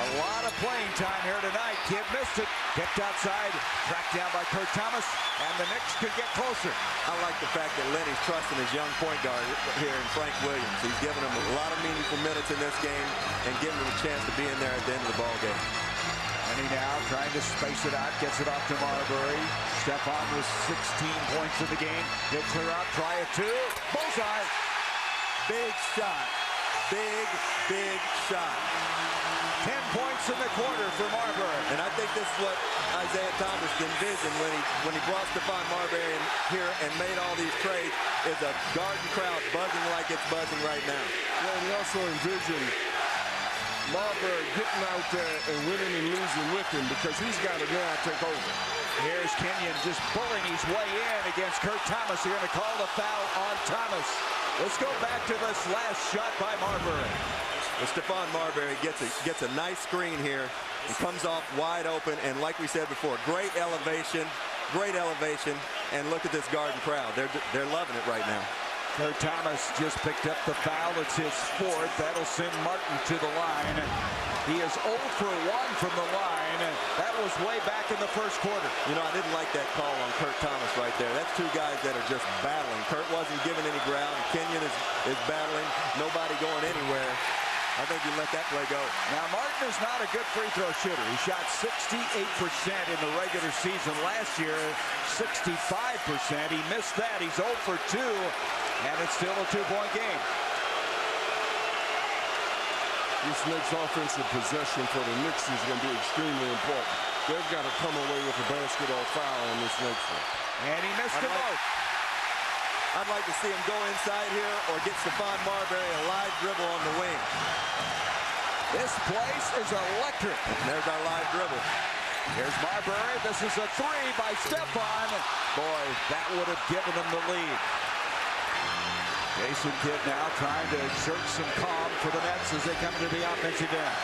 a lot of playing time here tonight. Kidd missed it. Kept outside. Tracked down by Kurt Thomas. And the Knicks could get closer. I like the fact that Lenny's trusting his young point guard here in Frank Williams. He's given him a lot of meaningful minutes in this game and giving him a chance to be in there at the end of the ball game. And he now trying to space it out. Gets it off to Marbury. Stephon with 16 points in the game. He'll clear out. Try a two. Bullseye. Big shot. Big shot. 10 points in the quarter for Marbury. And I think this is what Isaiah Thomas envisioned when he brought Stephon Marbury in here and made all these trades, is a Garden crowd buzzing like it's buzzing right now. Yeah, and he also envisioned Marbury getting out there and winning and losing with him, because he's got to now take over. Here's Kenyon just bullying his way in against Kurt Thomas. They're going to call the foul on Thomas. Let's go back to this last shot by Marbury. Well, Stephon Marbury gets a nice screen here. He comes off wide open, and like we said before, great elevation, and look at this Garden crowd. They're loving it right now. Kurt Thomas just picked up the foul. It's his fourth. That'll send Martin to the line. He is 0 for 1 from the line. That was way back in the first quarter. You know, I didn't like that call on Kurt Thomas right there. That's two guys that are just battling. Kurt wasn't giving any ground. Kenyon is battling. Nobody going anywhere. I think you let that play go. Now, Martin is not a good free throw shooter. He shot 68% in the regular season. Last year, 65%. He missed that. He's 0 for 2, and it's still a 2-point game. This next offensive possession for the Knicks is going to be extremely important. They've got to come away with a basketball foul on this next one. And he missed them both. I'd like to see him go inside here or get Stephon Marbury a live dribble on the wing. This place is electric. And there's our live dribble. Here's Marbury. This is a three by Stephon. Boy, that would have given them the lead. Jason Kidd now trying to exert some calm for the Nets as they come into the offensive end.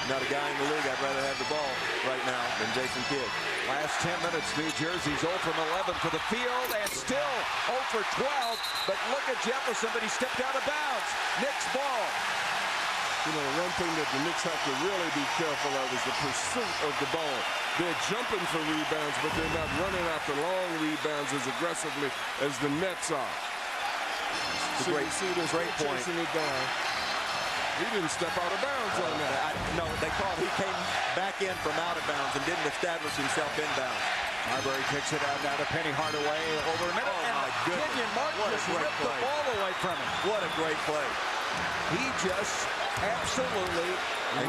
Not a guy in the league I'd rather have the ball right now than Jason Kidd. Last 10 minutes, New Jersey's 0 from 11 for the field and still 0 for 12. But look at Jefferson, but he stepped out of bounds. Knicks ball. You know, one thing that the Knicks have to really be careful of is the pursuit of the ball. They're jumping for rebounds, but they're not running after long rebounds as aggressively as the Nets are. So great point. It down. He didn't step out of bounds on that. No, they called. He came back in from out of bounds and didn't establish himself inbounds. Marbury kicks it out now to Penny Hardaway over a minute. Oh, my goodness. Kenyon Martin just ripped the ball away from him. What a great play. He just absolutely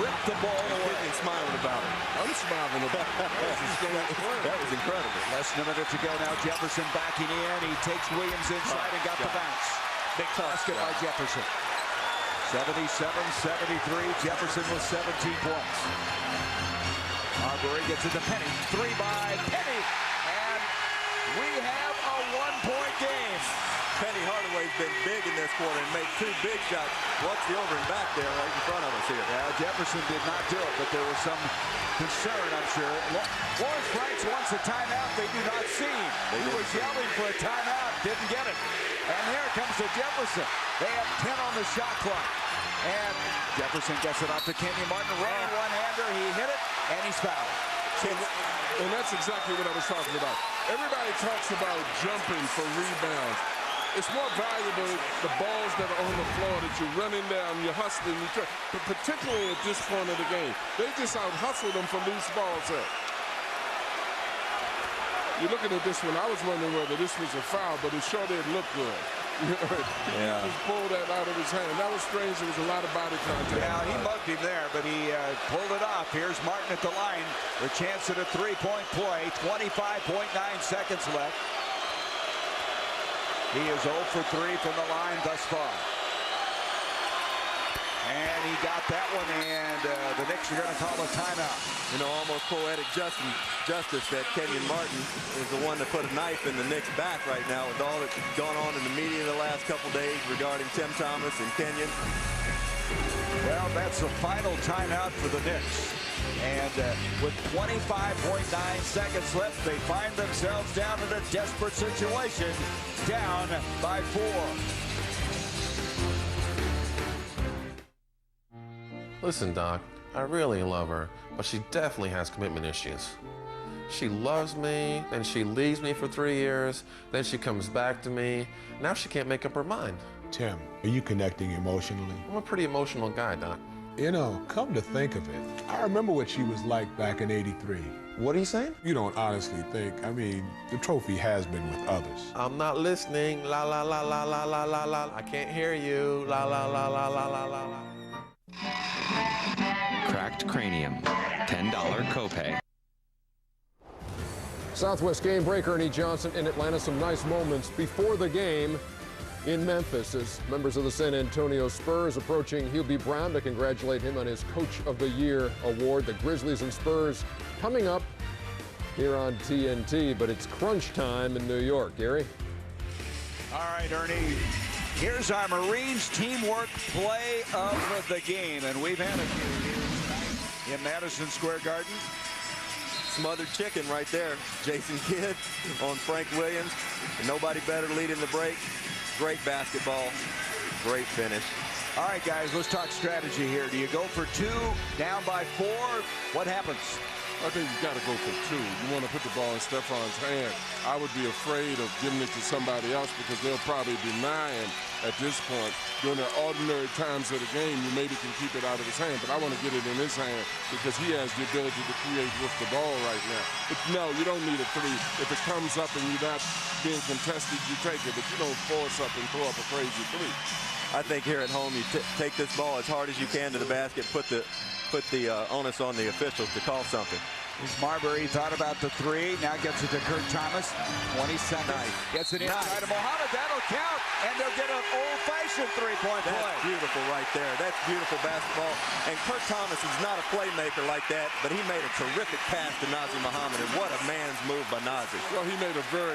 ripped the ball away. And smiling about it. I'm smiling about it. That was incredible. Less than a minute to go now. Jefferson backing in. He takes Williams inside and got the bounce. Big basket by Jefferson. 77-73. Jefferson with 17 points. Marbury gets it to Penny. 3 by Penny. And we have a 1-point game. Penny Hardaway's been big in this quarter and made 2 big shots. Watch the over and back there right in front of us here. Yeah, Jefferson did not do it, but there was some concern, I'm sure. Lawrence Franks wants a timeout they do not see. He was yelling for a timeout, didn't get it. And here comes to Jefferson. They have 10 on the shot clock. And Jefferson gets it off to Kenyon Martin. Ran one-hander, he hit it, and he's fouled. And that's exactly what I was talking about. Everybody talks about jumping for rebounds. It's more valuable the balls that are on the floor that you're running down, you're hustling, but particularly at this point of the game. They just out-hustled them for loose balls up. You're looking at this one. I was wondering whether this was a foul, but it sure didn't look good. Yeah. He just pulled that out of his hand. That was strange. There was a lot of body contact. Yeah, he mugged him there, but he pulled it off. Here's Martin at the line. The chance at a 3-point play. 25.9 seconds left. He is 0 for 3 from the line thus far. And he got that one, and the Knicks are going to call a timeout. You know, almost poetic justice that Kenyon Martin is the one that put a knife in the Knicks' back right now with all that's gone on in the media the last couple days regarding Tim Thomas and Kenyon. Well, that's the final timeout for the Knicks. And with 25.9 seconds left, they find themselves down in a desperate situation, down by 4. Listen, Doc, I really love her, but she definitely has commitment issues. She loves me, then she leaves me for 3 years, then she comes back to me. Now she can't make up her mind. Tim, are you connecting emotionally? I'm a pretty emotional guy, Doc. You know, come to think of it, I remember what she was like back in '83. What are you saying? You don't honestly think. I mean, the trophy has been with others. I'm not listening. La la la la la la la la. I can't hear you. La la la la la la la la. Cracked cranium, $10 copay. Southwest game breaker Ernie Johnson in Atlanta. Some nice moments before the game in Memphis as members of the San Antonio Spurs approaching Hubie Brown to congratulate him on his Coach of the Year award. The Grizzlies and Spurs coming up here on TNT, but it's crunch time in New York. Gary? All right, Ernie. Here's our Marines teamwork play of the game, and we've had a few here in Madison Square Garden. Smothered chicken right there. Jason Kidd on Frank Williams. Nobody better leading the break. Great basketball. Great finish. All right, guys, let's talk strategy here. Do you go for 2, down by 4? What happens? I think you got to go for 2. You want to put the ball in Stephon's hand. I would be afraid of giving it to somebody else because they'll probably deny him at this point. During the ordinary times of the game, you maybe can keep it out of his hand, but I want to get it in his hand because he has the ability to create with the ball right now. But no, you don't need a 3. If it comes up and you're not being contested, you take it, but you don't force up and throw up a crazy 3. I think here at home, you take this ball as hard as you can to the basket, put the onus on the officials to call something. Here's Marbury, thought about the 3, now gets it to Kurt Thomas. 20 seconds, gets it inside of Muhammad, that'll count, and they'll get an old-fashioned 3-point play. That's beautiful right there. That's beautiful basketball. And Kurt Thomas is not a playmaker like that, but he made a terrific pass to Nazr Muhammad, and what a man's move by Nazr. Well, he made a very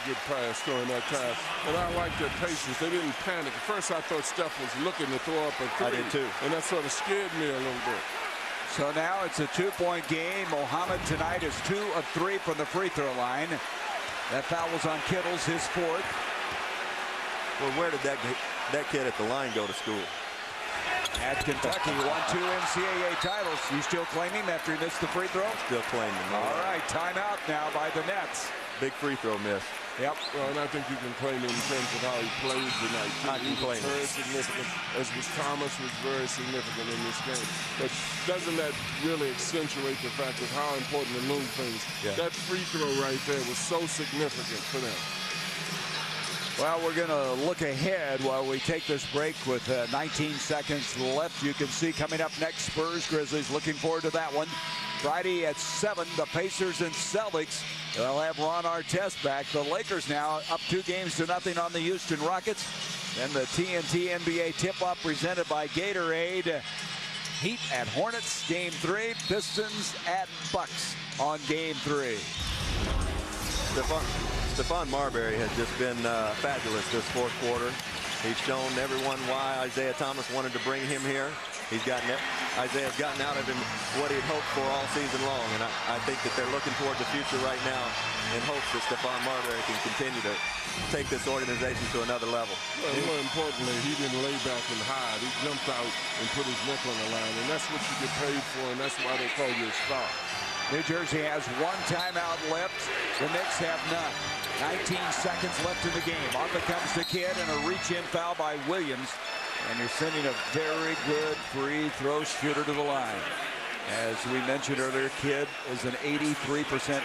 good pass during that time, and I like their patience. They didn't panic. At first, I thought Steph was looking to throw up a 3. I did too. And that sort of scared me a little bit. So now it's a 2-point game. Muhammad tonight is 2 of 3 from the free throw line. That foul was on Kittles, his 4th. Well, where did that kid at the line go to school? At Kentucky, won 2 NCAA titles. You still claiming after he missed the free throw? Still claiming. All right, timeout now by the Nets. Big free throw miss. Yep. Well, and I think you can claim it in terms of how he played tonight. I can claim it. Very significant, as was Thomas was very significant in this game. But doesn't that really accentuate the fact of how important the little things? Yeah. That free throw right there was so significant for them. Well, we're going to look ahead while we take this break with 19 seconds left. You can see coming up next, Spurs, Grizzlies. Looking forward to that one. Friday at 7, the Pacers and Celtics. They'll have Ron Artest back. The Lakers now up 2-0 on the Houston Rockets. Then the TNT NBA tip-off presented by Gatorade. Heat at Hornets, Game 3. Pistons at Bucks on Game 3. Stephon Marbury has just been fabulous this fourth quarter. He's shown everyone why Isaiah Thomas wanted to bring him here. Isaiah's gotten out of him what he'd hoped for all season long, and I think that they're looking toward the future right now in hopes that Stephon Marbury can continue to take this organization to another level. Well, more importantly, he didn't lay back and hide. He jumped out and put his neck on the line, and that's what you get paid for, and that's why they call you a star. New Jersey has 1 timeout left. The Knicks have none. 19 seconds left in the game. Off it comes the Kid, and a reach-in foul by Williams. And you're sending a very good free throw shooter to the line. As we mentioned earlier, Kid is an 83%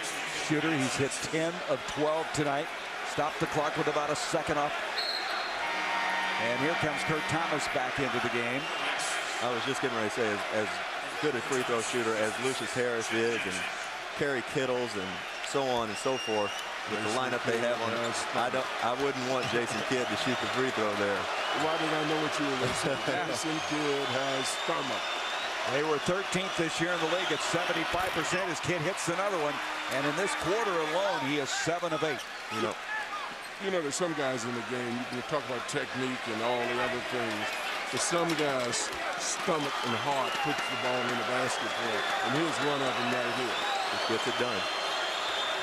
shooter. He's hit 10 of 12 tonight. Stopped the clock with about a second off. And here comes Kurt Thomas back into the game. I was just getting ready to say, as good a free throw shooter as Lucius Harris is, and Kerry Kittles, and so on and so forth, with the lineup they have on it, I wouldn't want Jason Kidd to shoot the free throw there. Why did I know what you were going to say? Jason Kidd has stomach. They were 13th this year in the league at 75%. His Kid hits another one, and in this quarter alone, he is 7 of 8. You know, there's some guys in the game, you can talk about technique and all the other things, but some guys' stomach and heart puts the ball in the basketball, and here's one of them right here. Just gets it done.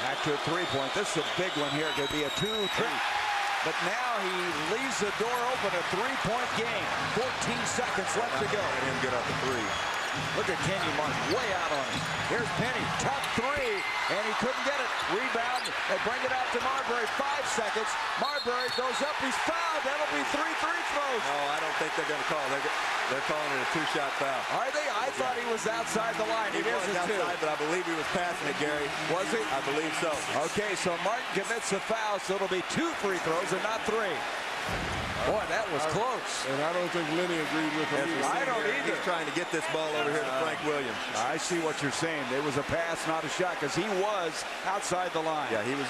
Back to a three-point. This is a big one here. Could be a 2-3. But now he leaves the door open. A three-point game. 14 seconds left to go. Let him get up a 3. Look at Kenyon Martin way out on him. Here's Penny. Tough 3. And he couldn't get it. Rebound. They bring it out to Marbury. 5 seconds. Marbury goes up. He's fouled. That'll be 3 free throws. No, I don't think they're going to call. They're calling it a 2-shot foul. Are they? I thought he was outside the line. He was outside, but I believe he was passing it, Gary. Was he? I believe so. Okay, so Martin commits a foul, so it'll be 2 free throws and not 3. Boy, that was close. And I don't think Lenny agreed with him. I don't either. He's trying to get this ball over here to Frank Williams. I see what you're saying. There was a pass, not a shot, because he was outside the line. Yeah, he was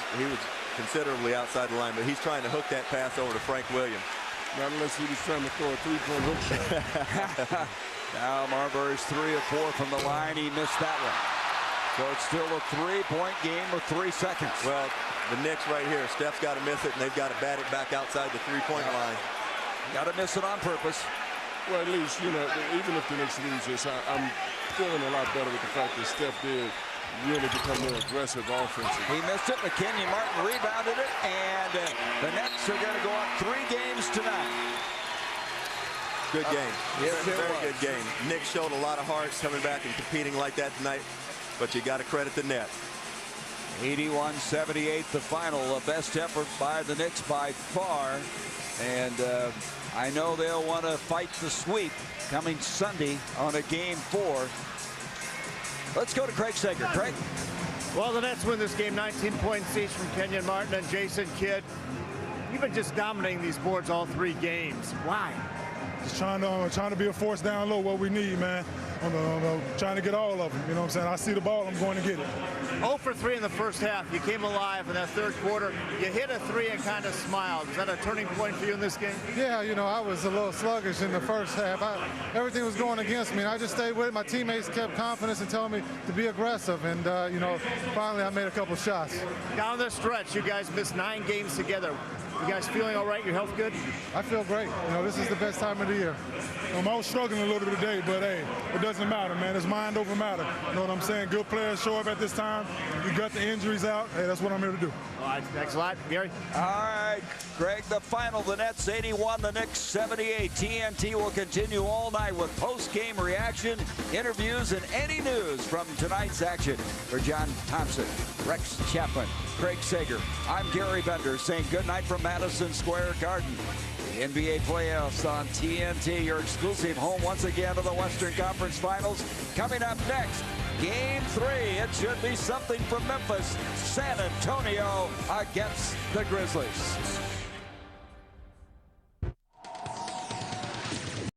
considerably outside the line, but he's trying to hook that pass over to Frank Williams. Not unless he was trying to throw a 3-point hook shot. Now Marbury's 3 of 4 from the line. He missed that one. So it's still a 3-point game with 3 seconds. Well, the Knicks right here, Steph's got to miss it, and they've got to bat it back outside the 3-point line. Got to miss it on purpose. Well, at least, you know, even if the Knicks lose this, I'm feeling a lot better with the fact that Steph did really become more aggressive offensively. He missed it, but Kenyon Martin rebounded it, and the Nets are going to go up 3 games tonight. Good game. Yes, very good game. Knicks showed a lot of heart coming back and competing like that tonight, but you got to credit the net. 81-78, the final. Best effort by the Knicks by far. And I know they'll want to fight the sweep coming Sunday on a Game 4. Let's go to Craig Sager. Craig? Well, the Nets win this game, 19 points each from Kenyon Martin and Jason Kidd. You've been just dominating these boards all 3 games. Why? Just trying to be a force down low, what we need, man. Trying to get all of them. You know what I'm saying? I see the ball, I'm going to get it. 0 for 3 in the first half. You came alive in that third quarter. You hit a 3 and kind of smiled. Is that a turning point for you in this game? Yeah, you know, I was a little sluggish in the first half. Everything was going against me, and I just stayed with it. My teammates kept confidence and telling me to be aggressive, and, you know, finally I made a couple shots. Down the stretch, you guys missed 9 games together. You guys feeling all right? Your health good? I feel great. You know, this is the best time of the year. I was struggling a little bit today, but hey, it doesn't matter, man. It's mind over matter. You know what I'm saying? Good players show up at this time. You got the injuries out. Hey, that's what I'm here to do. All right, thanks a lot, Gary. All right, Greg, the final. The Nets 81, the Knicks 78. TNT will continue all night with post-game reaction, interviews, and any news from tonight's action. For John Thompson, Rex Chapman, Craig Sager, I'm Gary Bender saying good night from Madison Square Garden. The NBA playoffs on TNT, your exclusive home once again to the Western Conference Finals. Coming up next, Game 3. It should be something from Memphis. San Antonio against the Grizzlies.